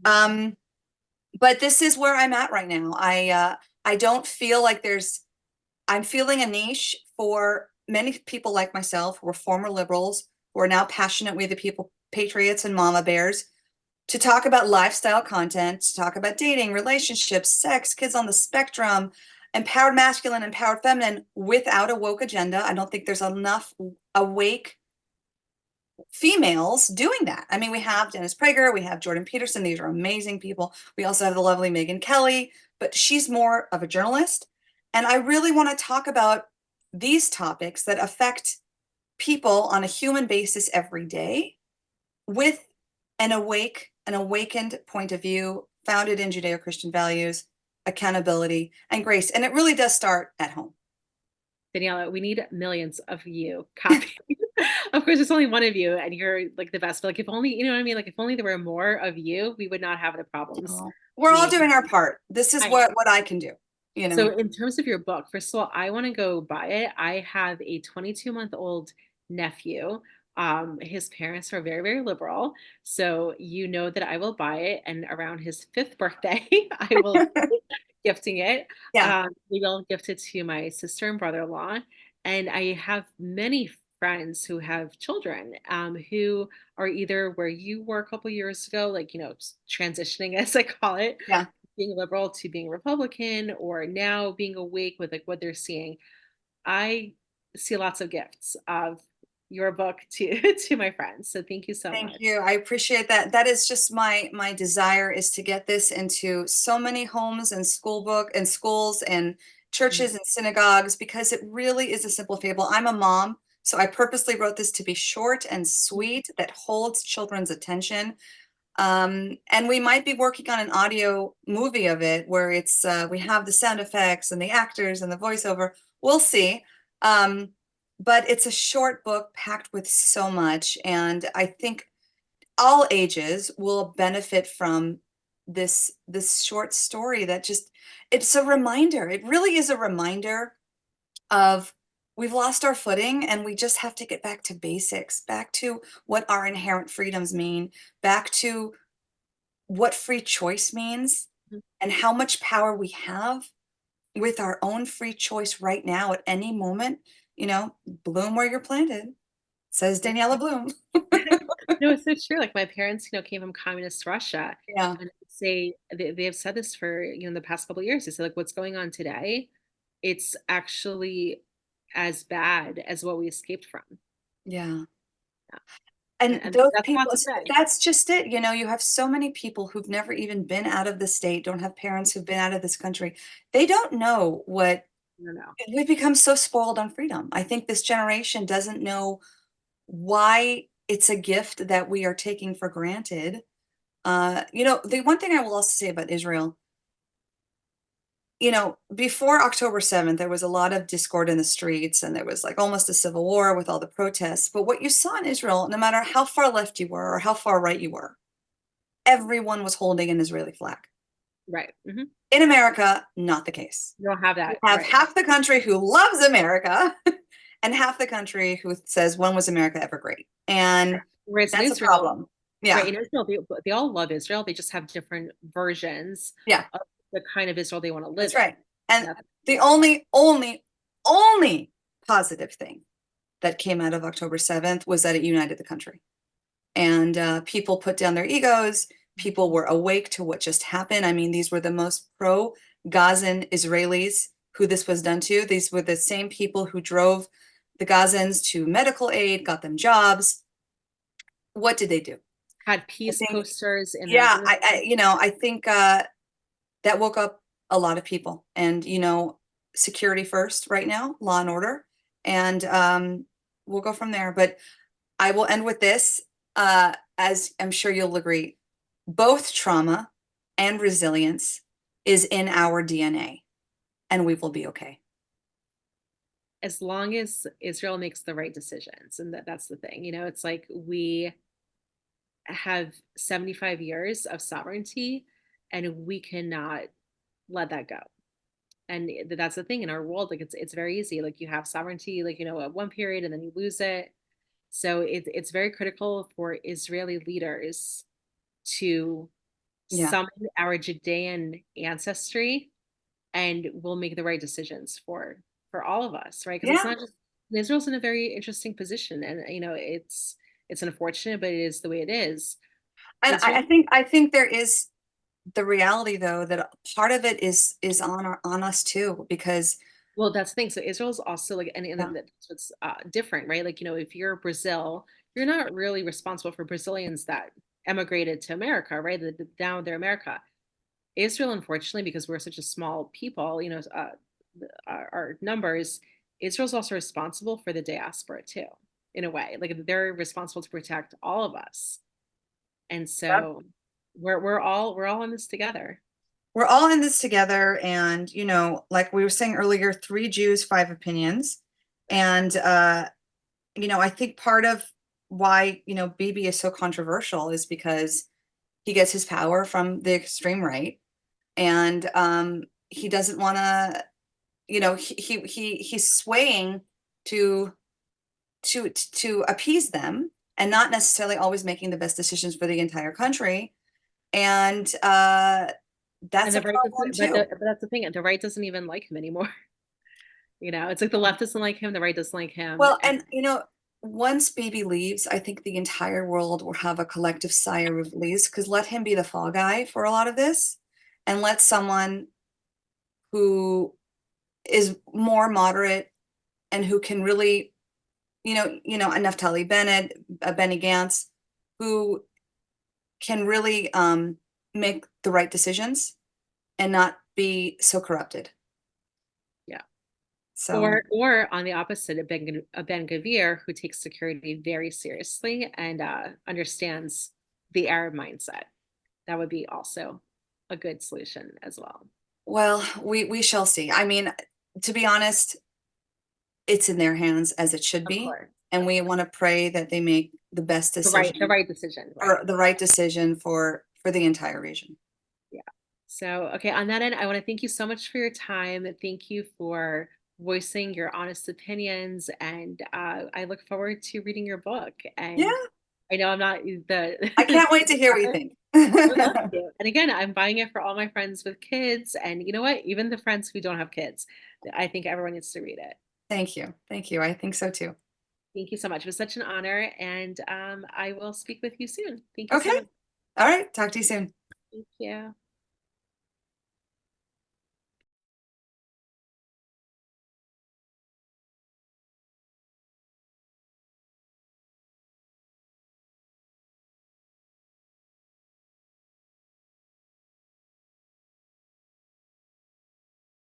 But this is where I'm at right now. I don't feel like I'm feeling a niche for many people like myself who are former liberals, who are now passionate We the People patriots and mama bears, to talk about lifestyle content, to talk about dating, relationships, sex, kids on the spectrum, empowered masculine, empowered feminine, without a woke agenda. I don't think there's enough awake females doing that. I mean, we have Dennis Prager, we have Jordan Peterson. These are amazing people. We also have the lovely Megyn Kelly, but she's more of a journalist. And I really want to talk about these topics that affect people on a human basis every day, with an awakened point of view founded in Judeo-Christian values, accountability, and grace. And it really does start at home. Daniela, we need millions of you copying. Of course, there's only one of you, and you're like the best. But like, if only, you know what I mean? Like, if only there were more of you, we would not have the problems. We're all We, doing our part. This is I know. what I can do, So, in terms of your book, first of all, I want to go buy it. I have a 22-month-old nephew. His parents are very, very liberal. So, you know that I will buy it. And around his fifth birthday, I will be gifting it. Yeah. We will gift it to my sister and brother-in-law. And I have many friends who have children who are either where you were a couple years ago, like, transitioning, as I call it, Yeah. being liberal to being Republican, or now being awake with like what they're seeing. I see lots of gifts of your book to to my friends. So thank you so Thank much. you. I appreciate that. That is just my desire, is to get this into so many homes and schools and churches and synagogues, because it really is a simple fable. I'm a mom, so I purposely wrote this to be short and sweet, that holds children's attention. And we might be working on an audio movie of it where it's we have the sound effects and the actors and the voiceover. We'll see. But it's a short book packed with so much, and I think all ages will benefit from this short story that just, it's a reminder. It really is a reminder of, we've lost our footing and we just have to get back to basics, back to what our inherent freedoms mean, back to what free choice means, and how much power we have with our own free choice right now at any moment. Bloom where you're planted, says Daniela Bloom. No, it's so true. Like my parents, came from communist Russia, Yeah, and they have said this for the past couple of years. They said like what's going on today, it's actually as bad as what we escaped from. yeah. Yeah. And And those that's a lot people, to say. that's just it. You have so many people who've never even been out of the state, don't have parents who've been out of this country. They don't know what, I don't know. we've become so spoiled on freedom. I think this generation doesn't know why it's a gift that we are taking for granted. The one thing I will also say about Israel, before October 7th, there was a lot of discord in the streets and there was like almost a civil war with all the protests. But what you saw in Israel, no matter how far left you were or how far right you were, everyone was holding an Israeli flag. Right. In America, not the case. You don't have You that. have Right. half the country who loves America and half the country who says, when was America ever great? And Whereas in that's a Israel, problem. right, Yeah. in Israel, they all love Israel. They just have different versions Yeah. of the kind of Israel they want to live That's in. right. And That's the only positive thing that came out of October 7th was that it united the country. And people put down their egos. People were awake to what just happened. I mean, these were the most pro-Gazan Israelis who this was done to. These were the same people who drove the Gazans to medical aid, got them jobs. What did they do? had I peace think, posters in their yeah, dorm. I think that woke up a lot of people. And, security first right now, law and order. And we'll go from there. But I will end with this. As I'm sure you'll agree, both trauma and resilience is in our DNA, and we will be okay. As long as Israel makes the right decisions, and that's the thing. It's like we have 75 years of sovereignty, and we cannot let that go. And that's the thing in our world. Like it's very easy. Like you have sovereignty, like at one period, and then you lose it. So it's very critical for Israeli leaders to Yeah. summon our Judean ancestry, and we'll make the right decisions for all of us, right? Because it's Yeah. not just Israel's in a very interesting position, and it's unfortunate, but it is the way it is. And Israel, I think there is the reality though that part of it is on us too, because well, that's the thing. So Israel's also like, and yeah, that's what's different, right? Like if you're Brazil, you're not really responsible for Brazilians that emigrated to America, right? Now they're America. Israel, unfortunately, because we're such a small people, our numbers, Israel's also responsible for the diaspora too, in a way. Like they're responsible to protect all of us, and yeah. so we're all in this together. We're all in this together. And, like we were saying earlier, 3 Jews, 5 opinions. And, I think part of why, Bibi is so controversial is because he gets his power from the extreme right. And he doesn't want to, he's swaying to to appease them and not necessarily always making the best decisions for the entire country. And And that's a the right problem doesn't, but, too. but that's the thing. The right doesn't even like him anymore. It's like the left doesn't like him, the right doesn't like him, Well, and and once Baby leaves, I think the entire world will have a collective sigh of release, because let him be the fall guy for a lot of this, and let someone who is more moderate and who can really, a Naftali Bennett, a Benny Gantz, who can really make the right decisions and not be so corrupted. yeah. So Or on the opposite, a Ben Gavir who takes security very seriously and understands the Arab mindset. That would be also a good solution as well. well, we shall see. I mean, to be honest, it's in their hands as it should Of be, course, and of we course. want to pray that they make the best The decision, right decision, or right? the right decision for the entire region. Yeah. So, okay, on that end, I want to thank you so much for your time. Thank you for voicing your honest opinions, and I look forward to reading your book. And Yeah, I know I'm not the I can't wait to hear what you author. think. I would love to. And again, I'm buying it for all my friends with kids, and you know what? Even the friends who don't have kids, I think everyone needs to read it. Thank you. Thank you. I think so too. Thank you so much. It was such an honor, and I will speak with you soon. Thank you so Okay. much. All right. Talk to you soon. Thank you.